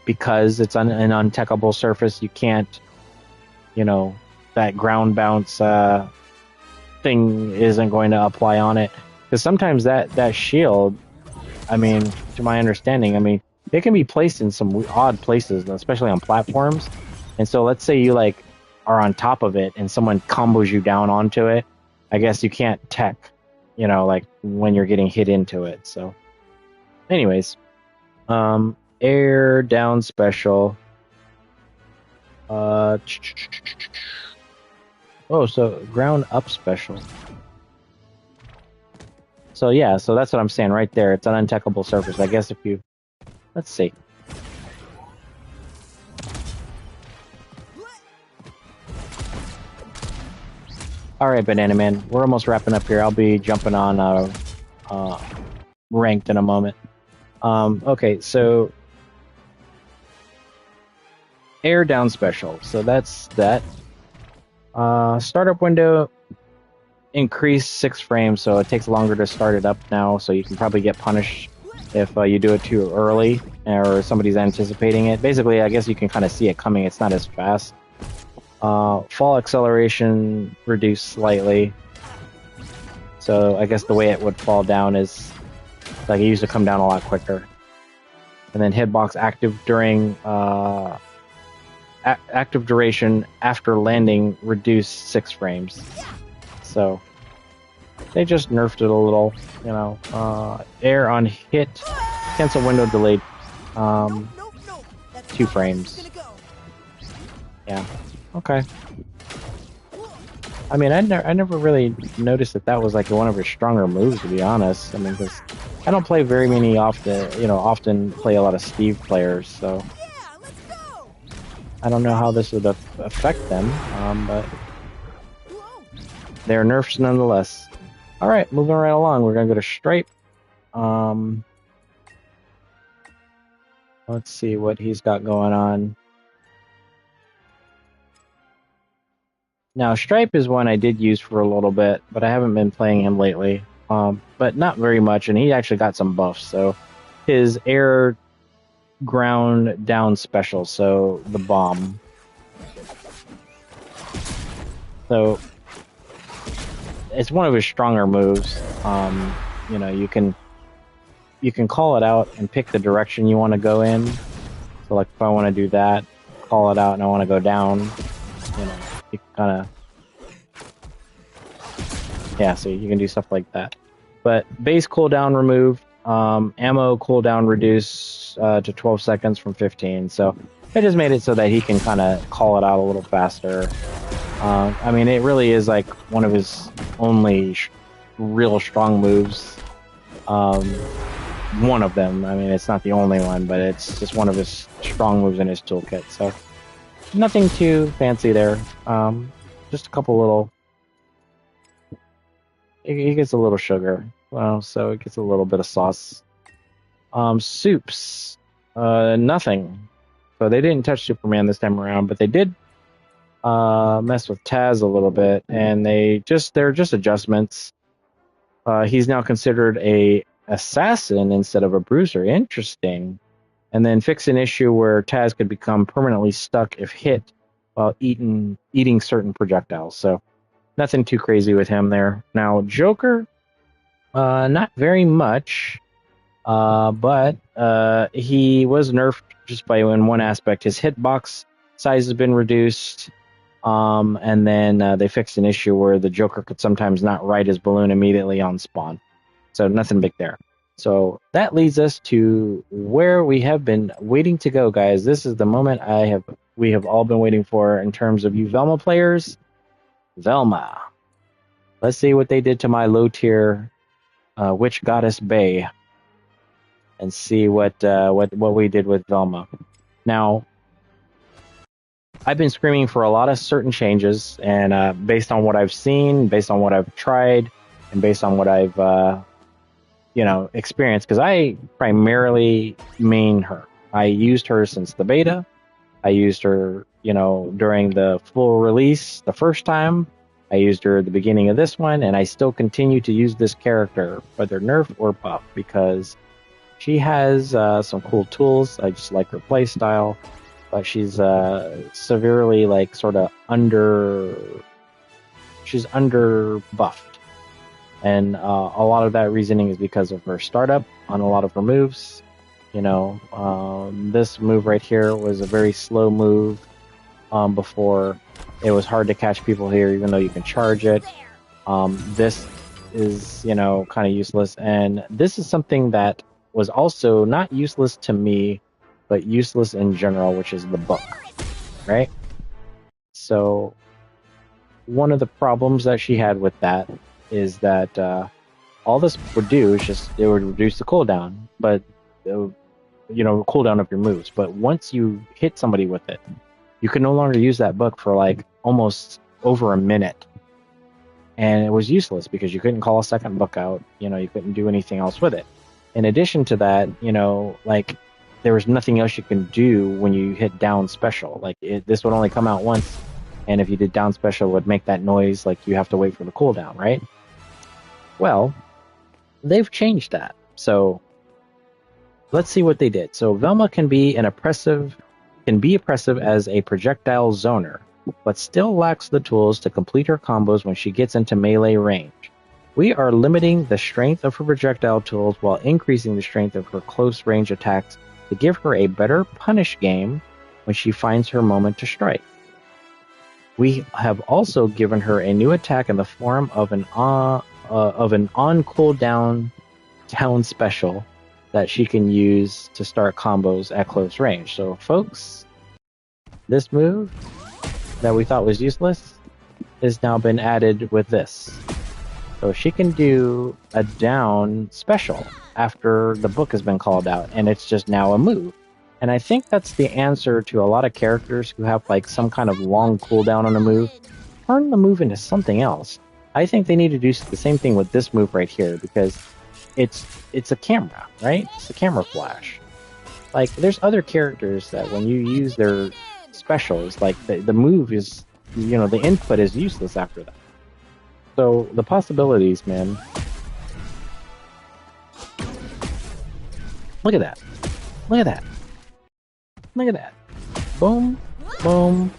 because it's an untechable surface, you can't, that ground bounce thing isn't going to apply on it. Because sometimes that shield, I mean, to my understanding, it can be placed in some odd places, especially on platforms. And so let's say you like are on top of it and someone combos you down onto it. I guess you can't tech, you know, like when you're getting hit into it. So anyways, air down special. Oh, so ground up special. So yeah, so that's what I'm saying right there. It's an untechable surface. I guess if you, let's see. All right, Banana Man, we're almost wrapping up here. I'll be jumping on ranked in a moment. Okay, so air down special. So that's that. Startup window increase 6 frames, so it takes longer to start it up now. So you can probably get punished if you do it too early or somebody's anticipating it. Basically, I guess you can kind of see it coming. It's not as fast. Fall acceleration reduced slightly. So I guess the way it would fall down is like it used to come down a lot quicker. And then hitbox active during active duration after landing reduced 6 frames. So they just nerfed it a little, you know. Air on hit, cancel window delayed, 2 frames. Yeah. Okay. I mean, I never really noticed that was like one of her stronger moves, to be honest. I mean, because I don't play very many often play a lot of Steve players, so I don't know how this would affect them, but they're nerfs nonetheless. All right, moving right along, we're gonna go to Stripe. Let's see what he's got going on. Now, Stripe is one I did use for a little bit, but I haven't been playing him lately. But not very much, and he actually got some buffs. So his air ground down special, so the bomb. So it's one of his stronger moves. You know, you can call it out and pick the direction you want to go in. So like if I want to do that, call it out and I want to go down, you know, you can kind of, yeah, so you can do stuff like that. But base cooldown removed, ammo cooldown reduced to 12 seconds from 15. So I just made it so that he can kind of call it out a little faster. I mean, it really is like one of his only real strong moves. One of them. I mean, it's not the only one, but it's just one of his strong moves in his toolkit. So nothing too fancy there. Just a couple little. He gets a little sugar, well, so it gets a little bit of sauce. Soups, nothing. So they didn't touch Superman this time around, but they did mess with Taz a little bit, and they're just adjustments. He's now considered a assassin instead of a bruiser. Interesting. And then fix an issue where Taz could become permanently stuck if hit while eating certain projectiles. So nothing too crazy with him there. Now Joker, not very much, but he was nerfed just by in one aspect. His hitbox size has been reduced. And then they fixed an issue where the Joker could sometimes not ride his balloon immediately on spawn. So nothing big there. So that leads us to where we have been waiting to go, guys. This is the moment we have all been waiting for in terms of you Velma players. Velma. Let's see what they did to my low tier Witch Goddess Bay, and see what we did with Velma. Now, I've been screaming for a lot of certain changes, and based on what I've seen, based on what I've tried, and based on what I've experienced, because I primarily main her. I used her since the beta. I used her, during the full release the first time. I used her at the beginning of this one, and I still continue to use this character, whether nerf or buff, because she has some cool tools. I just like her playstyle. But she's severely she's under buffed. And a lot of that reasoning is because of her startup on a lot of her moves. This move right here was a very slow move. before. It was hard to catch people here, even though you can charge it. This is, you know, kind of useless. And this is something that was also not useless to me, but useless in general, which is the book, right? So one of the problems that she had with that is that all this would do is just, it would reduce the cooldown, but you know, cooldown of your moves. But once you hit somebody with it, you could no longer use that book for like almost over a minute. And it was useless because you couldn't call a second book out. You know, you couldn't do anything else with it. In addition to that, you know, like there was nothing else you can do when you hit down special. Like this would only come out once. And if you did down special, it would make that noise like you have to wait for the cooldown, right? Well, they've changed that. So let's see what they did. So Velma can be oppressive as a projectile zoner, but still lacks the tools to complete her combos when she gets into melee range. We are limiting the strength of her projectile tools while increasing the strength of her close range attacks to give her a better punish game when she finds her moment to strike. We have also given her a new attack in the form of an on cooldown down special that she can use to start combos at close range. So, folks, this move that we thought was useless has now been added with this. So she can do a down special after the book has been called out, and it's just now a move. And I think that's the answer to a lot of characters who have like some kind of long cooldown on a move. Turn the move into something else. I think they need to do the same thing with this move right here, because it's a camera, right? It's a camera flash. Like, there's other characters that when you use their specials, like the move is, you know, the input is useless after that. So the possibilities, man. Look at that. Look at that. Look at that. Boom, boom.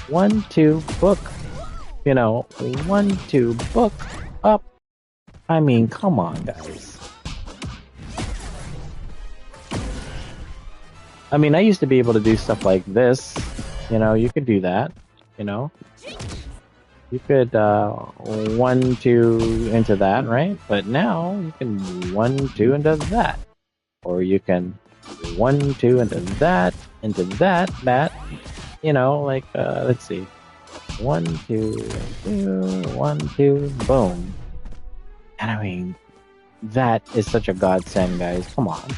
1, 2, book. You know, 1, 2, book, up. I mean, come on, guys. I mean, I used to be able to do stuff like this. You know, you could do that. You know? You could 1, 2 into that, right? But now you can 1, 2 into that. Or you can 1, 2 into that, that. You know, like, let's see. 1, 2, 2, 1, 2, boom. And I mean, that is such a godsend, guys. Come on.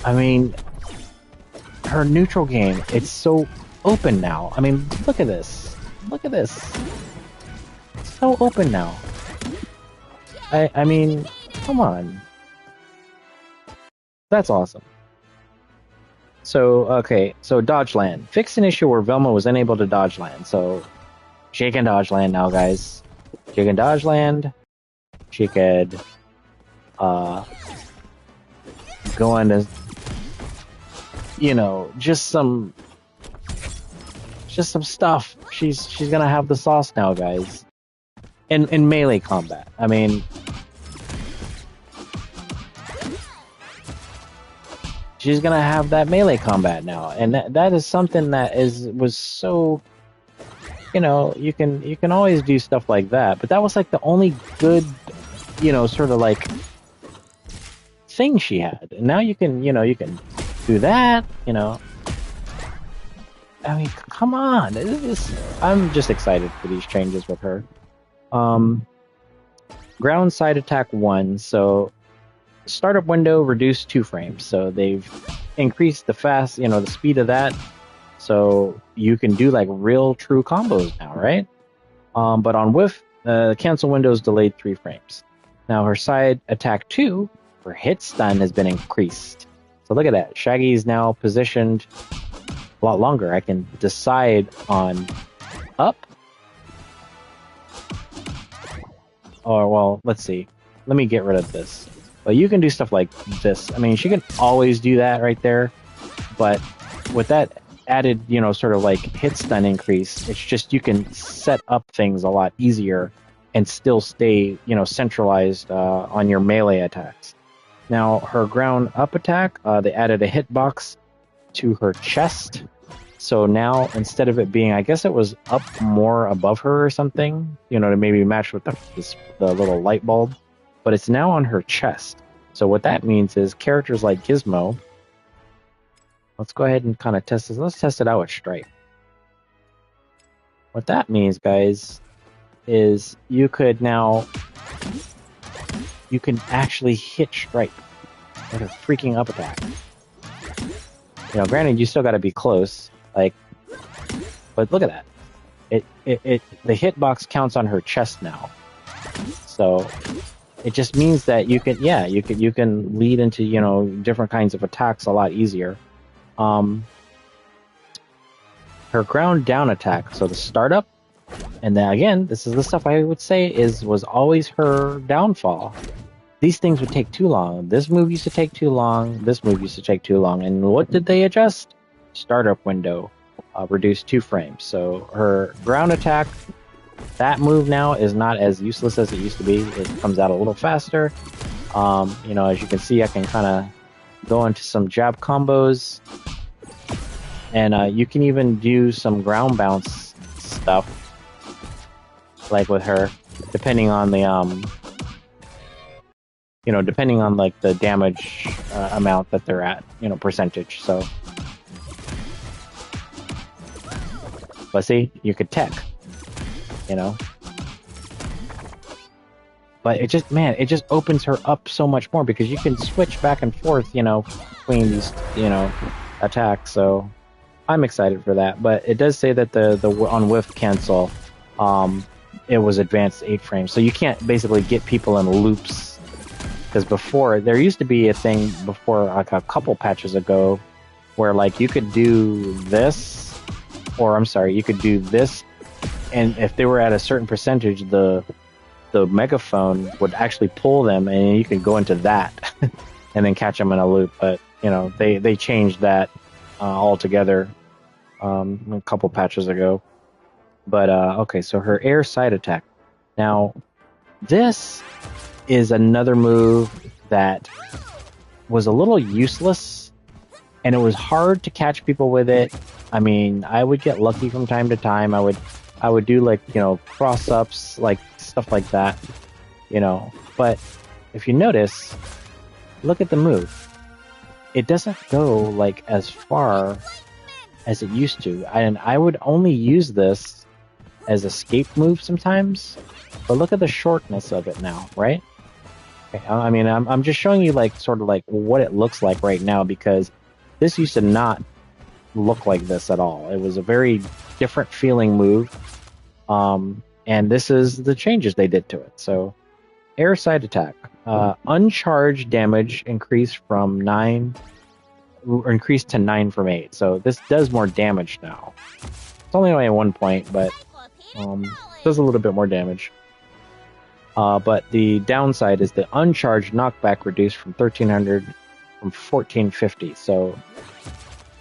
I mean, her neutral game, it's so open now. I mean, look at this. Look at this. It's so open now. I mean, come on. That's awesome. So, okay, so dodge land. Fixed an issue where Velma was unable to dodge land. So, she can dodge land now, guys. She can dodge land. She could, go into, you know, just some stuff. She's gonna have the sauce now, guys. In melee combat. I mean, she's gonna have that melee combat now, and that is something that was so, you know, you can always do stuff like that, but that was like the only good, you know, sort of like thing she had. And now you can do that, you know. I mean, come on. I'm just excited for these changes with her. Ground side attack 1, so startup window reduced 2 frames. So they've increased the speed of that. So you can do like real true combos now, right? But on whiff, cancel window is delayed 3 frames. Now her side attack 2, her hit stun has been increased. So look at that. Shaggy is now positioned a lot longer. I can decide on up. Or, well, let's see. Let me get rid of this. But you can do stuff like this. I mean, she can always do that right there. But with that added, you know, sort of like hit stun increase, it's just you can set up things a lot easier and still stay, you know, centralized on your melee attacks. Now, her ground up attack, they added a hitbox to her chest. So now, instead of it being, I guess it was up more above her or something, you know, to maybe match with the little light bulb, but it's now on her chest. So what that means is characters like Gizmo, let's go ahead and kind of test this. Let's test it out with Stripe. What that means, guys, is you can actually hit Stripe with a freaking up attack. You know, granted, you still got to be close, like, but look at that. The hitbox counts on her chest now, so it just means that you can lead into, you know, different kinds of attacks a lot easier. Her ground down attack, so the startup, and then again, this is the stuff I would say was always her downfall. These things would take too long. This move used to take too long. This move used to take too long. And what did they adjust? Startup window, reduced 2 frames. So her ground attack, that move now is not as useless as it used to be. It comes out a little faster. You know, as you can see, I can kind of go into some jab combos. And you can even do some ground bounce stuff, like with her, depending on the you know, depending on like the damage amount that they're at, you know, percentage. So, but see, you could tech, you know, but it just opens her up so much more because you can switch back and forth, you know, between these, you know, attacks. So I'm excited for that. But it does say that the on whiff cancel, it was advanced 8 frames, so you can't basically get people in loops. Because before, there used to be a thing before, like a couple patches ago, where like you could do this, or I'm sorry, you could do this, and if they were at a certain percentage, the megaphone would actually pull them, and you could go into that, and then catch them in a loop. But you know, they changed that altogether a couple patches ago. But okay, so her air side attack. Now, this is another move that was a little useless, and it was hard to catch people with it. I mean, I would get lucky from time to time. I would do, like, you know, cross ups, like stuff like that, you know. But if you notice, look at the move. It doesn't go like as far as it used to, and I would only use this as escape move sometimes. But look at the shortness of it now, right? I mean, I'm just showing you like sort of like what it looks like right now, because this used to not look like this at all. It was a very different feeling move, and this is the changes they did to it. So, air side attack, uncharged damage increased to 9 from 8. So this does more damage now. It's only at 1 point, but does a little bit more damage. But the downside is the uncharged knockback reduced from 1300 from 1450. So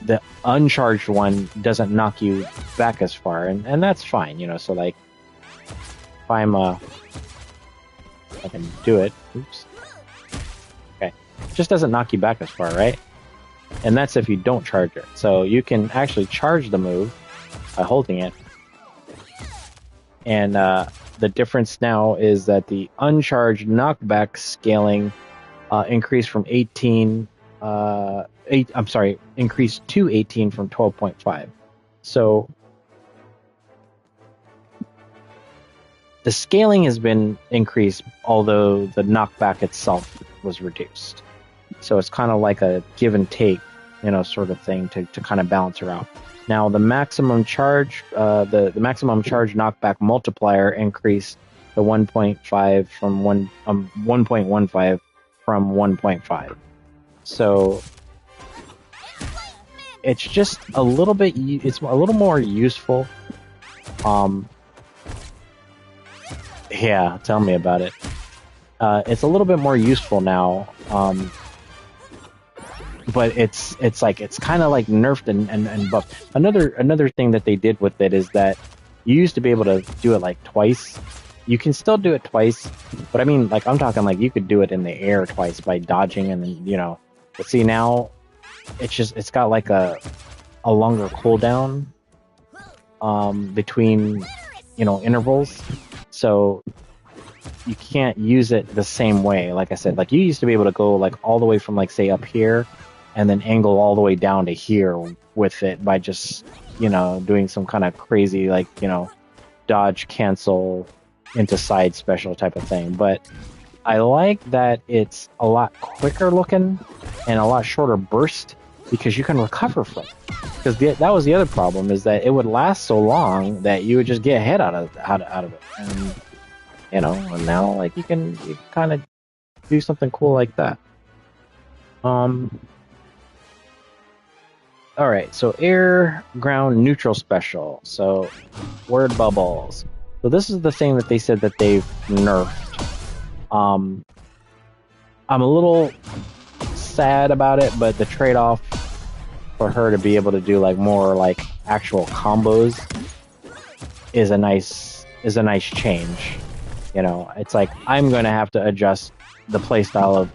the uncharged one doesn't knock you back as far, and that's fine, you know. So like, if I can do it. Oops. Okay, it just doesn't knock you back as far, right? And that's if you don't charge it. So you can actually charge the move by holding it, and the difference now is that the uncharged knockback scaling increased from 18. Increased to 18 from 12.5. So the scaling has been increased, although the knockback itself was reduced. So it's kind of like a give and take, you know, sort of thing to kind of balance her out. Now the maximum charge, the maximum charge knockback multiplier increased to 1.5 from 1.15 from 1.5. So it's just a little bit. It's a little more useful. Yeah, tell me about it. It's a little bit more useful now. But it's kind of like nerfed and buffed. Another thing that they did with it is that you used to be able to do it like twice, you can still do it twice, but I mean, like, I'm talking like you could do it in the air twice by dodging and then, you know. But see, now it's got like a longer cooldown between, you know, intervals. So you can't use it the same way. Like I said, like you used to be able to go like all the way from like say up here and then angle all the way down to here with it by just, you know, doing some kind of crazy, like, you know, dodge, cancel into side special type of thing. But I like that it's a lot quicker looking and a lot shorter burst because you can recover from it. Because that was the other problem, is that it would last so long that you would just get hit out of it. And, you know, and now like you can kind of do something cool like that. Alright, so air, ground, neutral special. So, word bubbles. So this is the thing that they said that they've nerfed. I'm a little sad about it, but the trade-off for her to be able to do like more like actual combos is a nice change. You know, it's like I'm going to have to adjust the playstyle of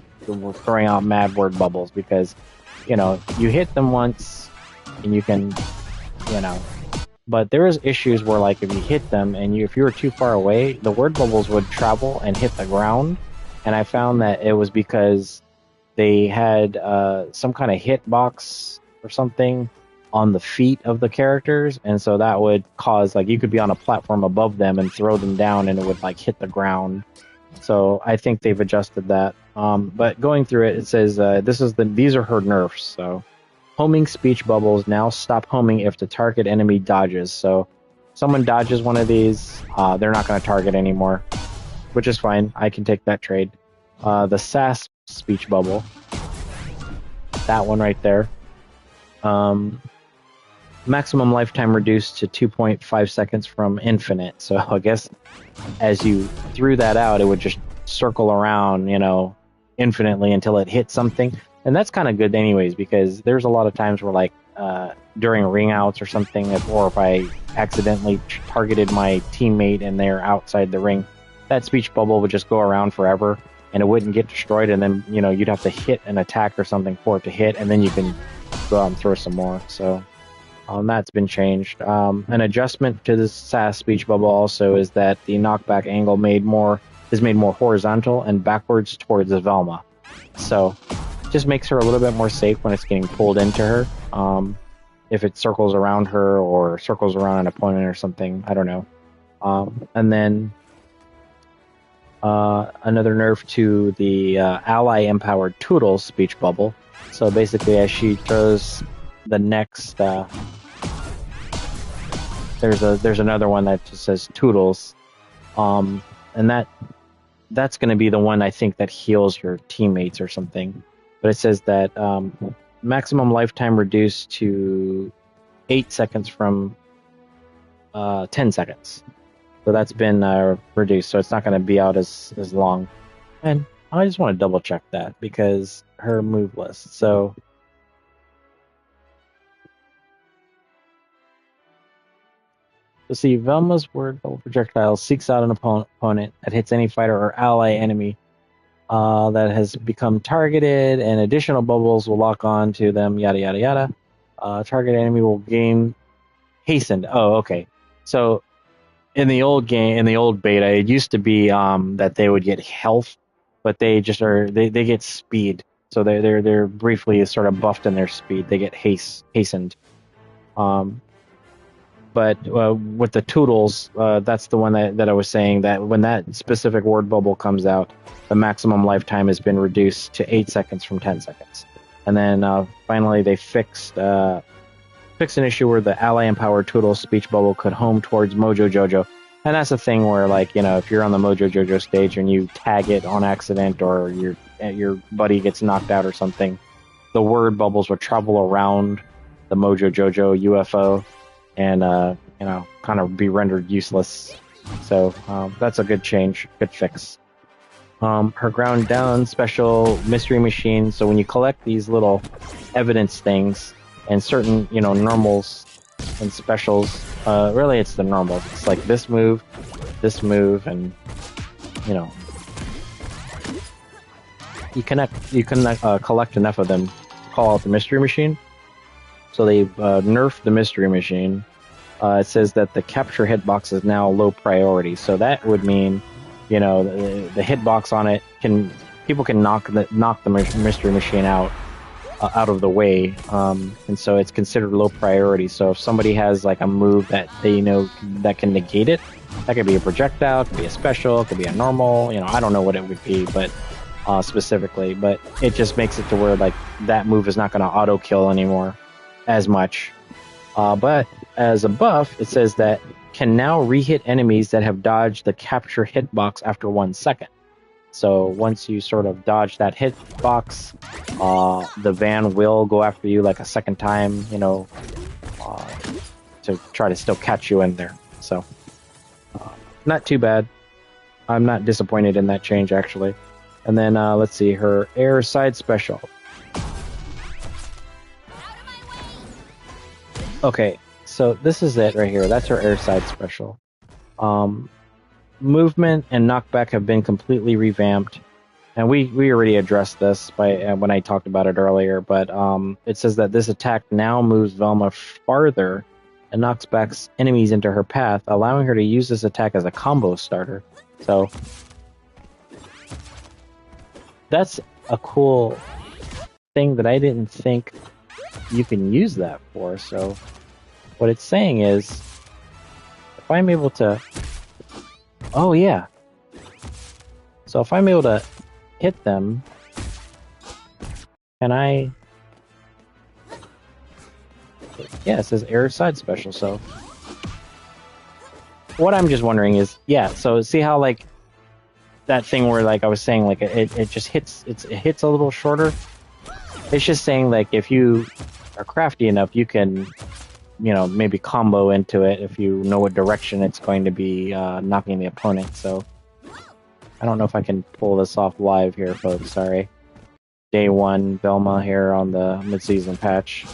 throwing out mad word bubbles because, you know, you hit them once and you can, you know, but there is issues where like if you hit them and if you were too far away, the word bubbles would travel and hit the ground. And I found that it was because they had some kind of hitbox or something on the feet of the characters, and so that would cause like you could be on a platform above them and throw them down and it would like hit the ground. So I think they've adjusted that. But going through it, it says these are her nerfs. So homing speech bubbles now stop homing if the target enemy dodges. So someone dodges one of these, they're not going to target anymore, which is fine. I can take that trade. The sass speech bubble, that one right there. Maximum lifetime reduced to 2.5 seconds from infinite. So I guess as you threw that out, it would just circle around, you know, infinitely until it hit something. And that's kind of good anyways, because there's a lot of times where like during ringouts or something, or if I accidentally targeted my teammate and they're outside the ring, that speech bubble would just go around forever and it wouldn't get destroyed. And then, you know, you'd have to hit an attack or something for it to hit, and then you can go out and throw some more. So that's been changed. An adjustment to the sass speech bubble also is that the knockback angle is made more horizontal and backwards towards the Velma. So just makes her a little bit more safe when it's getting pulled into her. If it circles around her or circles around an opponent or something, I don't know. And then another nerf to the ally empowered Toodles speech bubble. So basically, as she throws the next, there's another one that just says Toodles, and that's going to be the one I think that heals your teammates or something. But it says that maximum lifetime reduced to 8 seconds from 10 seconds. So that's been reduced, so it's not going to be out as long. And I just want to double check that because her move list. So let's see, Velma's word bubble projectile seeks out an opponent that hits any fighter or ally enemy that has become targeted, and additional bubbles will lock on to them, yada yada yada. Target enemy will gain hastened. Oh, okay. So in the old game, in the old beta, it used to be that they would get health, but they just they get speed. So they're briefly sort of buffed in their speed. They get hastened. But with the Toodles, that's the one that I was saying, that when that specific word bubble comes out, the maximum lifetime has been reduced to 8 seconds from 10 seconds. And then finally they fixed an issue where the ally-empowered Toodles speech bubble could home towards Mojo Jojo. And that's a thing where, like, you know, if you're on the Mojo Jojo stage and you tag it on accident, or your buddy gets knocked out or something, the word bubbles would travel around the Mojo Jojo UFO and you know, kind of be rendered useless. So that's a good change, good fix. Her ground down special mystery machine. So when you collect these little evidence things and certain, you know, normals and specials, really it's the normals. It's like this move this move, and you know, you can collect enough of them to call out the Mystery Machine. So they've nerfed the Mystery Machine. It says that the capture hitbox is now low priority. So that would mean, you know, the hitbox on it people can knock the Mystery Machine out of the way, and so it's considered low priority. So if somebody has like a move that they know that can negate it, that could be a projectile, it could be a special, it could be a normal. You know, I don't know what it would be, but specifically, but it just makes it to where like that move is not going to auto kill anymore as much. But as a buff, it says that can now re-hit enemies that have dodged the capture hitbox after 1 second. So once you sort of dodge that hitbox, the van will go after you like a second time, you know, to try to still catch you in there. So not too bad. I'm not disappointed in that change, actually. And then let's see, her air side special. Okay, so this is it right here. That's her air side special. Movement and knockback have been completely revamped, and we already addressed this by when I talked about it earlier. But it says that this attack now moves Velma farther and knocks back enemies into her path, allowing her to use this attack as a combo starter. So that's a cool thing that I didn't think you can use that for. So what it's saying is, if I'm able to, oh yeah, so if I'm able to hit them, can I, yeah, it says air side special. So what I'm just wondering is, yeah, so see how like that thing where like I was saying, like it just hits, it hits a little shorter. It's just saying like if you are crafty enough, you can, you know, maybe combo into it if you know what direction it's going to be knocking the opponent. So I don't know if I can pull this off live here, folks. Sorry. Day 1 Velma here on the mid-season patch.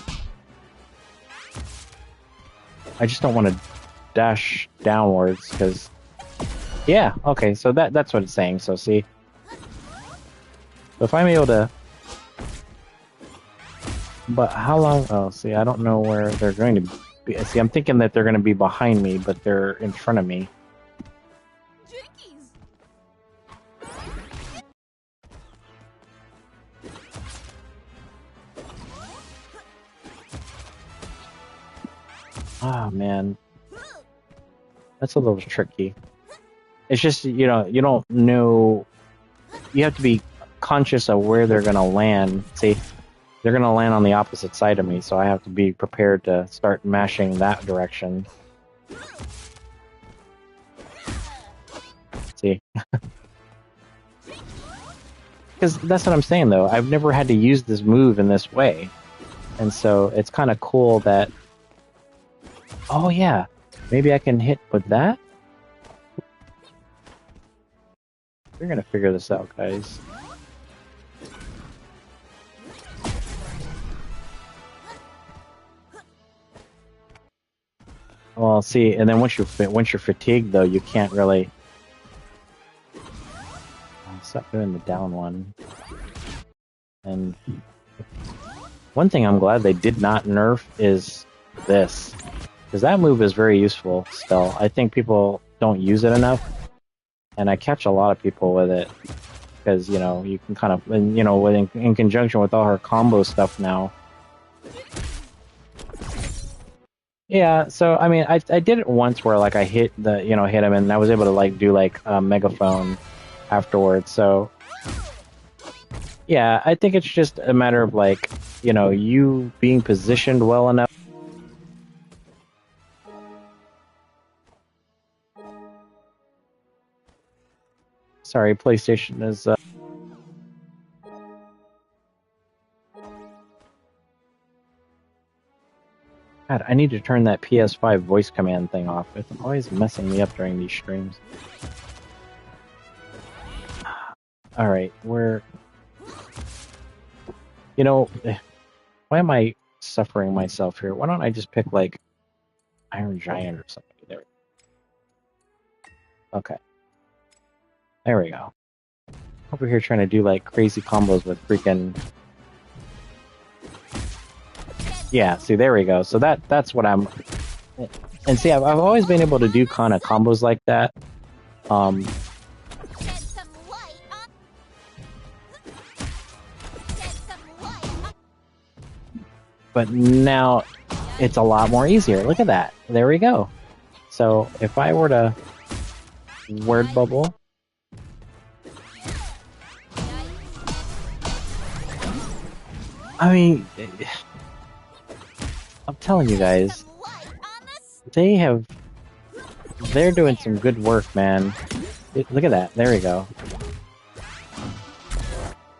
I just don't want to dash downwards because, yeah, okay, so that's what it's saying. So see, so if I'm able to, but how long? Oh, see, I don't know where they're going to be. See, I'm thinking that they're going to be behind me, but they're in front of me. Oh, man. That's a little tricky. It's just, you know, you don't know. You have to be conscious of where they're going to land. See, they're going to land on the opposite side of me, so I have to be prepared to start mashing that direction. See? Because that's what I'm saying, though. I've never had to use this move in this way. And so it's kind of cool that... Oh, yeah. Maybe I can hit with that? We're going to figure this out, guys. Well, see, and then once you're fatigued, though, you can't really... Stop doing the down one. And one thing I'm glad they did not nerf is this. Because that move is very useful still. I think people don't use it enough. And I catch a lot of people with it. Because, you know, you can kind of... And, you know, in conjunction with all her combo stuff now. Yeah, so, I mean, I did it once where, like, I hit him, and I was able to, like, do, like, a megaphone afterwards, so... Yeah, I think it's just a matter of, like, you know, you being positioned well enough. Sorry, PlayStation is, God, I need to turn that PS5 voice command thing off. It's always messing me up during these streams. Alright, you know, why am I suffering myself here? Why don't I just pick, like, Iron Giant or something there? Okay. There we go. Over here trying to do like crazy combos with freaking... Yeah, see, there we go. So that's what I'm... And see, I've always been able to do kind of combos like that. But now it's a lot more easier. Look at that. There we go. So if I were to word bubble... I mean... I'm telling you guys, they're doing some good work, man. Look at that. There we go.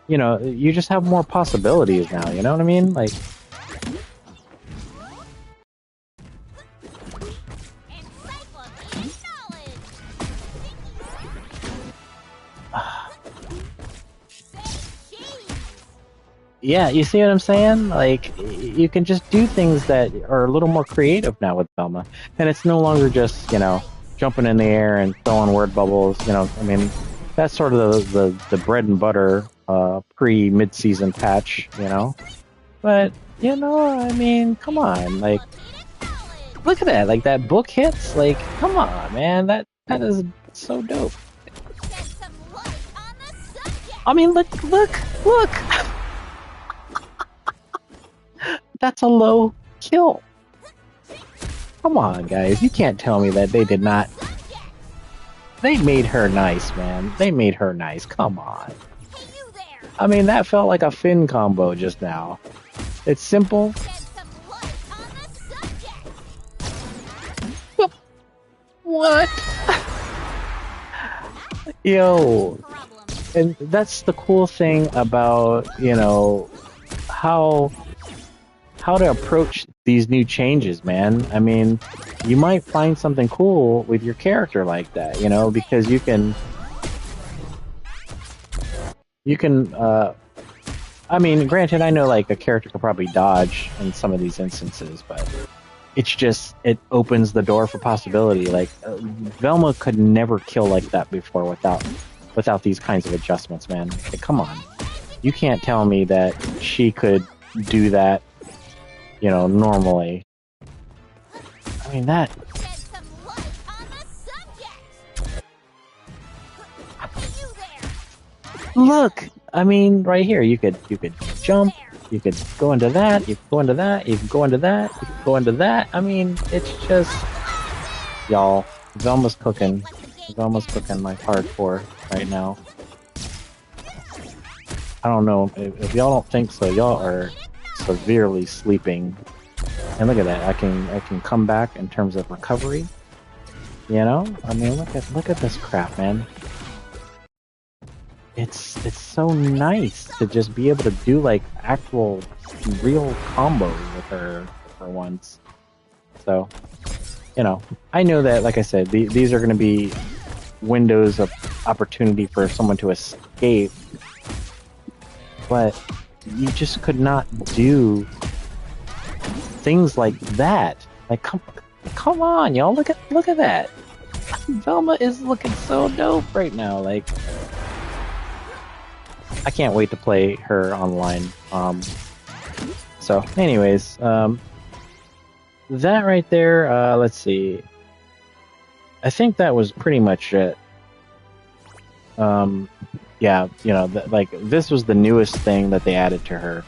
You know, you just have more possibilities now, you know what I mean? Like... Yeah, you see what I'm saying? Like, you can just do things that are a little more creative now with Velma. And it's no longer just, you know, jumping in the air and throwing word bubbles, you know. I mean, that's sort of the bread and butter pre-mid-season patch, you know. But, you know, I mean, come on. Like, look at that. Like, that book hits. Like, come on, man. That is so dope. I mean, look! That's a low kill. Come on, guys. You can't tell me that they did not... They made her nice, man. They made her nice. Come on. I mean, that felt like a Finn combo just now. It's simple. What? Yo. And that's the cool thing about, you know, how to approach these new changes, man. I mean, you might find something cool with your character like that, you know, because you can, I mean, granted, I know like a character could probably dodge in some of these instances, but it's just, it opens the door for possibility. Like, Velma could never kill like that before without these kinds of adjustments, man. Like, come on. You can't tell me that she could do that, you know, normally. I mean, that... Look! I mean, right here, you could jump, you could go into that, you could go into that, you could go into that, you could go into that. I mean, it's just... Y'all, Velma's cooking. Velma's cooking like hardcore right now. I don't know, if y'all don't think so, y'all are severely sleeping. And look at that, I can come back in terms of recovery. You know? I mean, look at this crap, man. It's so nice to just be able to do like actual real combos with her for once. So, you know, I know that, like I said, these are going to be windows of opportunity for someone to escape, but you just could not do things like that. Like, come on, y'all, look at that. Velma is looking so dope right now. Like, I can't wait to play her online. So, anyways, that right there. Let's see. I think that was pretty much it. Yeah, you know, like, this was the newest thing that they added to her.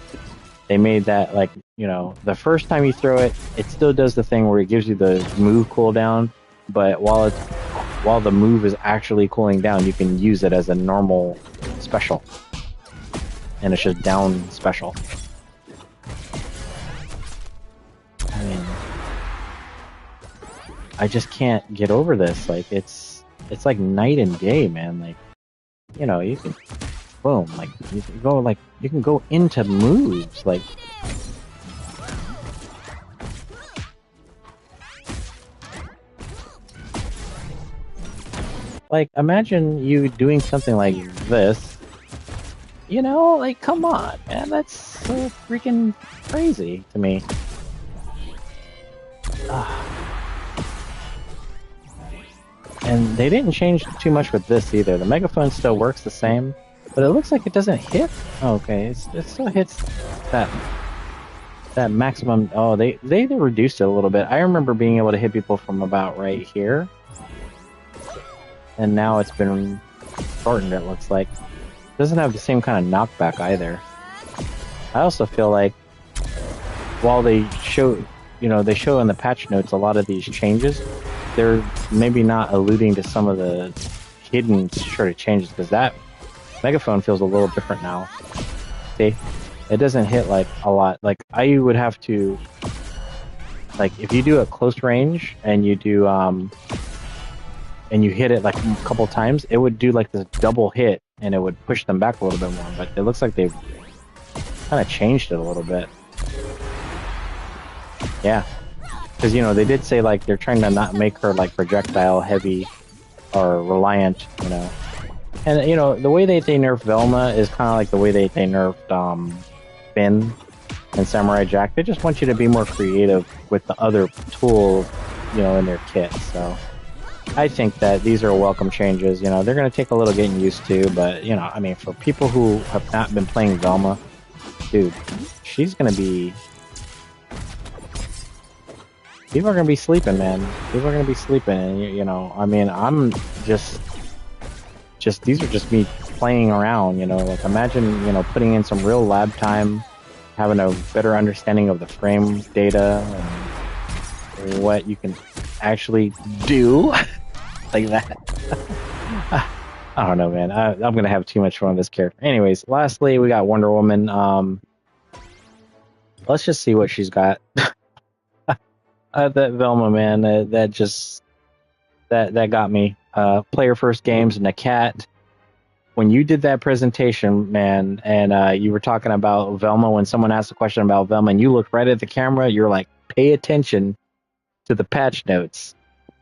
They made that, like, you know, the first time you throw it, it still does the thing where it gives you the move cooldown, but while the move is actually cooling down, you can use it as a normal special. And it's just down special. I mean, I just can't get over this. Like, it's like night and day, man. Like, you know, you can, boom, like, you can go into moves, like, imagine you doing something like this, you know, like, come on, man, that's so freaking crazy to me. And they didn't change too much with this either. The megaphone still works the same, but it looks like it doesn't hit. Oh, okay, it still hits that maximum. Oh, they reduced it a little bit. I remember being able to hit people from about right here, and now it's been shortened. It looks like it doesn't have the same kind of knockback either. I also feel like while they show, they show in the patch notes a lot of these changes, they're maybe not alluding to some of the hidden sort of changes, because that megaphone feels a little different now. See, it doesn't hit like a lot. Like I would have to, like if you do a close range and you do and you hit it like a couple times, it would do like this double hit and it would push them back a little bit more. But it looks like they've kind of changed it a little bit. Yeah. Because, they did say, like, they're trying to not make her, like, projectile heavy or reliant, And, the way they nerfed Velma is kind of like the way they nerfed Finn and Samurai Jack. They just want you to be more creative with the other tools, in their kit. So I think that these are welcome changes. They're going to take a little getting used to, but, I mean, for people who have not been playing Velma, dude, she's going to be... People are going to be sleeping, man. People are going to be sleeping, and, I mean, I'm just, these are just me playing around, like, imagine, putting in some real lab time, having a better understanding of the frame data, and what you can actually do, like that. I don't know, man. I'm going to have too much fun with this character. Anyways, lastly, we got Wonder Woman. Let's just see what she's got. That Velma, man, that got me. Player First Games, NAKAT. When you did that presentation, man, and you were talking about Velma, when someone asked a question about Velma, and you looked right at the camera, you're like, pay attention to the patch notes.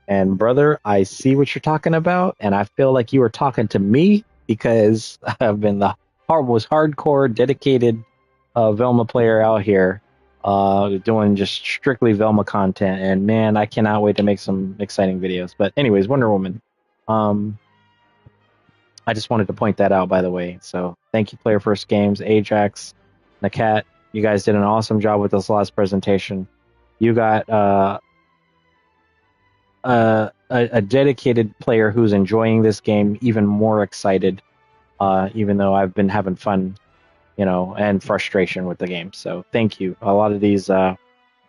And brother, I see what you're talking about, and I feel like you were talking to me, because I've been the most hardcore, dedicated Velma player out here. Doing just strictly Velma content, and man, I cannot wait to make some exciting videos. But anyways, Wonder Woman. I just wanted to point that out, by the way. So thank you, Player First Games, AJAX, NAKAT. You guys did an awesome job with this last presentation. You got a dedicated player who's enjoying this game even more excited, even though I've been having fun, and frustration with the game. So thank you. A lot of these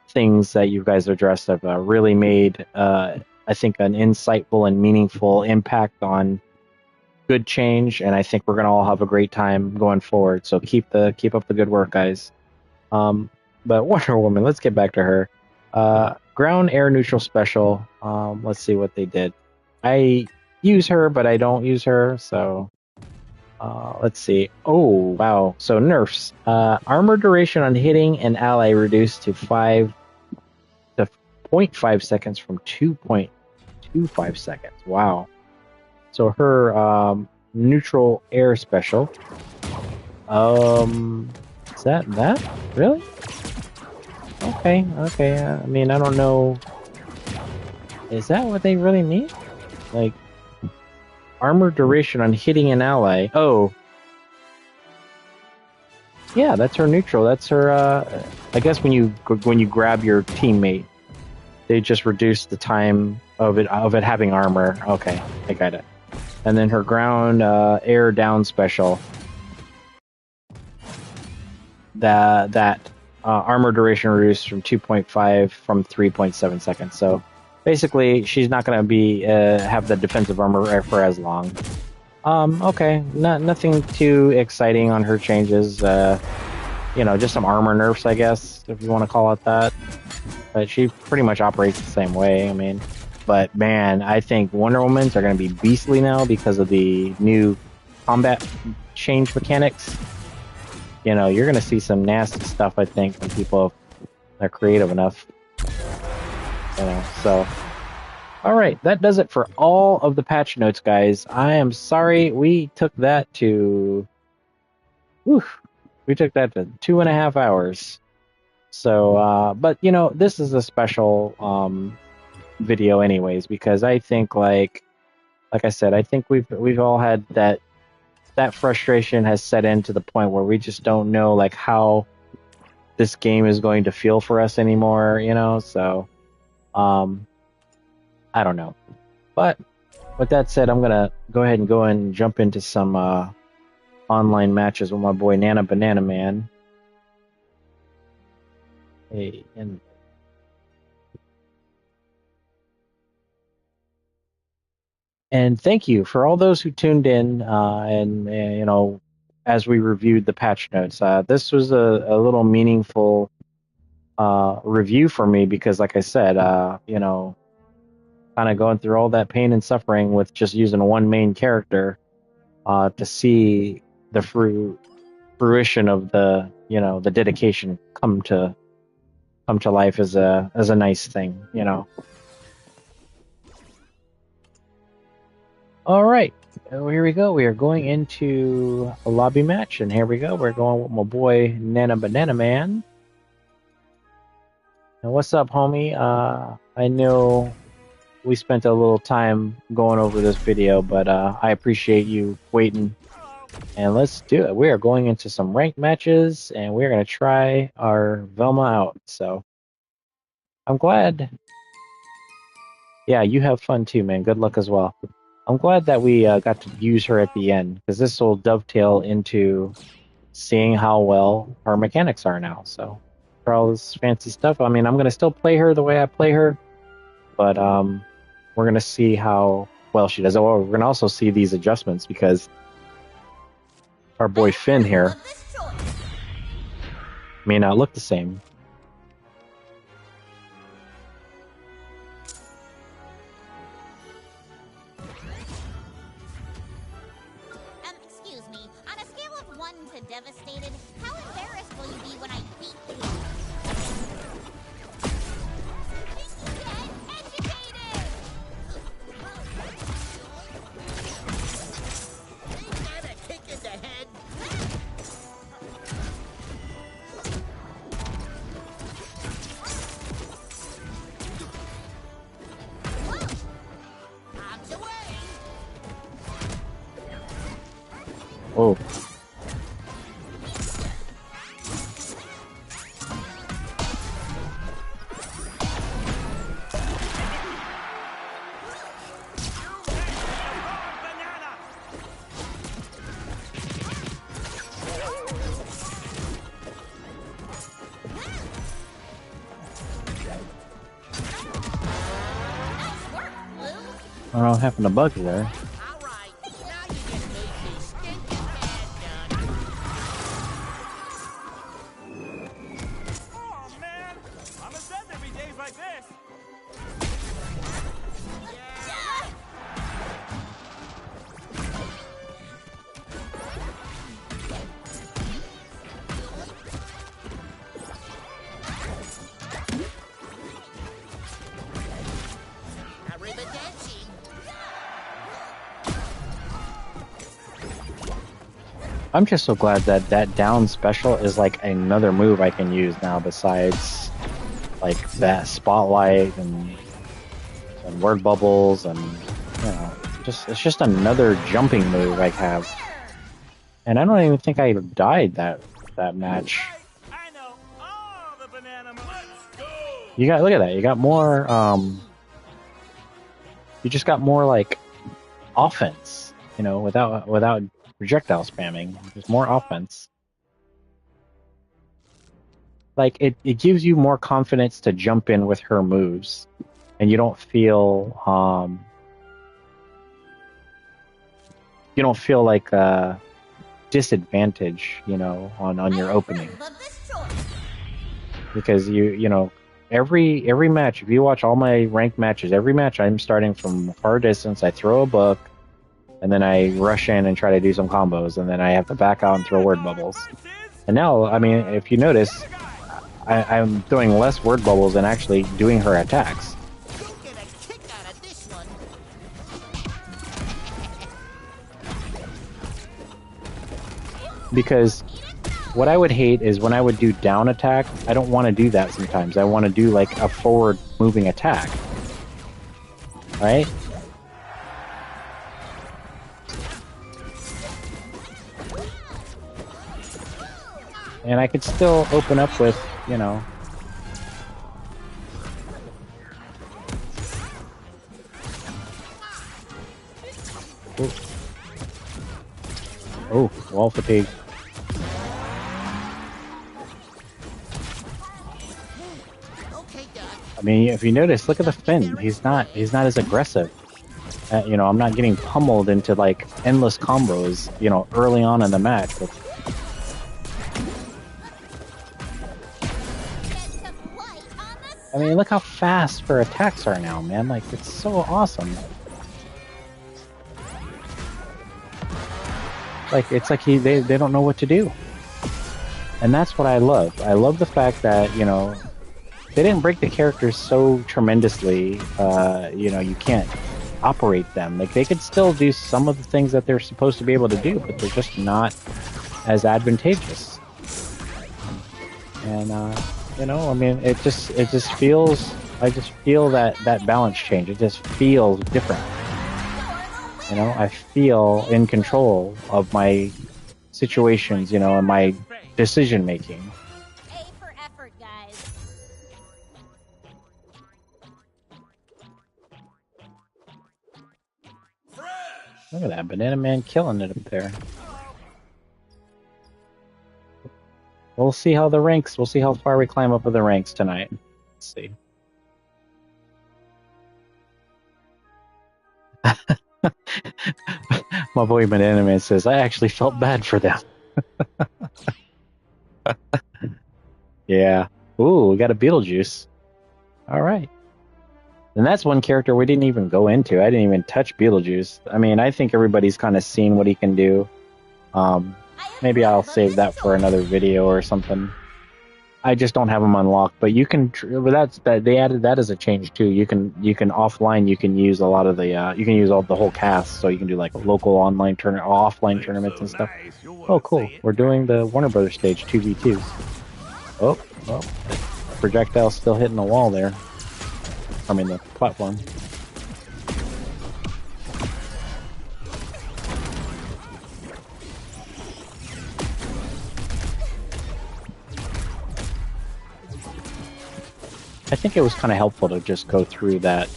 things that you guys addressed have really made, I think, an insightful and meaningful impact on good change, and I think we're going to all have a great time going forward. So keep up the good work, guys. But Wonder Woman, let's get back to her. Ground Air Neutral Special. Let's see what they did. I use her, but I don't use her, so... let's see. Oh, wow. So nerfs. Armor duration on hitting an ally reduced to 0.5 seconds from 2.25 seconds. Wow. So her neutral air special. Is that? Really? Okay. I mean, I don't know. Is that what they really mean? Like, armor duration on hitting an ally. Oh. Yeah, that's her neutral. That's her, I guess when you grab your teammate, they just reduce the time of it having armor. Okay, I got it. And then her ground air down special. That armor duration reduced from 2.5 from 3.7 seconds. So basically, she's not going to be have the defensive armor for as long. Okay, nothing too exciting on her changes. Just some armor nerfs, I guess, if you want to call it that. But she pretty much operates the same way. I mean, but man, I think Wonder Woman's are going to be beastly now because of the new combat change mechanics. You're going to see some nasty stuff, I think, when people are creative enough. So... Alright, that does it for all of the patch notes, guys. I am sorry we took that to... we took that to 2.5 hours. So, but, this is a special video anyways, because I think, like, like I said, I think we've all had that frustration has set in to the point where we just don't know like how this game is going to feel for us anymore, you know. So I don't know. But with that said, I'm gonna go ahead and jump into some online matches with my boy Nanabananaman. Hey, and thank you for all those who tuned in and you know, as we reviewed the patch notes. This was a little meaningful review for me because, like I said, you know, kind of going through all that pain and suffering with just using one main character to see the fruition of the, you know, the dedication come to life is a nice thing, you know. All right, here we go. We are going into a lobby match, and here we go. We're going with my boy Nanabananaman. And what's up, homie? I know we spent a little time going over this video, but I appreciate you waiting. And let's do it. We are going into some ranked matches, and we're going to try our Velma out. So I'm glad. Yeah, you have fun too, man. Good luck as well. I'm glad that we got to use her at the end, because this will dovetail into seeing how well her mechanics are now. So for all this fancy stuff, I mean, I'm going to still play her the way I play her, but we're going to see how well she does. Oh, we're going to also see these adjustments, because our boy Finn here may not look the same. Excuse me, on a scale of 1 to devastated, how embarrassed will you be when I beat you? Get educated! Ain't that a kick in the head? Arms away! Oh. I don't know what happened to Bugs there. I'm just so glad that that down special is like another move I can use now besides like that spotlight and word bubbles and, you know, it's just another jumping move I have. And I don't even think I died that match. You got, look at that, you got more you just got more like offense, you know, without projectile spamming. There's more offense. Like it gives you more confidence to jump in with her moves, and you don't feel like a disadvantage, you know, on your opening. Because you know, every match, if you watch all my ranked matches, every match I'm starting from far distance. I throw a book, and then I rush in and try to do some combos, and then I have to back out and throw word bubbles. And now, I mean, if you notice, I'm throwing less word bubbles and actually doing her attacks. Because what I would hate is when I would do down attack, I don't want to do that sometimes. I want to do like a forward moving attack. Right? And I could still open up with, you know... Oh, wall fatigue. I mean, if you notice, look at the Finn. He's not as aggressive. You know, I'm not getting pummeled into like endless combos, you know, early on in the match. I mean, look how fast her attacks are now, man. Like, it's so awesome. Like, it's like they don't know what to do. And that's what I love. I love the fact that, you know, they didn't break the characters so tremendously, you know, you can't operate them. Like, they could still do some of the things that they're supposed to be able to do, but they're just not as advantageous. And, you know, I mean, it just feels, I just feel that balance change. It just feels different. You know, I feel in control of my situations, you know, and my decision making. A for effort, guys. Look at that, Banana Man killing it up there. We'll see how the ranks, we'll see how far we climb up with the ranks tonight. Let's see. My boy Banana Man says, I actually felt bad for them. Yeah. Ooh, we got a Beetlejuice. Alright. And that's one character we didn't even go into. I didn't even touch Beetlejuice. I mean, I think everybody's kind of seen what he can do. Maybe I'll save that for another video or something. I just don't have them unlocked, but you can. But they added that as a change too. You can offline. You can use a lot of the. You can use the whole cast, so you can do like local online offline tournaments and stuff. Oh, cool! We're doing the Warner Brothers stage 2v2s. Oh, well, projectile's still hitting the wall there. I mean the platform. I think it was kind of helpful to just go through that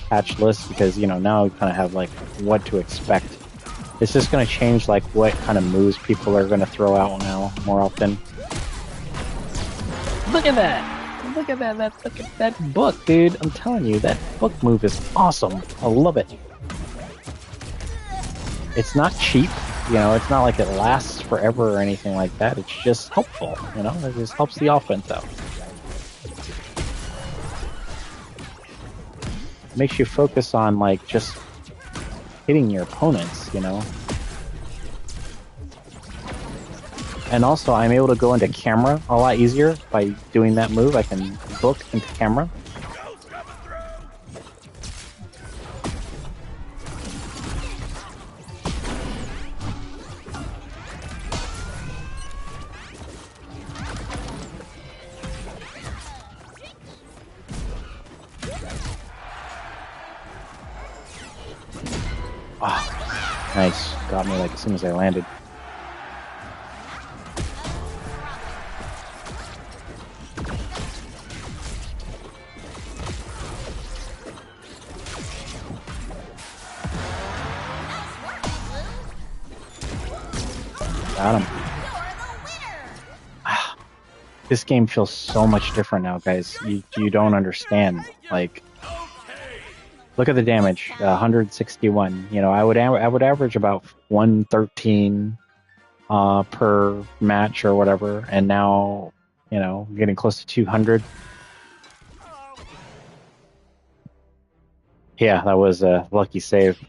patch list because, you know, now we kind of have like what to expect. It's just going to change like what kind of moves people are going to throw out now more often. Look at that! Look at that! Look at that book, dude! I'm telling you, that book move is awesome. I love it. It's not cheap, you know. It's not like it lasts forever or anything like that. It's just helpful, you know. It just helps the offense out. Makes you focus on like just hitting your opponents, you know. And also I'm able to go into camera a lot easier by doing that move. I can book into camera. Ah, nice. Got me like as soon as I landed. Got him. Ah, this game feels so much different now, guys. You don't understand. Like, look at the damage, 161. You know, I would average about 113 per match or whatever, and now, you know, getting close to 200. Yeah, that was a lucky save.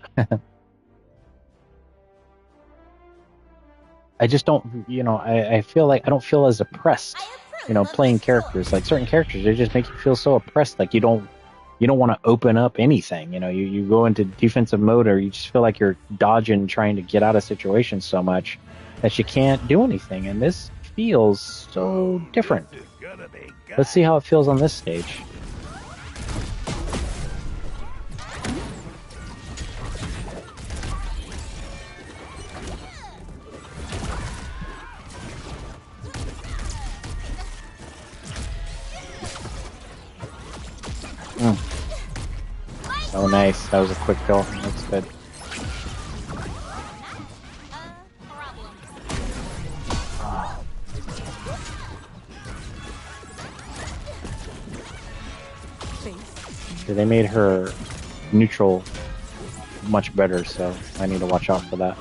I just don't, you know, I feel like I don't feel as oppressed, you know, playing characters. Like certain characters, they just make you feel so oppressed, like you don't want to open up anything. You know, you go into defensive mode, or you just feel like you're dodging, trying to get out of situations so much that you can't do anything. And this feels so different. Let's see how it feels on this stage. nice. That was a quick kill. That's good. Okay, they made her neutral much better, so I need to watch out for that.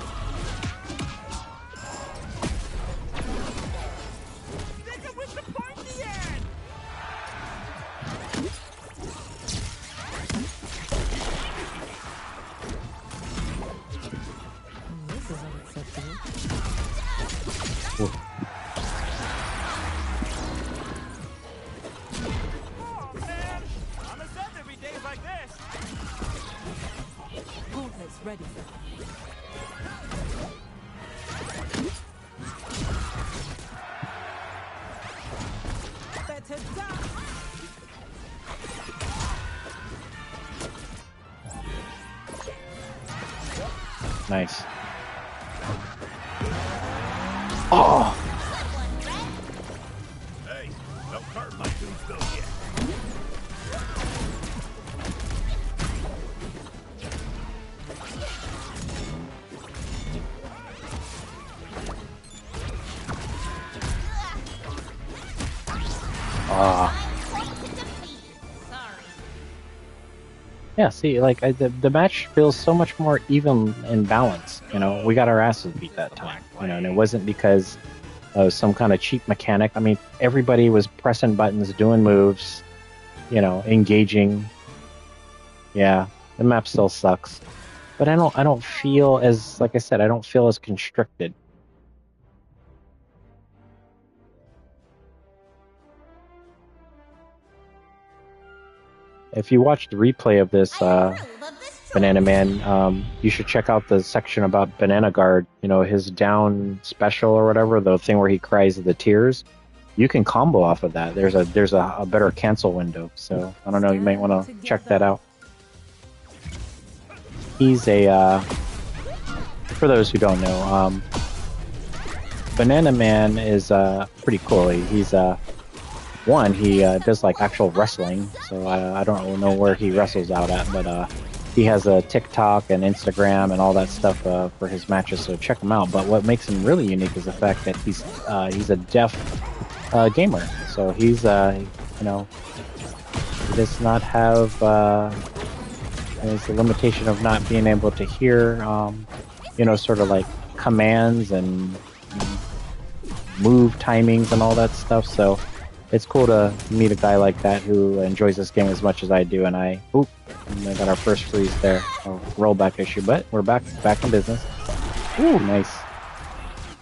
Nice. Oh! Hey, don't hurt my tombstone yet. Yeah, see, like, the match feels so much more even and balanced. You know, we got our asses beat that time. You know, and it wasn't because of some kind of cheap mechanic. I mean, everybody was pressing buttons, doing moves, you know, engaging. Yeah, the map still sucks. But I don't feel as, like I said, I don't feel as constricted. If you watch the replay of this, Banana Man, you should check out the section about Banana Guard. You know, his down special or whatever, the thing where he cries the tears. You can combo off of that. There's a better cancel window. So I don't know. You might want to check that out. He's a for those who don't know, Banana Man is pretty cool. He's one, he does like actual wrestling, so I don't know where he wrestles out at, but he has a TikTok and Instagram and all that stuff for his matches, so check him out. But what makes him really unique is the fact that he's a deaf gamer, so he's you know, he does not have there's the limitation of not being able to hear you know, sort of like commands and move timings and all that stuff, so it's cool to meet a guy like that who enjoys this game as much as I do. And I got our first freeze there, a rollback issue, but we're back in business. Ooh, nice.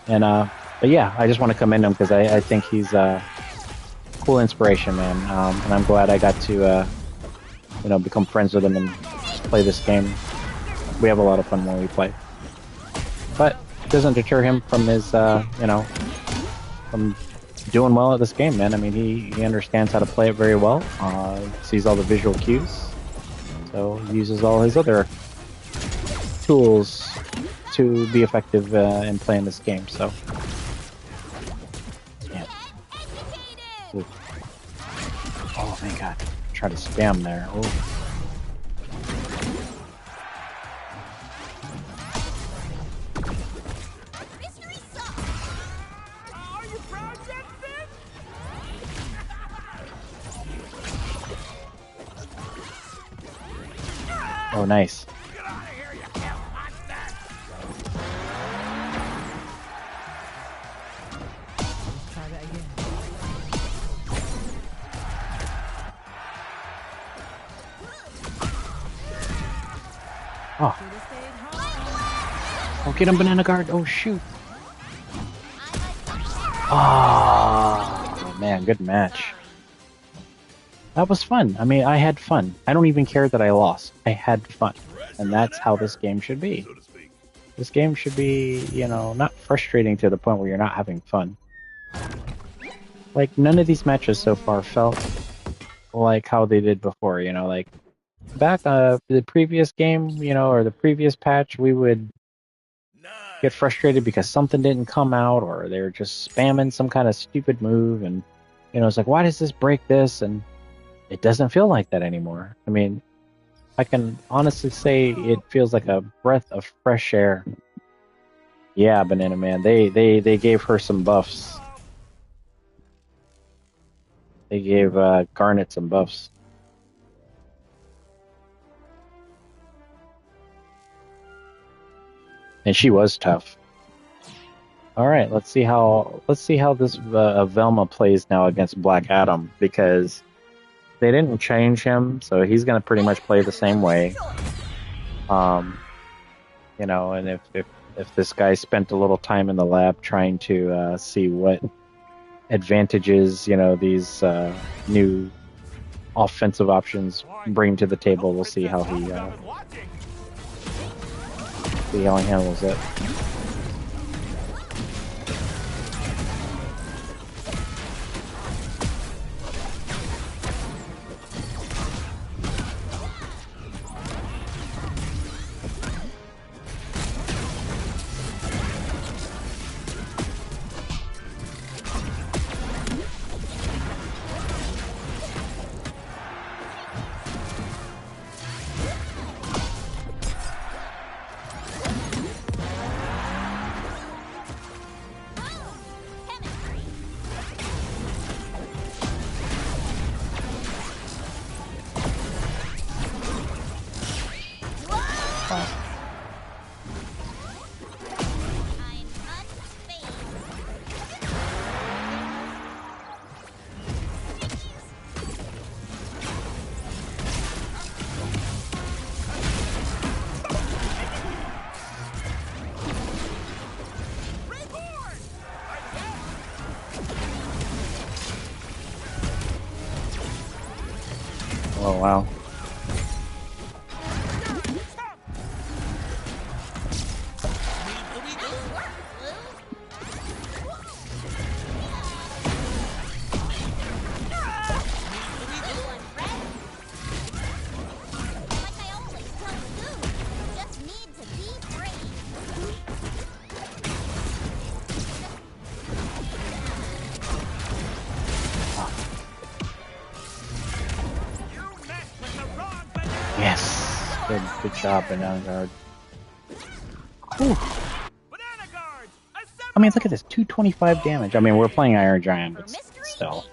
And but yeah, I just want to commend him because I think he's a cool inspiration, man. And I'm glad I got to you know, become friends with him and play this game. We have a lot of fun when we play, but it doesn't deter him from his you know, from doing well at this game, man. I mean, he understands how to play it very well. Sees all the visual cues, so he uses all his other tools to be effective in playing this game. So, yeah. Ooh. Oh, thank God! Try to spam there. Ooh. Oh, nice. Oh. Oh, get him, Banana Guard. Oh, shoot. Oh, man, good match. That was fun. I mean, I had fun. I don't even care that I lost. I had fun. And that's how this game should be. This game should be, you know, not frustrating to the point where you're not having fun. Like, none of these matches so far felt like how they did before, you know, like, back the previous game, you know, or the previous patch, we would get frustrated because something didn't come out, or they were just spamming some kind of stupid move, and, you know, it's like, why does this break this? And it doesn't feel like that anymore. I mean, I can honestly say it feels like a breath of fresh air. Yeah, Banana Man. They gave her some buffs. They gave Garnet some buffs. And she was tough. All right, let's see how this Velma plays now against Black Adam, because they didn't change him, so he's going to pretty much play the same way. You know, and if this guy spent a little time in the lab trying to see what advantages, you know, these new offensive options bring to the table, we'll see how he handles it. Oh, wow. Yes. Good job, Banana Guard. Whew. I mean, look at this, 225 damage. I mean, we're playing Iron Giant, but still.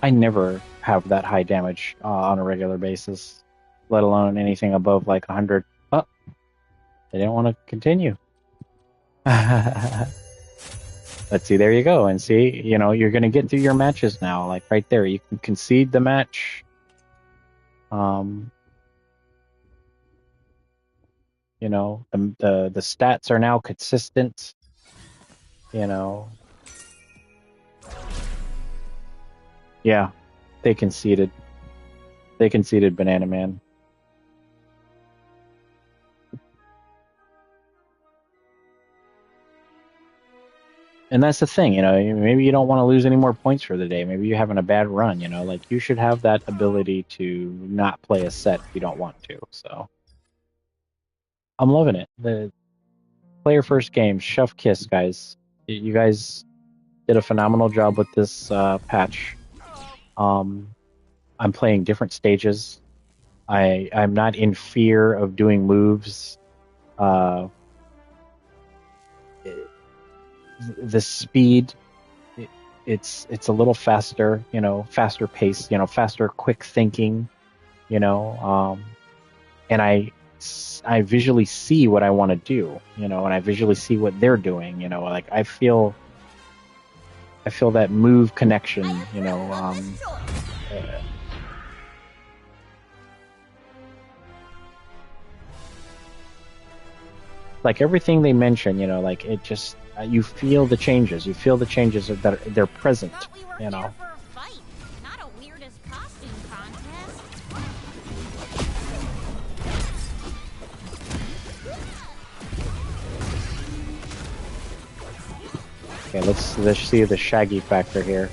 I never have that high damage on a regular basis, let alone anything above like 100. Oh, they didn't want to continue. Let's see, there you go. And see, you know, you're going to get through your matches now. Like right there, you can concede the match. You know, the stats are now consistent. You know. Yeah, they conceded. They conceded, Banana Man. And that's the thing, you know, maybe you don't want to lose any more points for the day. Maybe you're having a bad run, you know, like you should have that ability to not play a set if you don't want to. So I'm loving it. The player first game, Chef Kiss, guys. You guys did a phenomenal job with this patch. I'm playing different stages. I'm not in fear of doing moves. The speed, it's a little faster, you know, faster pace, you know, faster, quick thinking, you know, and I visually see what I want to do, you know, and I visually see what they're doing, you know, like I feel that move connection, you know, like everything they mention, you know, like it just, you feel the changes. You feel the changes that they're present, you know. Okay, let's see the Shaggy factor here.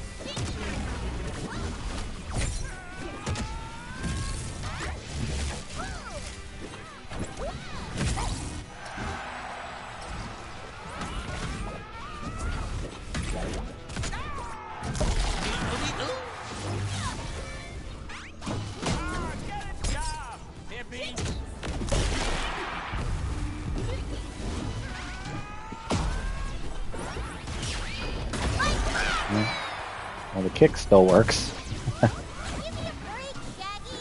the kick still works. Give me a break, Shaggy.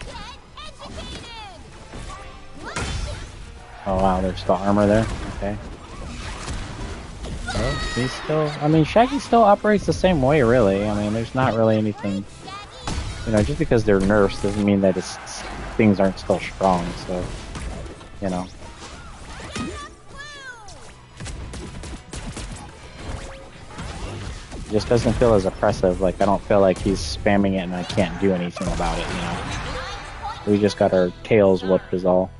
Get educated. What? Oh wow, there's still armor there. Okay. Oh, he's still. I mean, Shaggy still operates the same way, really. I mean, there's not really anything. You know, just because they're nerfs doesn't mean that things aren't still strong. So, you know. It just doesn't feel as oppressive. Like, I don't feel like he's spamming it and I can't do anything about it, you know. We just got our tails whooped is all.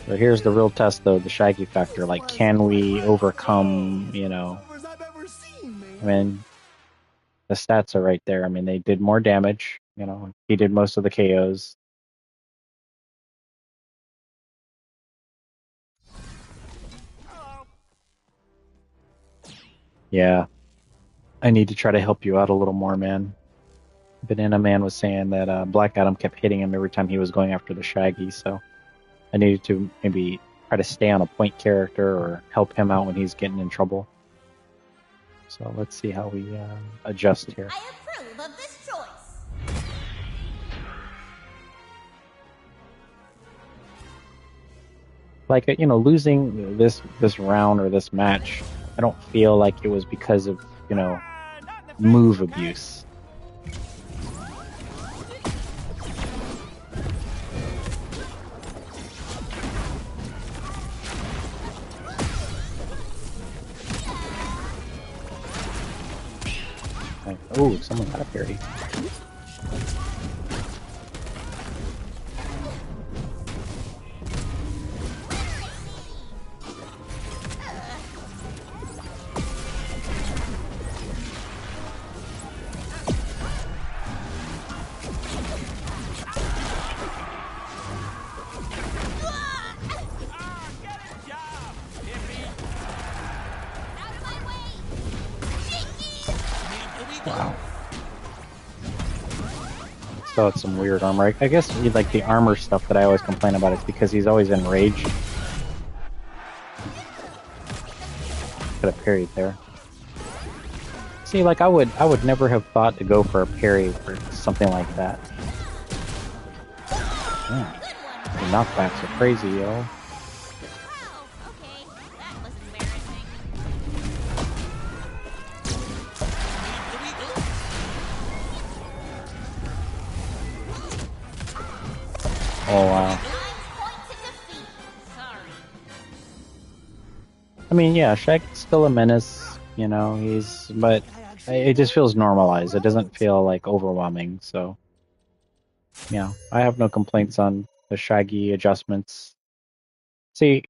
But here's the real test, though, the Shaggy factor. Like, can we overcome, you know... I mean, the stats are right there. I mean, they did more damage. You know, he did most of the KOs. Yeah. I need to try to help you out a little more, man. Banana Man was saying that Black Adam kept hitting him every time he was going after the Shaggy, so I needed to maybe try to stay on a point character or help him out when he's getting in trouble. So let's see how we adjust here. I approve of this choice. Like, you know, losing this round or this match, I don't feel like it was because of, you know, move abuse. Like, oh, someone got a parry. Wow. Still had some weird armor. I guess like the armor stuff that I always complain about is because he's always enraged. Could have parried there. See, like I would never have thought to go for a parry for something like that. Yeah. The knockbacks are crazy, yo. Oh wow. I mean, yeah, Shaggy's still a menace, you know, but it just feels normalized. It doesn't feel like overwhelming, so yeah, I have no complaints on the Shaggy adjustments. See,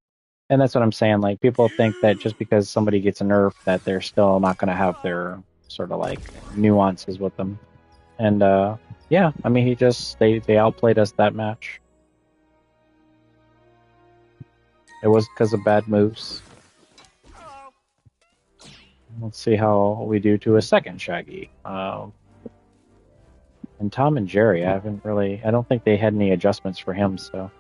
and that's what I'm saying, like people think that just because somebody gets a nerf that they're still not going to have their sort of like nuances with them. And yeah, I mean, they outplayed us that match. It was because of bad moves. Let's see how we do to a second Shaggy. And Tom and Jerry, I don't think they had any adjustments for him, so.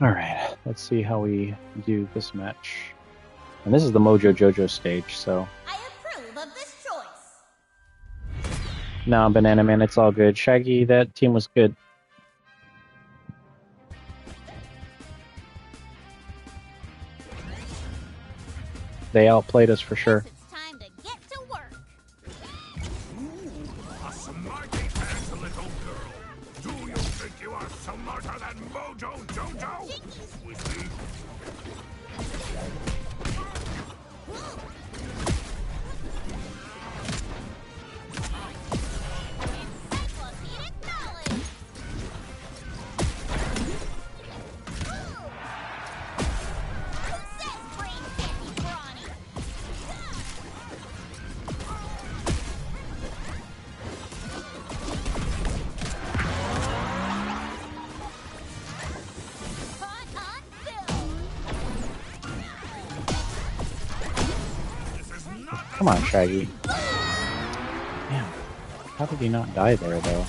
Alright, let's see how we do this match. And this is the Mojo Jojo stage, so... I approve of this choice. No, Banana Man, it's all good. Shaggy, that team was good. They outplayed us for sure. It's time to get to work. A smarty pants, little girl. Do you think you are smarter than Mojo Jojo? Whiskey. Encyclopedic knowledge. Who says brains can't be brawny? Come on, Shaggy. Damn. How did he not die there, though?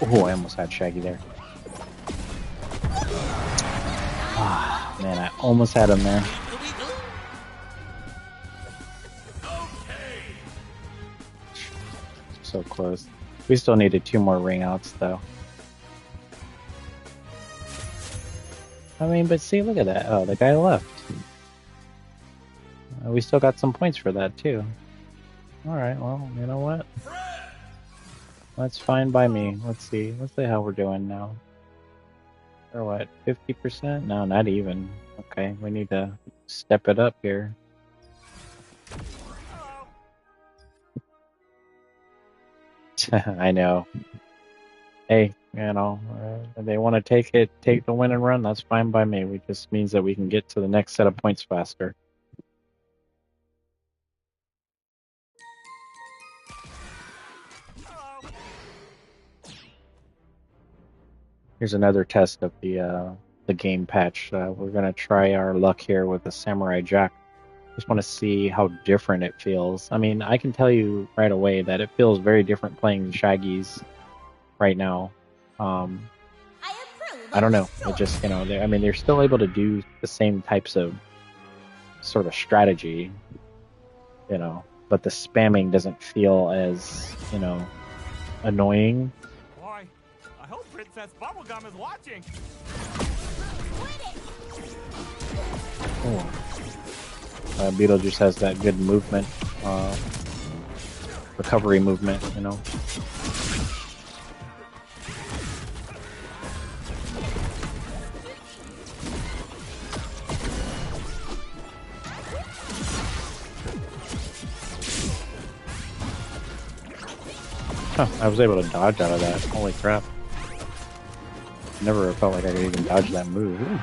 Oh, I almost had Shaggy there. Ah, man, I almost had him there. So close. We still needed 2 more Ringouts, though. I mean, but see, look at that. Oh, the guy left. We still got some points for that, too. Alright, well, you know what? That's fine by me. Let's see. Let's see how we're doing now. Or what? 50%? No, not even. Okay, we need to step it up here. I know. Hey, you know, if they want to take the win and run, that's fine by me. It just means that we can get to the next set of points faster. Here's another test of the game patch. We're gonna try our luck here with the Samurai Jack. Just want to see how different it feels. I mean, I can tell you right away that it feels very different playing Shaggy's right now. I don't know. It just, you know, I mean, they're still able to do the same types of sort of strategy, you know, but the spamming doesn't feel as, you know, annoying. Boy, I hope Princess Bubblegum is watching. Oh. Beetlejuice has that good movement, recovery movement, you know. Huh, I was able to dodge out of that. Holy crap. Never felt like I could even dodge that move. Ooh.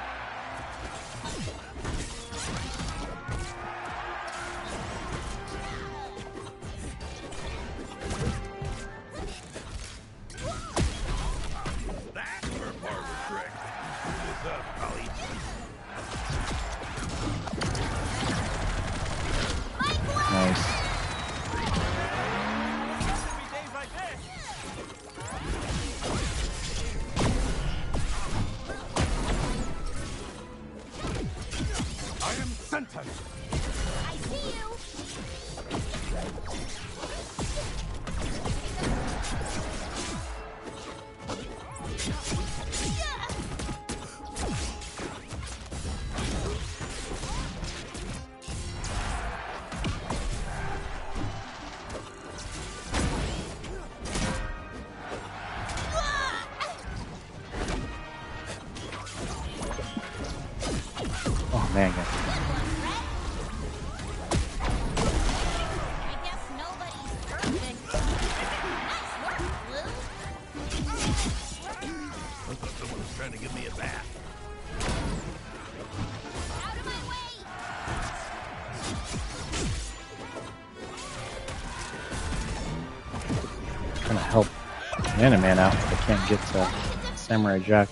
Man out, I can't get to Samurai Jack.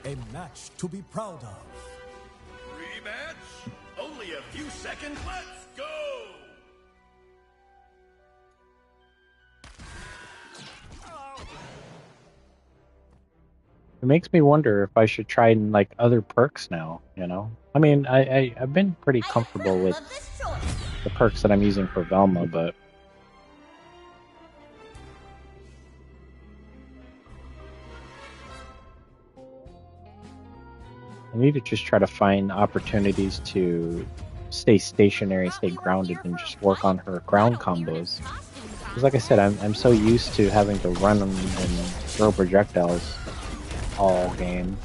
A match to be proud of. Rematch? Only a few seconds. Let's go! It makes me wonder if I should try like other perks now, you know? I mean, I've been pretty comfortable with the perks that I'm using for Velma, but I need to just try to find opportunities to stay stationary, stay grounded, and just work on her ground combos. Because like I said, I'm so used to having to run and throw projectiles all game.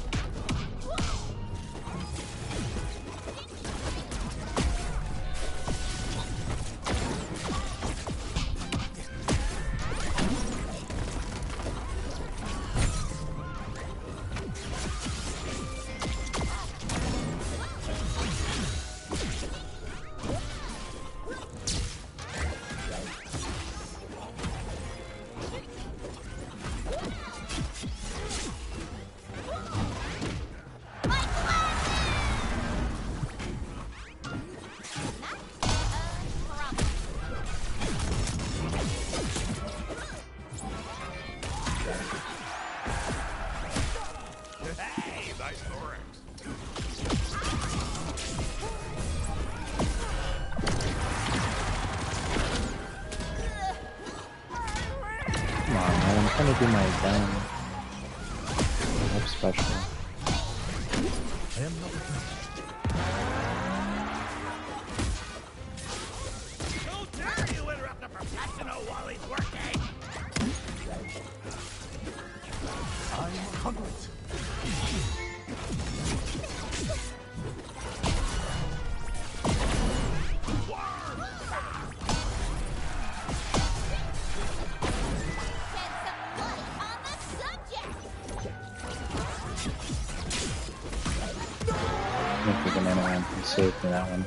Saved me that one.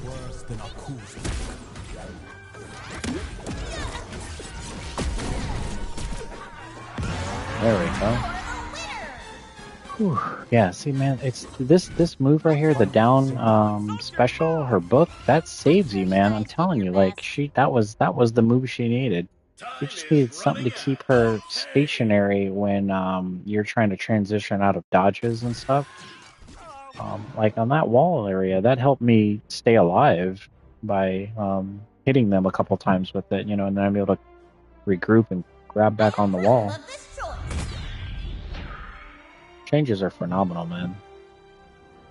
No worse than a cool. There we go. Whew. Yeah, see, man, it's this move right here, the down special, her book, that saves you, man. I'm telling you, like that was the move she needed. She just needed something to keep her stationary when you're trying to transition out of dodges and stuff. Like on that wall area, that helped me stay alive by hitting them a couple times with it, you know, and then I'm able to regroup and grab back on the wall. Changes are phenomenal, man.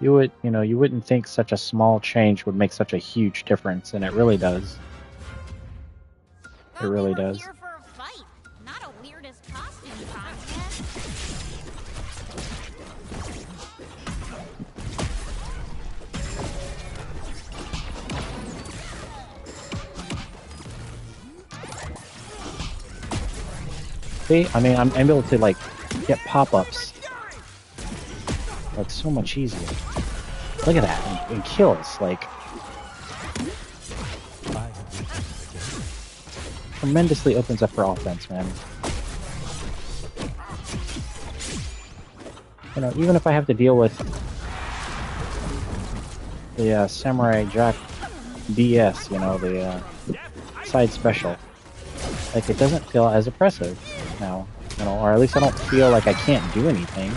You wouldn't think such a small change would make such a huge difference, and it really does. It really does. Here for a fight, not a weirdest costume contest. See, I mean, I'm able to like get pop-ups like so much easier. Look at that, and kills like tremendously opens up her offense, man. You know, even if I have to deal with the Samurai Jack DS, you know, the side special, like it doesn't feel as oppressive now, you know, or at least I don't feel like I can't do anything.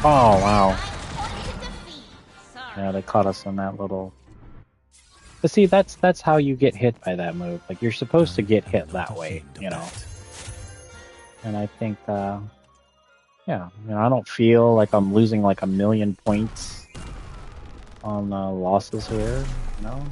Oh, wow. Yeah, they caught us on that little... But see, that's how you get hit by that move. Like, you're supposed to get hit that way, you know? And I think, yeah, you know, I don't feel like I'm losing like 1,000,000 points on losses here, you know?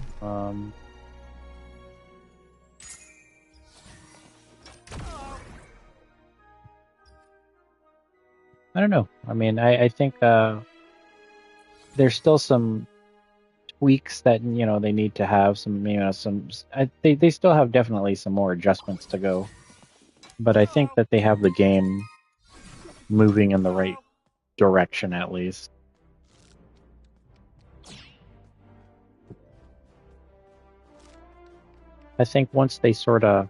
I don't know. I mean, I think there's still some tweaks that they need to have some they still have definitely some more adjustments to go, but I think that they have the game moving in the right direction at least. I think once they sort of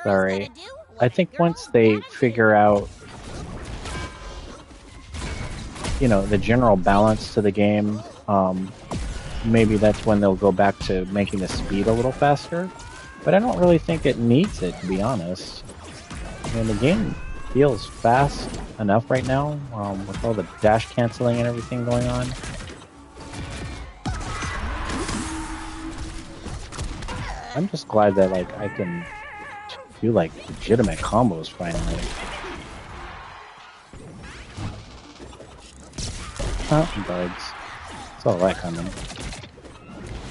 Sorry. I think once they figure out, the general balance to the game, maybe that's when they'll go back to making the speed a little faster. But I don't really think it needs it, to be honest. I mean, the game feels fast enough right now, with all the dash canceling and everything going on. I'm just glad that, I can do, legitimate combos finally. Oh, bugs. Saw that coming.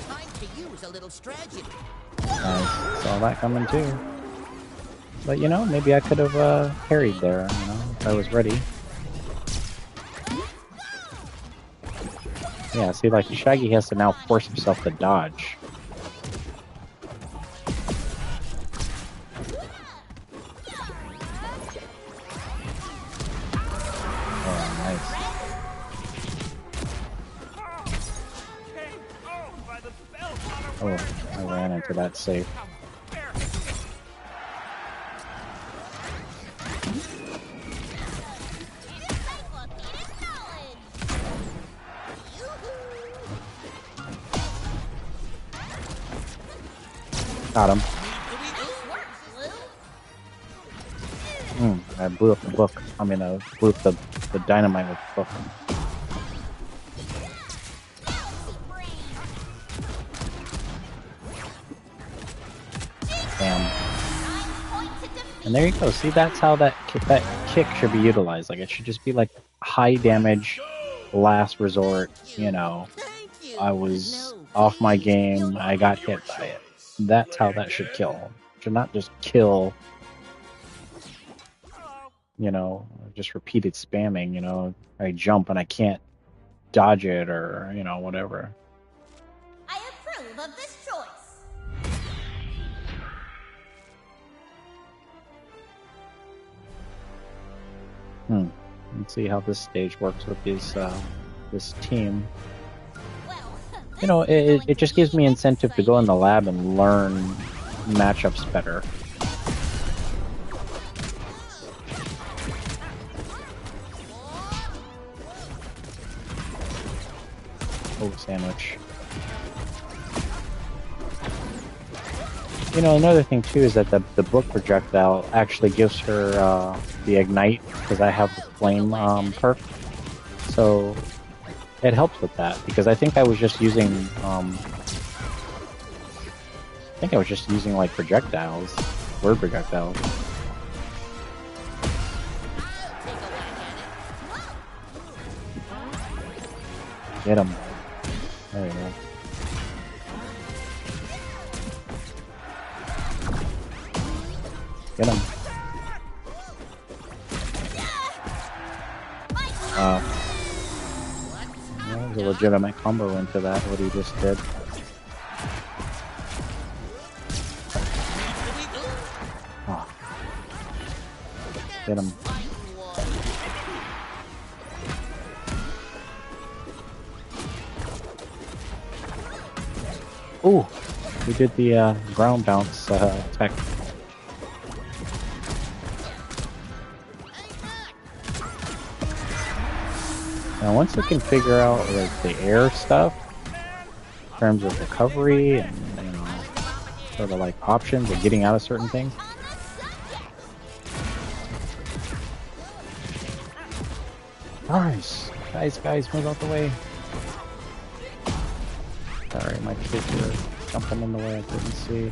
Time to use a little strategy. I saw that coming too. But maybe I could have parried there, if I was ready. Yeah, see, Shaggy has to now force himself to dodge. Oh, I ran into that safe. Got him. I blew up the book. I mean, I blew up the dynamite with the book. And there you go. See, that's how that kick should be utilized. It should just be high damage, last resort. I was off my game. I got hit by it. That's how that should kill. It should not just kill. Just repeated spamming. I jump and I can't dodge it or whatever. I approve of this choice. Let's see how this stage works with this team. It just gives me incentive to go in the lab and learn matchups better. Oh, sandwich. Another thing too is that the book projectile actually gives her the ignite, because I have the flame perk. So it helps with that, because I think I was just using projectiles, word projectiles. Get him. There we go. Get him. That was a legitimate combo into that, what he just did. Oh. Get him. Ooh, we did the ground bounce attack. Now, once we can figure out the air stuff in terms of recovery and sort of options of getting out of certain things. Nice, guys, move out the way. Sorry, my kids were jumping in the way I couldn't see.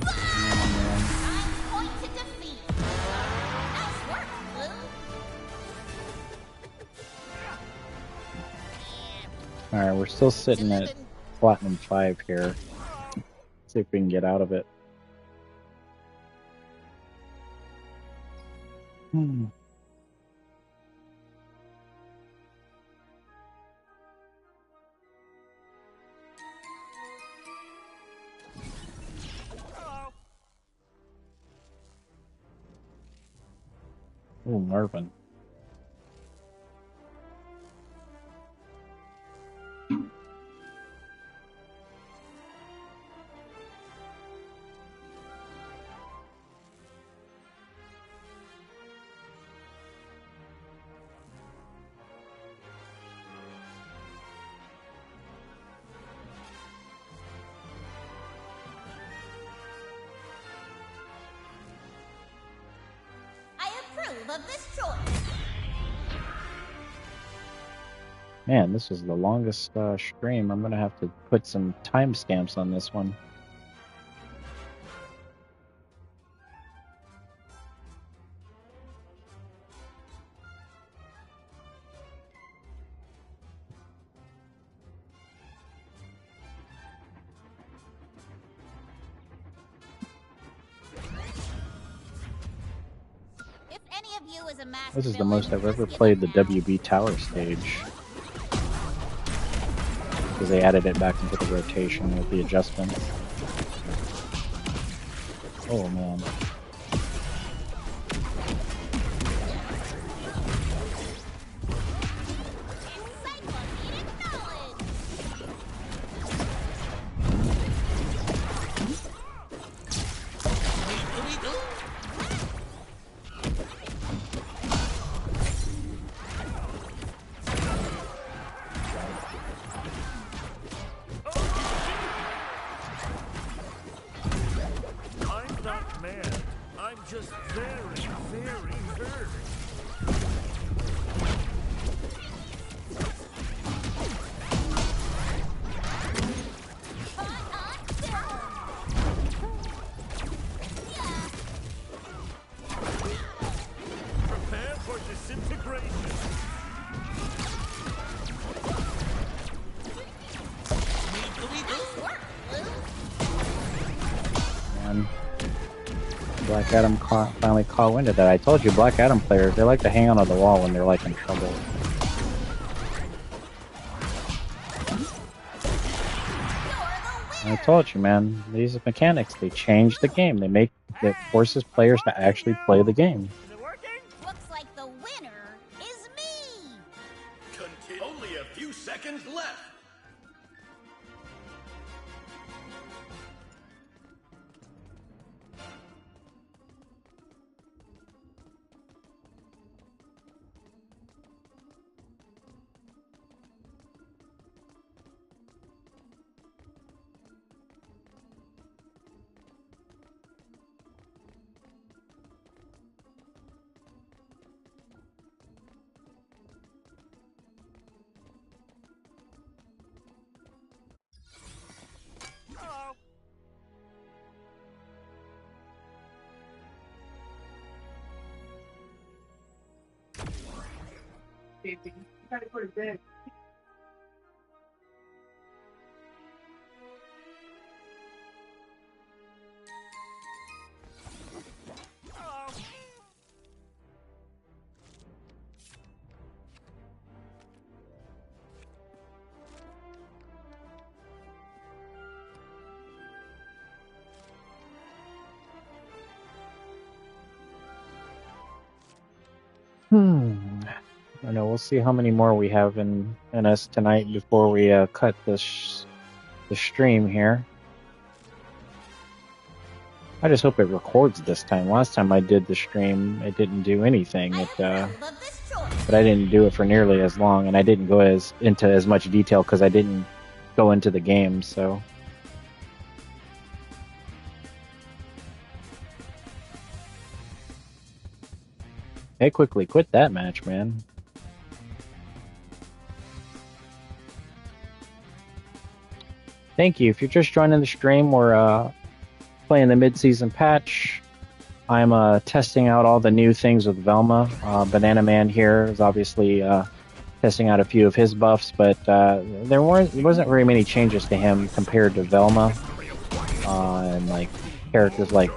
Alright, we're still sitting at Platinum 5 here. See if we can get out of it. Oh, Marvin. Of this choice. Man, this is the longest stream. I'm gonna have to put some timestamps on this one. This is the most I've ever played the WB Tower stage. Because they added it back into the rotation with the adjustments. Oh man. Black Adam finally caught wind of that. I told you, Black Adam players, they like to hang onto the wall when they're like in trouble. I told you, man, these mechanics, they change the game. It forces players to actually play the game. Is it working? Looks like the winner is me. Only a few seconds left. baby. You gotta go to bed. I know. We'll see how many more we have in us tonight before we cut the stream here. I just hope it records this time. Last time I did the stream, it didn't do anything. But I didn't do it for nearly as long, and I didn't go into as much detail because I didn't go into the game. So. Hey, quickly quit that match, man. Thank you. If you're just joining the stream, we're playing the mid-season patch. I'm testing out all the new things with Velma. Bananaman here is obviously testing out a few of his buffs, but there wasn't very many changes to him compared to Velma, and like characters like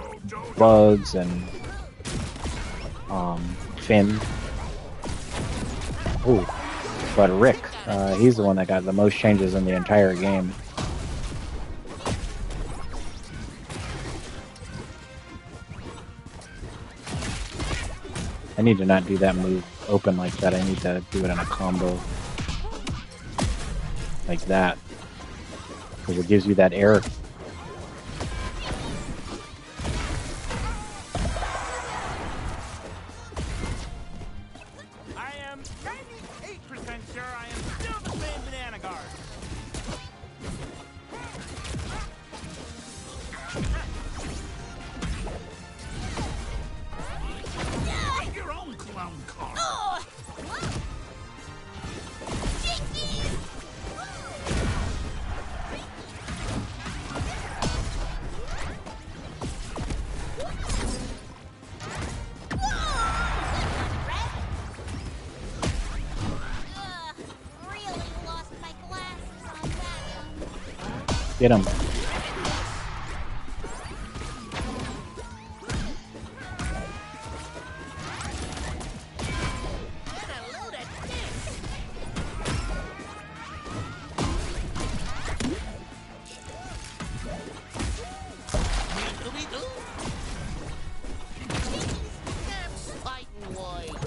Bugs and Finn. Ooh, but Rick, he's the one that got the most changes in the entire game. I need to not do that move open like that. I need to do it in a combo like that, because it gives you that air. I am 98% sure I am still the same banana guard. Make your own clown car. Oh! Jinkies! Really lost my glasses on that one. Get him. And a load of dicks. Weedle-weedle. Damn fighting white.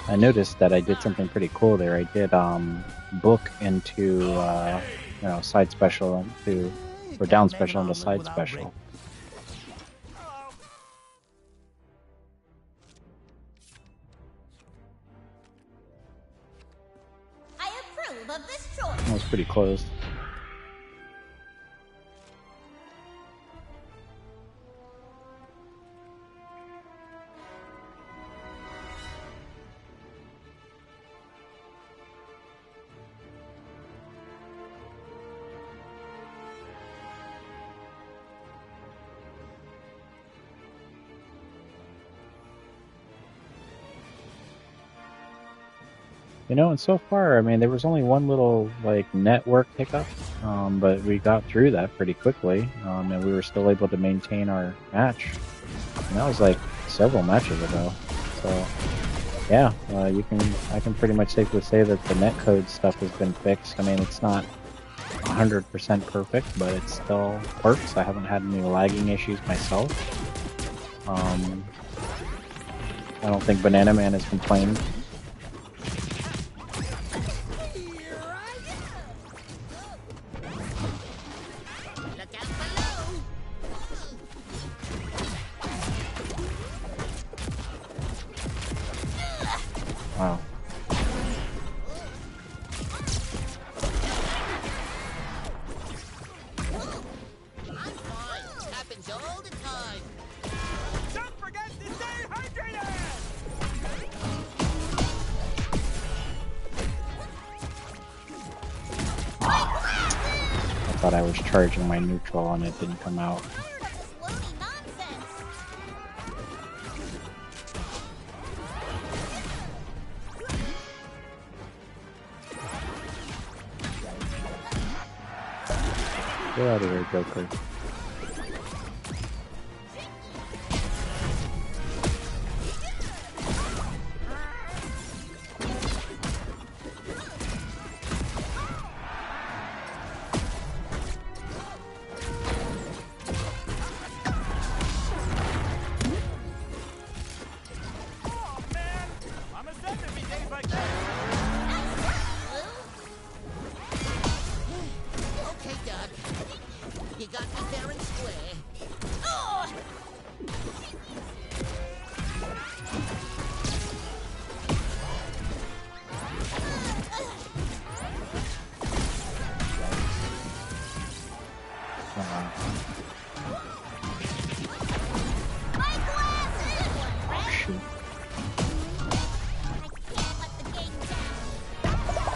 I noticed that I did something pretty cool there. I did book into side special into or down special into side special. I approve of this choice. That was pretty close. You know, and so far, I mean, there was only one little, like, network hiccup, but we got through that pretty quickly, and we were still able to maintain our match. And that was, like, several matches ago. So, yeah, I can pretty much safely say that the netcode stuff has been fixed. I mean, it's not 100% perfect, but it still works. I haven't had any lagging issues myself. I don't think Bananaman has complained. Wow. I'm fine. Happens all the time. Don't forget to stay hydrated! I thought I was charging my neutral and it didn't come out. Tired of this loony nonsense. Get out of here, Joker. Oh man, I'm a centipede days like this. Okay, Doug. You got me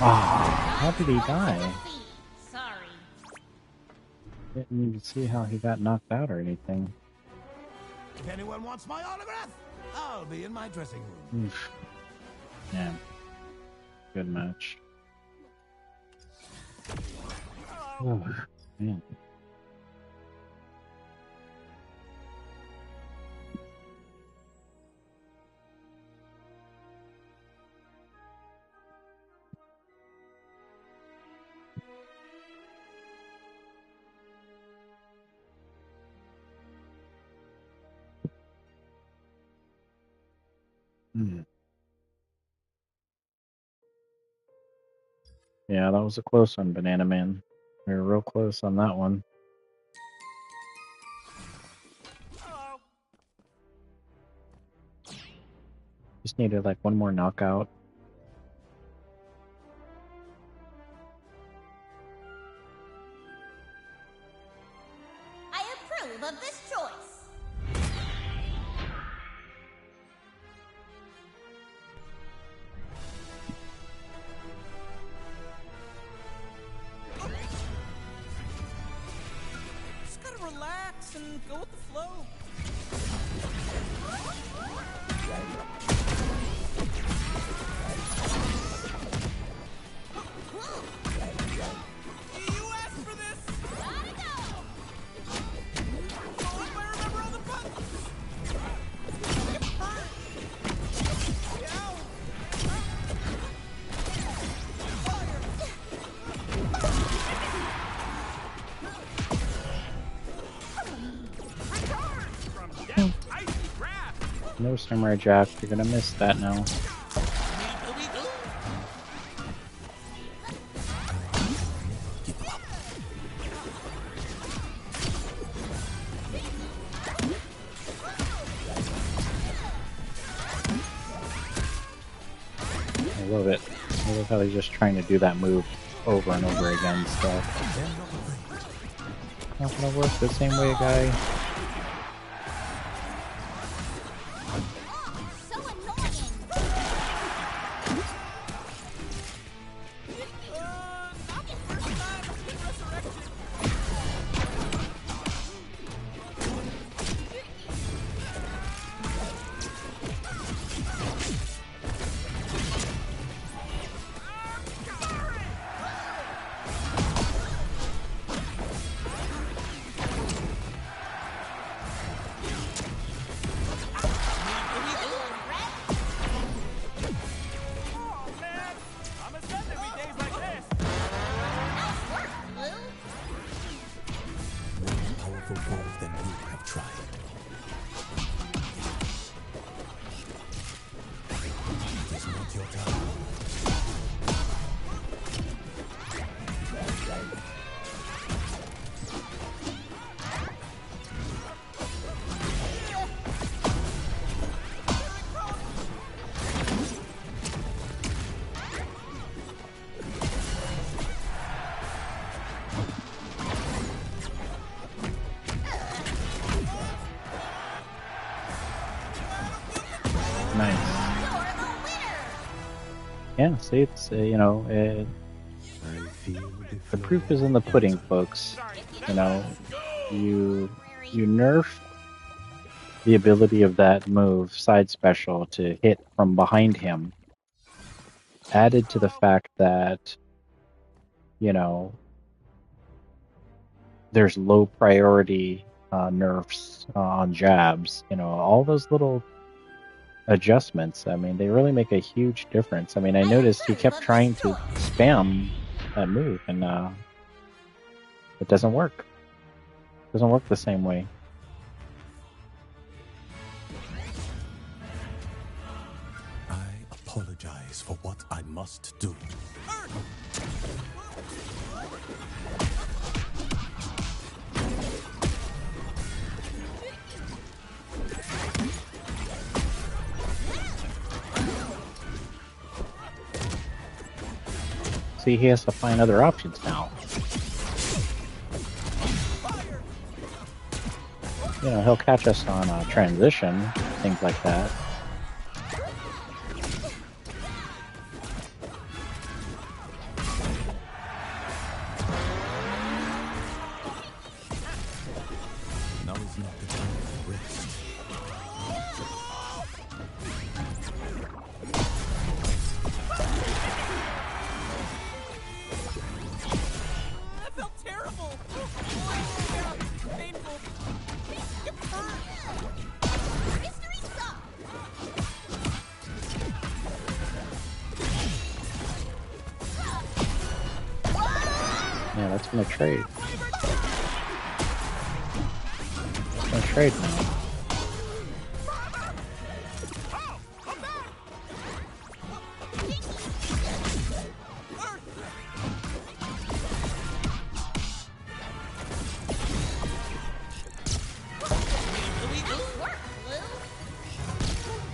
How did he die? Sorry. Didn't even see how he got knocked out or anything. If anyone wants my autograph, I'll be in my dressing room. Oof. Yeah. Good match. Oh, man. Yeah, that was a close one, Banana Man. We were real close on that one. Hello. Just needed like one more knockout. I approve of this choice. Just gotta relax and go with the flow. You asked for this. Gotta go. Oh, if I remember all the buttons. Get hurt. Ow. From death, icy grab. No Samurai Jack, you're gonna miss that now. I love it. I love how he's just trying to do that move over and over again. So not gonna work the same way, guy. So annoying. Not the first time I've been resurrected. Oh man, I'm a son every day's like this. Nice work, Blue. More powerful foe than you have tried. It is not your time. Nice. You're the winner. Yeah, see, it's you know, I feel the proof is in the pudding, folks. You know, you nerf the ability of that move, side special, to hit from behind him, added to the fact that, you know, there's low priority nerfs on jabs. You know, all those little adjustments, I mean, they really make a huge difference. I mean, I noticed he kept trying to spam that move, and it doesn't work. It doesn't work the same way. I apologize for what I must do. See, he has to find other options now. You know, he'll catch us on transition, things like that. That felt terrible. Yeah, painful. It hurt. Mystery solved. Yeah, that's gonna trade. That's gonna trade now.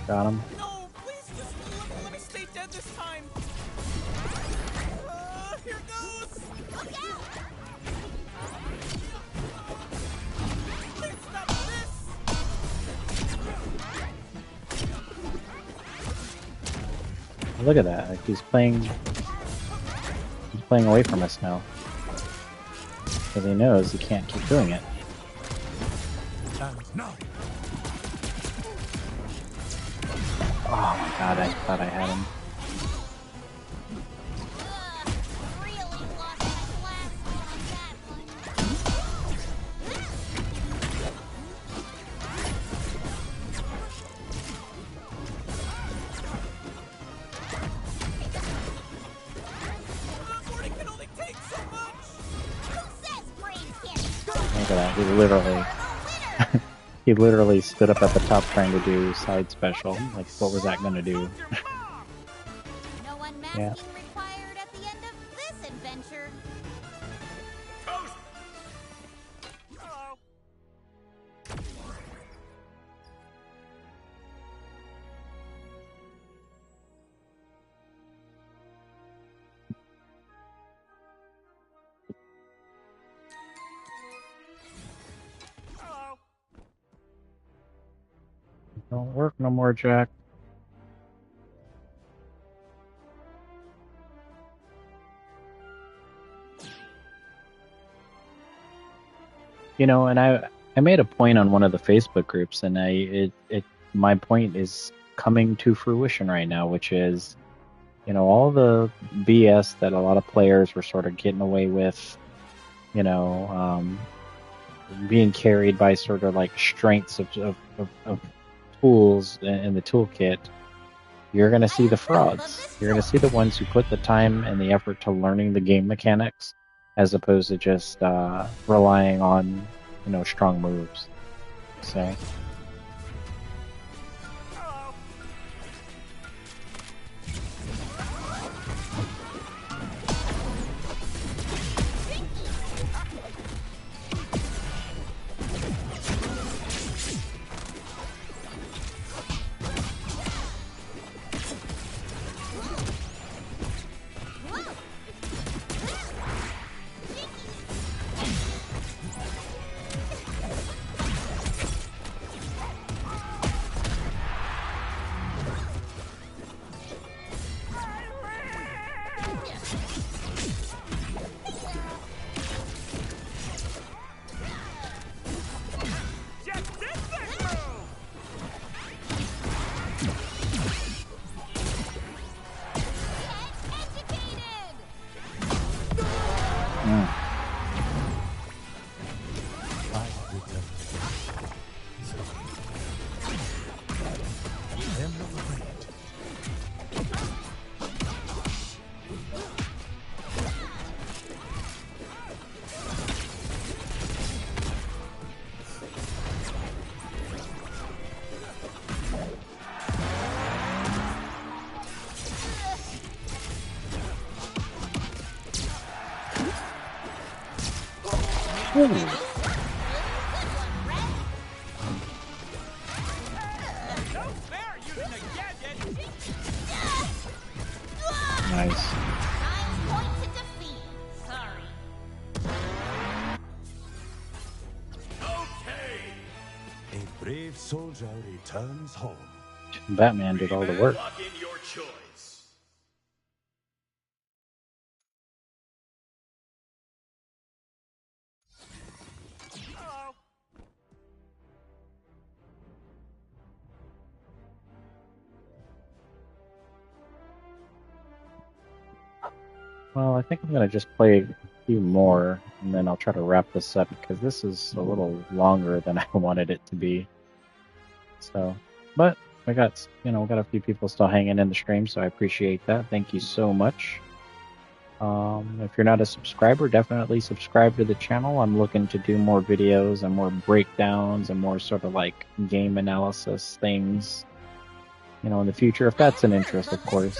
Got him. No, please just let me stay dead this time. Here goes. Look out! Please stop this. Look at that. Like he's playing away from us now. Because he knows he can't keep doing it. No. Oh my god, I thought I had him. Really lost my glasses on that one. Morty can only take so much. Who says brains can't be Look at that. He literally he literally stood up at the top trying to do side special. Like what was that gonna do? No unmasking Yeah. required at the end of this adventure. Toast! Hello. Hello. Don't work no more, Jack. You know, and I made a point on one of the Facebook groups, and my point is coming to fruition right now, which is, you know, all the BS that a lot of players were sort of getting away with, you know, being carried by sort of like strengths of tools in the toolkit. You're going to see the frauds. You're going to see the ones who put the time and the effort to learning the game mechanics, as opposed to just relying on, you know, strong moves. So. Hello. Just this thing move! Educated! Ooh. Good one, Red. No fair using a gadget. Nice. 9 points to defeat. Sorry. Okay! A brave soldier returns home. Batman did all the work. Lock in your choice. Hello. Well, I think I'm gonna just play a few more, and then I'll try to wrap this up because this is a little longer than I wanted it to be. So, but we got, we got a few people still hanging in the stream, so I appreciate that. Thank you so much. If you're not a subscriber, definitely subscribe to the channel. I'm looking to do more videos and more breakdowns and more sort of like game analysis things, in the future, if that's an interest, of course,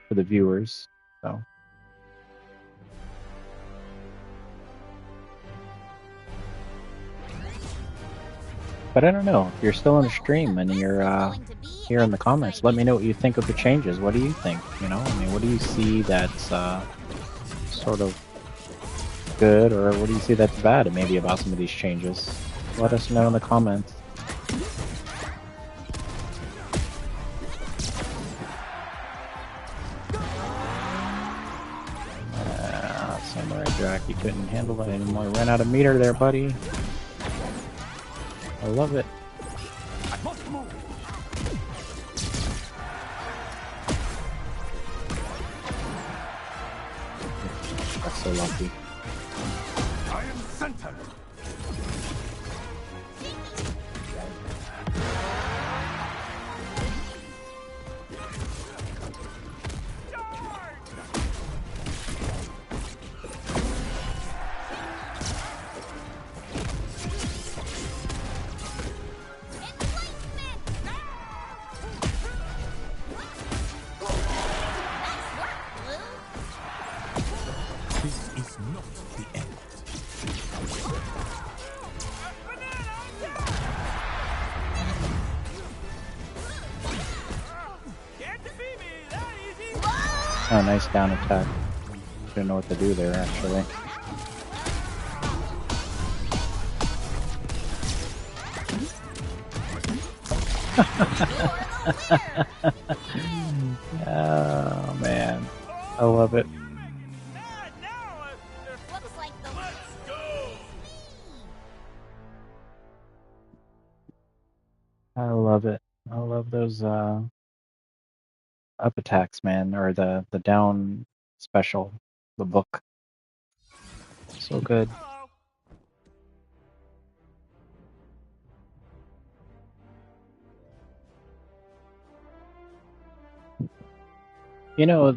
for the viewers. So. But I don't know, if you're still on the stream and you're here in the comments, let me know what you think of the changes. What do you think? I mean, what do you see that's sort of good, or what do you see that's bad maybe about some of these changes? Let us know in the comments. Samurai Jack, you couldn't handle it anymore. Ran out of meter there, buddy. I love it. That's so lucky. I am centered. Oh, nice down attack. Didn't know what to do there, actually. Oh, man. I love it. I love it. I love those up attacks, man, or the down special, the book. So good.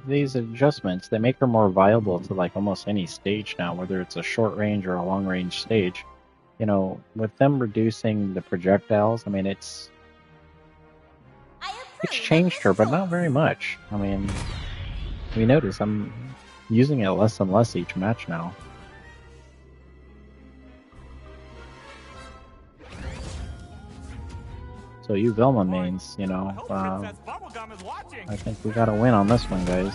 These adjustments, they make her more viable to like almost any stage now, whether it's a short range or a long range stage. With them reducing the projectiles, I mean, it's changed her, but not very much. I mean, we notice I'm using it less and less each match now. So you Velma mains, I think we got to win on this one, guys.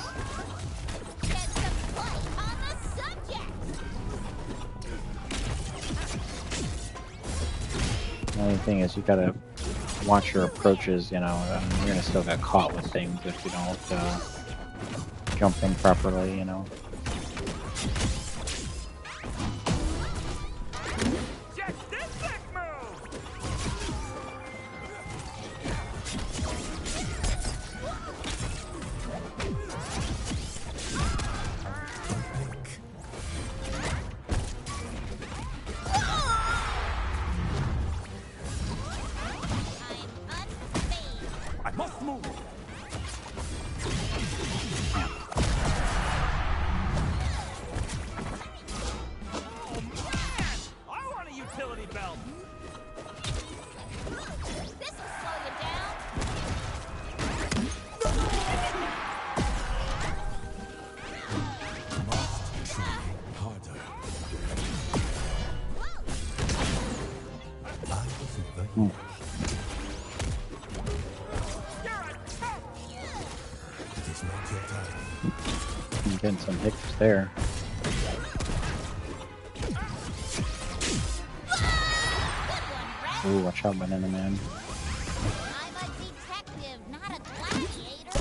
The only thing is you got to watch your approaches, you're going to still get caught with things if you don't jump in properly, Getting some hits there. Ooh, watch out, Nanabananaman. I'm a detective, not a gladiator.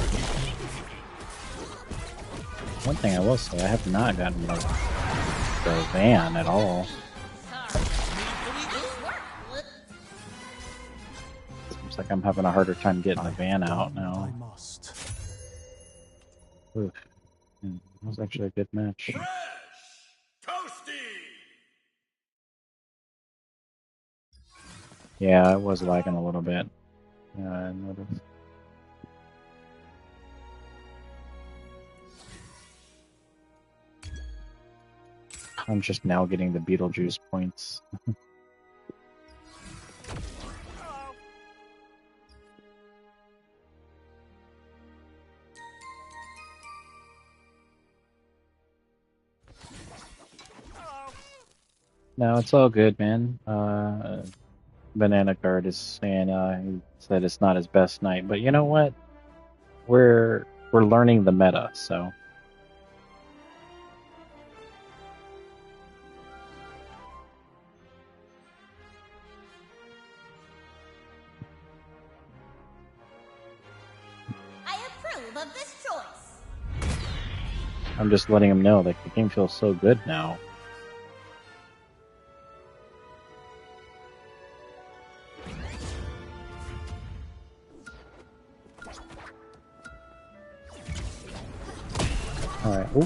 One thing I will say, I have not gotten the van at all. Seems like I'm having a harder time getting the van out now. Oof. It was actually a good match. Fresh! Toasty! Yeah, I was lagging a little bit. Yeah, I noticed. I'm just now getting the Beetlejuice points. No, it's all good, man. Banana Guard is saying he said it's not his best night, but you know what? We're learning the meta, so. I approve of this choice. I'm just letting him know that the game feels so good now. Alright, ooh,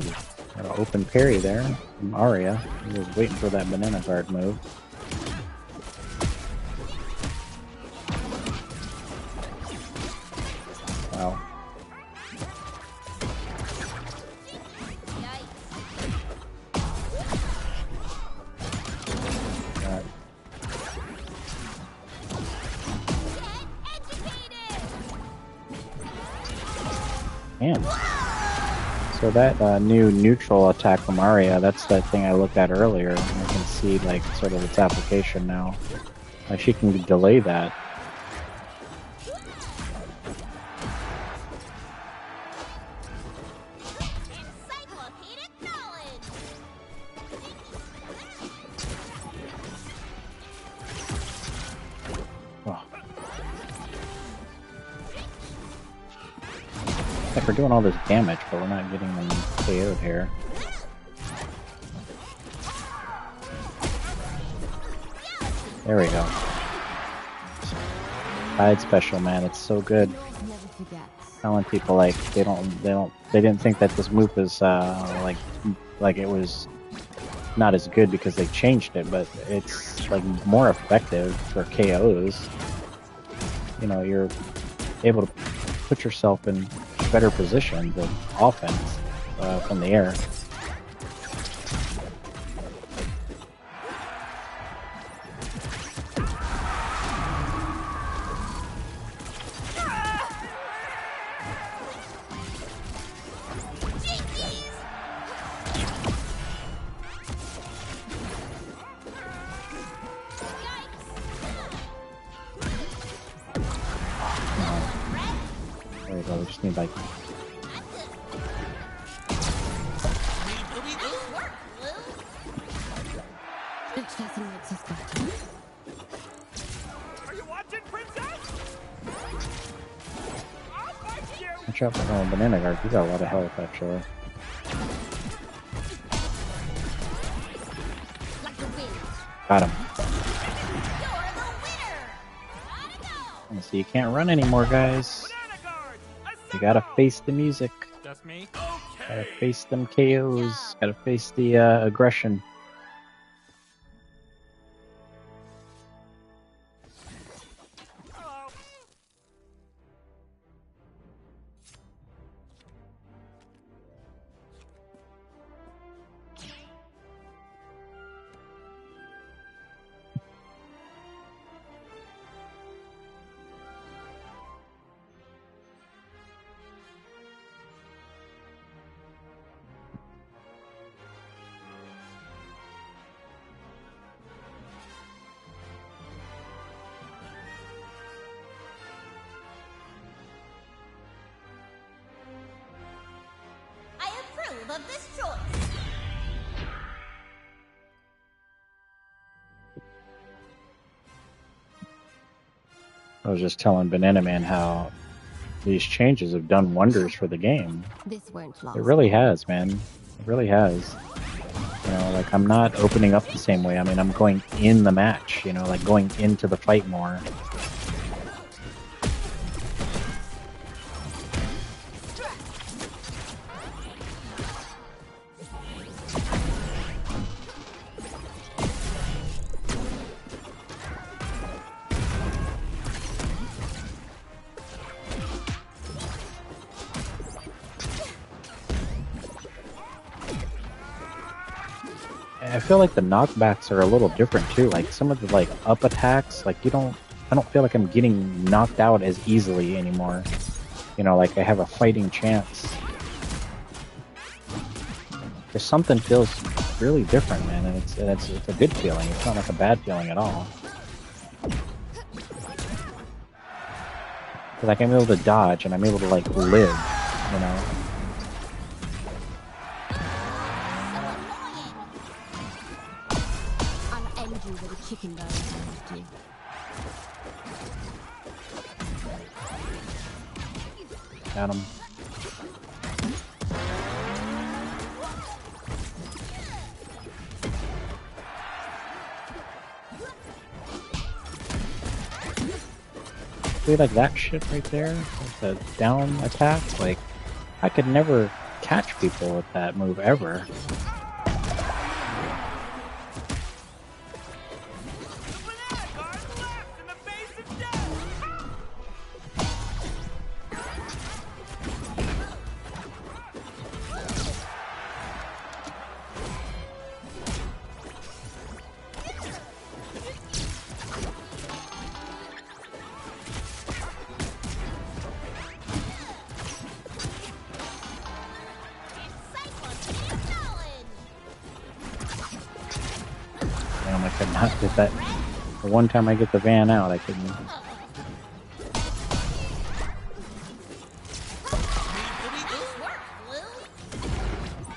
got an open parry there from Arya. He was waiting for that Banana Guard move. Wow. God. Man. So that new neutral attack from Arya, that's that thing I looked at earlier. I can see like sort of its application now. Like she can delay that. Encyclopedic knowledge. Oh. Like we're doing all this damage, but we're not getting them KO'd here. There we go. Side special, man, it's so good. Telling people like they didn't think that this move was like it was not as good because they changed it, but it's like more effective for KOs. You know, you're able to put yourself in better position with offense from the air. There we go, we just need like Are you watching, Princess? I'll fight you! watch out for Banana Guard, you got a lot of health actually. Got him. So you can't run anymore, guys. You gotta face the music. That's me. Gotta face them KOs. Gotta face the aggression. Of this choice. I was just telling Banana Man how these changes have done wonders for the game. This won't last. It really has, man. It really has. You know, like I'm not opening up the same way. I mean, I'm going in the match, you know, like going into the fight more. I feel like the knockbacks are a little different too. Like some of the like up attacks, like I don't feel like I'm getting knocked out as easily anymore. You know, like I have a fighting chance. There's something feels really different, man, and it's a good feeling. It's not like a bad feeling at all. Like I'm able to dodge and I'm able to like live, you know. I'll end you with a chicken bone. Got him. See, like that shit right there, like the down attack, like I could never catch people with that move ever. I could not get that. The one time I get the van out, I couldn't.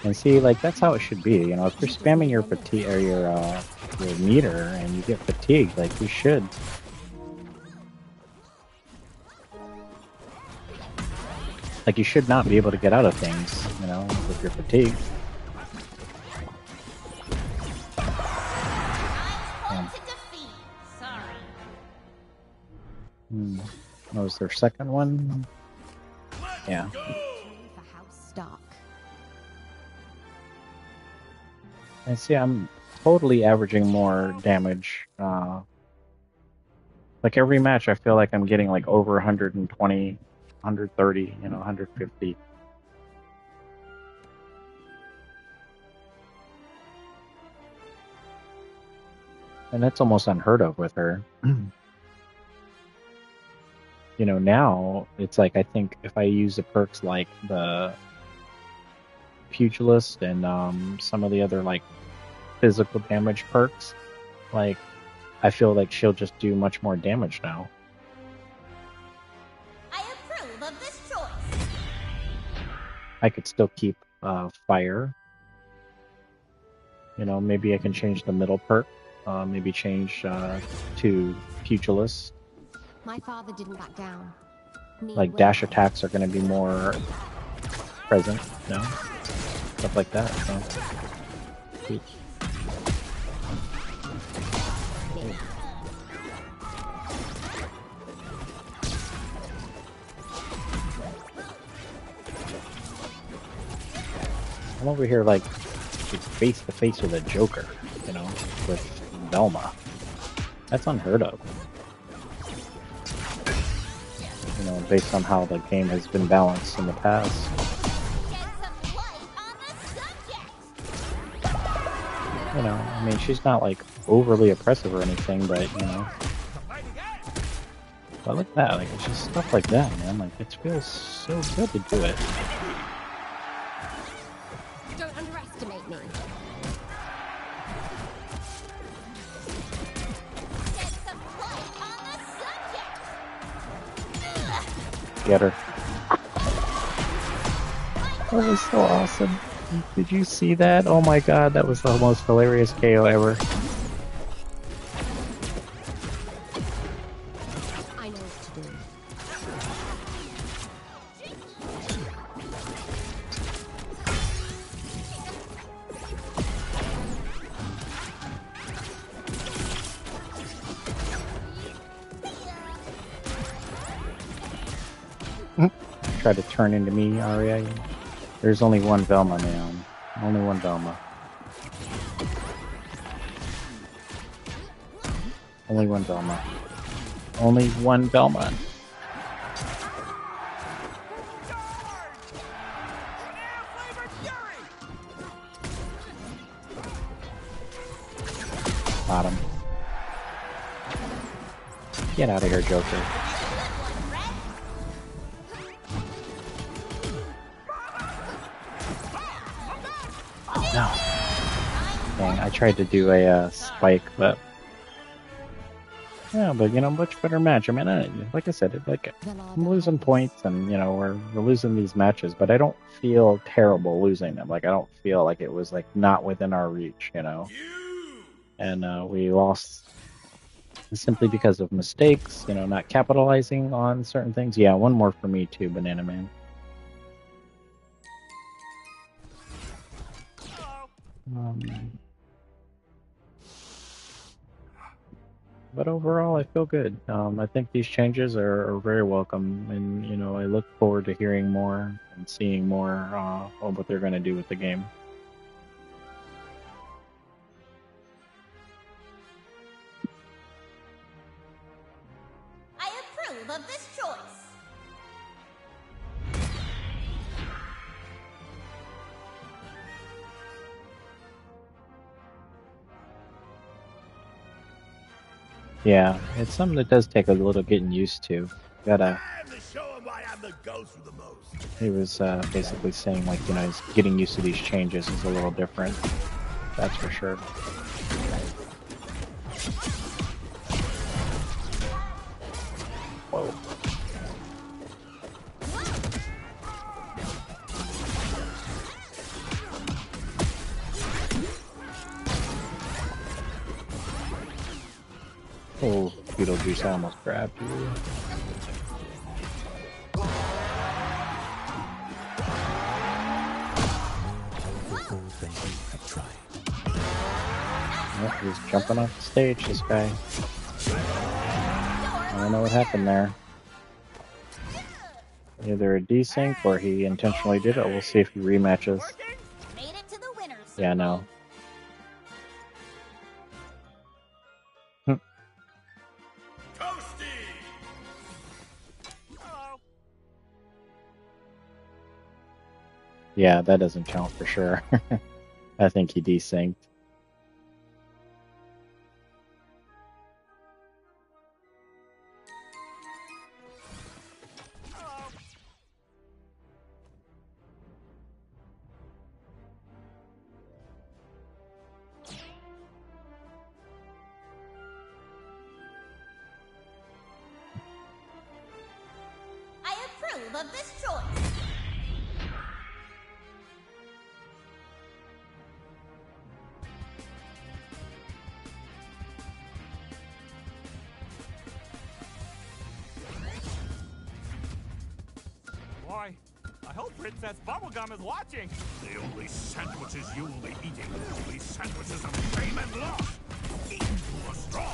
And see, like that's how it should be. You know, if you're spamming your fatigue or your meter and you get fatigued, like you should. Like you should not be able to get out of things, you know, if you're fatigued. What was their second one? Yeah. For House Stark. And see, I'm totally averaging more damage. Like every match, I feel like I'm getting like over 120, 130, you know, 150. And that's almost unheard of with her. You know, now it's like I think if I use the perks like the Pugilist and some of the other like physical damage perks, like I feel like she'll just do much more damage now. I approve of this choice. I could still keep fire. You know, maybe I can change the middle perk. Maybe change to Pugilist. My father didn't back down. Like dash attacks are going to be more present, you know? Stuff like that. So. I'm over here like face to face with a Joker, you know, with Velma. That's unheard of. You know, based on how the game has been balanced in the past. You know, I mean, she's not like overly oppressive or anything, but you know. But look at that, like it's just stuff like that, man. Like it feels so good to do it. Don't underestimate me. Get her. That was so awesome. Did you see that? Oh my god, that was the most hilarious KO ever. I know what to do. Try to turn into me, Arya. There's only one Velma, man. Only one Velma. Only one Velma. Only one Velma. Got him. Get out of here, Joker. No. Dang, I tried to do a spike, but yeah, but you know, much better match. I mean, like I said, I'm losing points, and you know, we're losing these matches, but I don't feel terrible losing them. Like I don't feel like it was like not within our reach, you know. And we lost simply because of mistakes, you know, not capitalizing on certain things. Yeah, one more for me too, Banana Man. But overall, I feel good. I think these changes are very welcome, and you know, I look forward to hearing more and seeing more on what they're going to do with the game. I approve of this choice. Yeah, it's something that does take a little getting used to. Gotta. He was basically saying, like, you know, he's getting used to these changes is a little different. That's for sure. Whoa. Oh, Beetlejuice almost grabbed you. Oh, he's jumping off the stage, this guy. I don't know what happened there. Either a desync or he intentionally did it. We'll see if he rematches. Made it to the winner's Yeah, no. Yeah, that doesn't count for sure. I think he desynced. I approve of this choice. Boy, I hope Princess Bubblegum is watching. The only sandwiches you will be eating will be sandwiches of fame and loss. Eaten to a straw.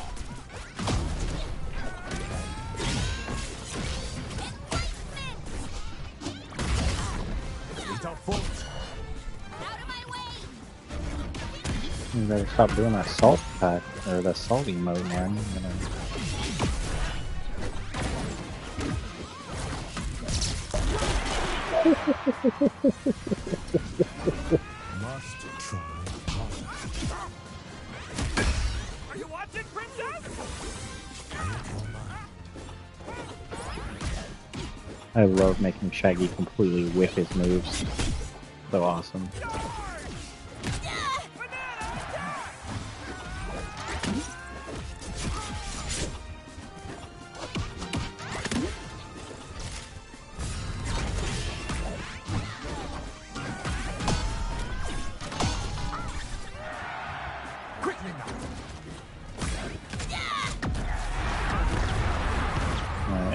Out of my way! You better stop doing that salt pack, or the salty mode, man. You know. Must try. Are you watching, Princess? I love making Shaggy completely whiff his moves. So awesome.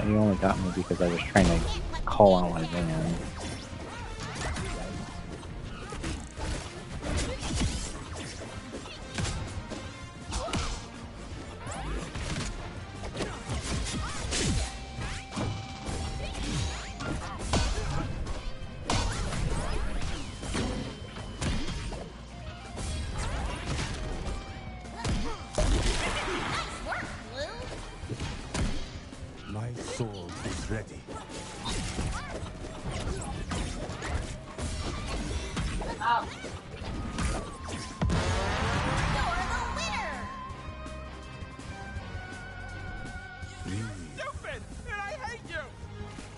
You only got me because I was trying to call out my van. My sword is ready. Stupid! And I hate you!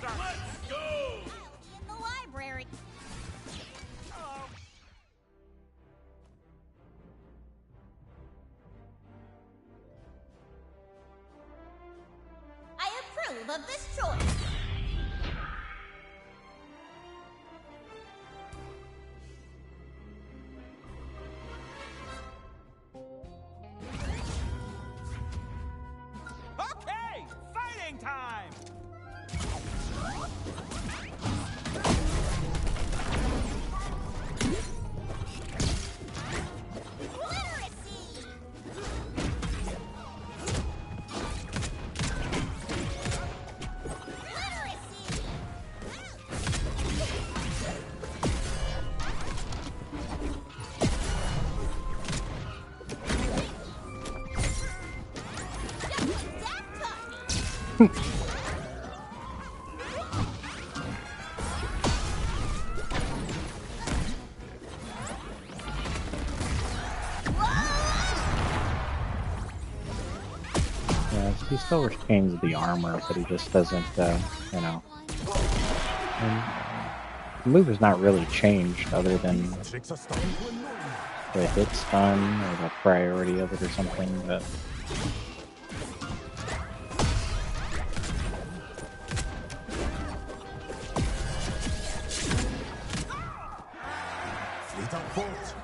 Let's go! In the library. Hello. I approve of this choice. Okay! Fighting time! Literacy. Literacy. Just what Dad taught me. Yeah, he still retains the armor, but he just doesn't, you know. And the move has not really changed other than Tricks are starting to annoy me. the hit stun or the priority of it or something, but Fleet up bolt.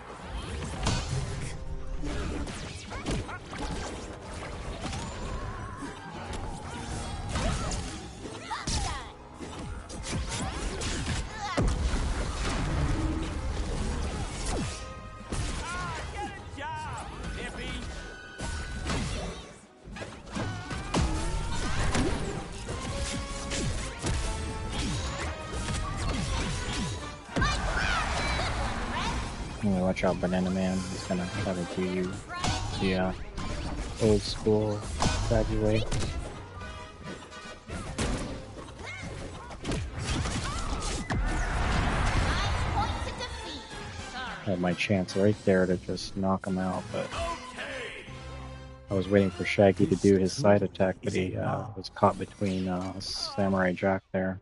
Ah, get a job, hippie! anyway, watch out, Banana Man. He's gonna try to do you the old school Shaggy way. Point to defeat. Sorry. Had my chance right there to just knock him out, but I was waiting for Shaggy to do his side attack, but he was caught between Samurai Jack there.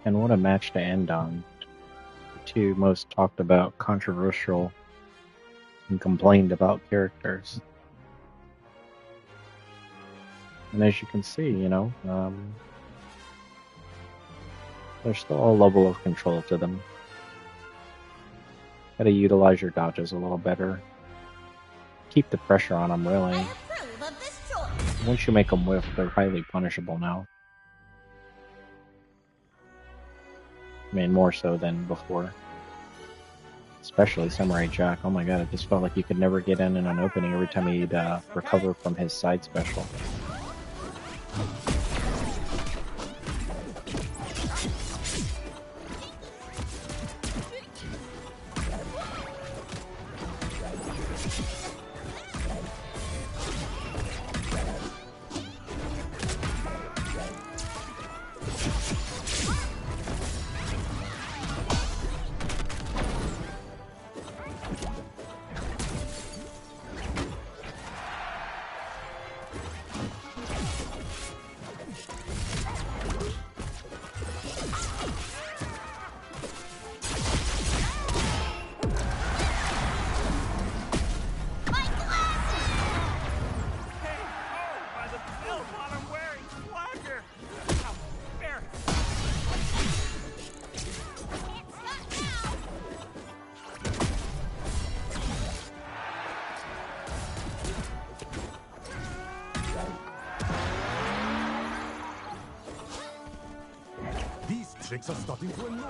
And what a match to end on. The two most talked about, controversial, and complained about characters. And as you can see, you know, there's still a level of control to them. Gotta utilize your dodges a little better. Keep the pressure on them, really. I approve of this choice. Once you make them whiff, they're highly punishable now. I mean, more so than before. Especially Samurai Jack. Oh my god, it just felt like you could never get in an opening every time he'd recover from his side special. Tricks are starting to annoy me.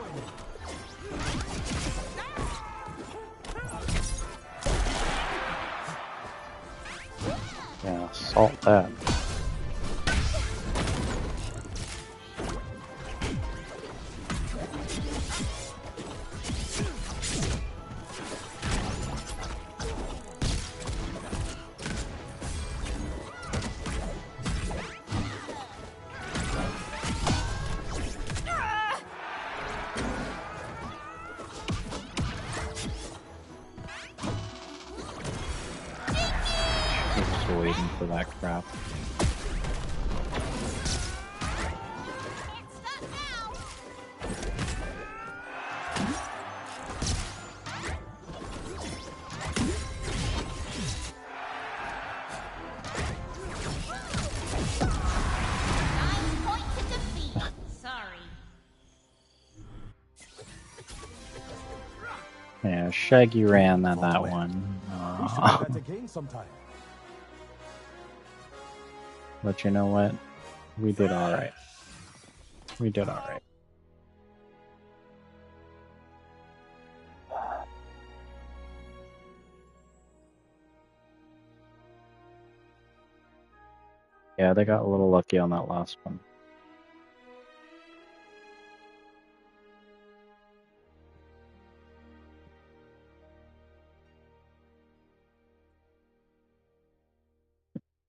Yeah, salt that. of that crap. Can't stop now. Nine points to defeat. Sorry. Yeah, Shaggy ran on that one. We should do that again sometime. But you know what? We did alright. We did alright. Yeah, they got a little lucky on that last one.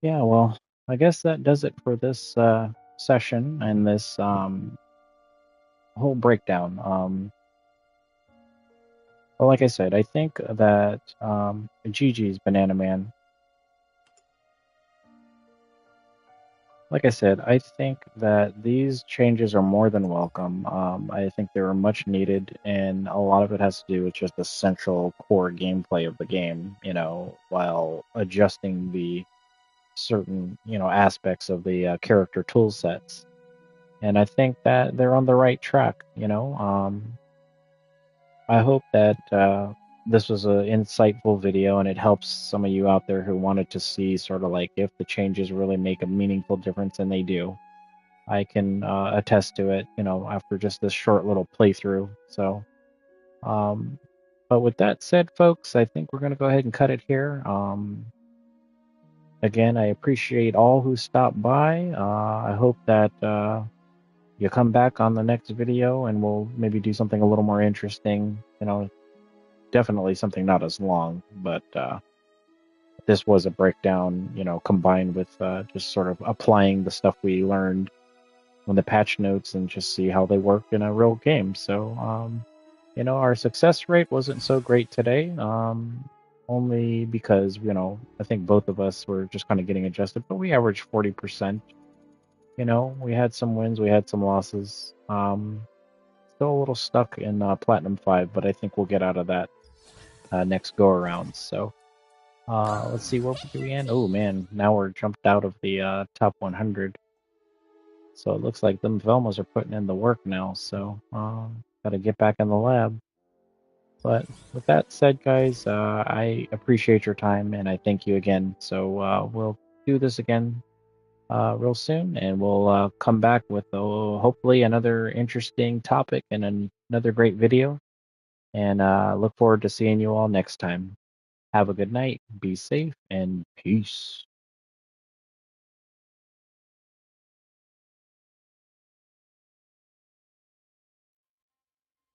Yeah, well, I guess that does it for this session and this whole breakdown. Well, like I said, I think that GG's Banana Man. Like I said, I think that these changes are more than welcome. I think they were much needed, and a lot of it has to do with just the central core gameplay of the game, you know, while adjusting the certain, you know, aspects of the character tool sets. And I think that they're on the right track, you know. I hope that this was an insightful video and it helps some of you out there who wanted to see sort of like if the changes really make a meaningful difference, and they do. I can attest to it, you know, after just this short little playthrough. So, but with that said, folks, I think we're going to go ahead and cut it here. Again, I appreciate all who stopped by. I hope that you come back on the next video and we'll maybe do something a little more interesting. You know, definitely something not as long, but this was a breakdown, you know, combined with just sort of applying the stuff we learned on the patch notes and just see how they work in a real game. So, you know, our success rate wasn't so great today, only because, you know, I think both of us were just kind of getting adjusted, but we averaged 40%. You know, we had some wins, we had some losses. Still a little stuck in Platinum 5, but I think we'll get out of that next go around. So let's see, where do we end? Oh man, now we're jumped out of the top 100. So it looks like them Velmas are putting in the work now. So got to get back in the lab. But with that said, guys, I appreciate your time and I thank you again. So we'll do this again real soon, and we'll come back with hopefully another interesting topic and another great video. And look forward to seeing you all next time. Have a good night, be safe, and peace.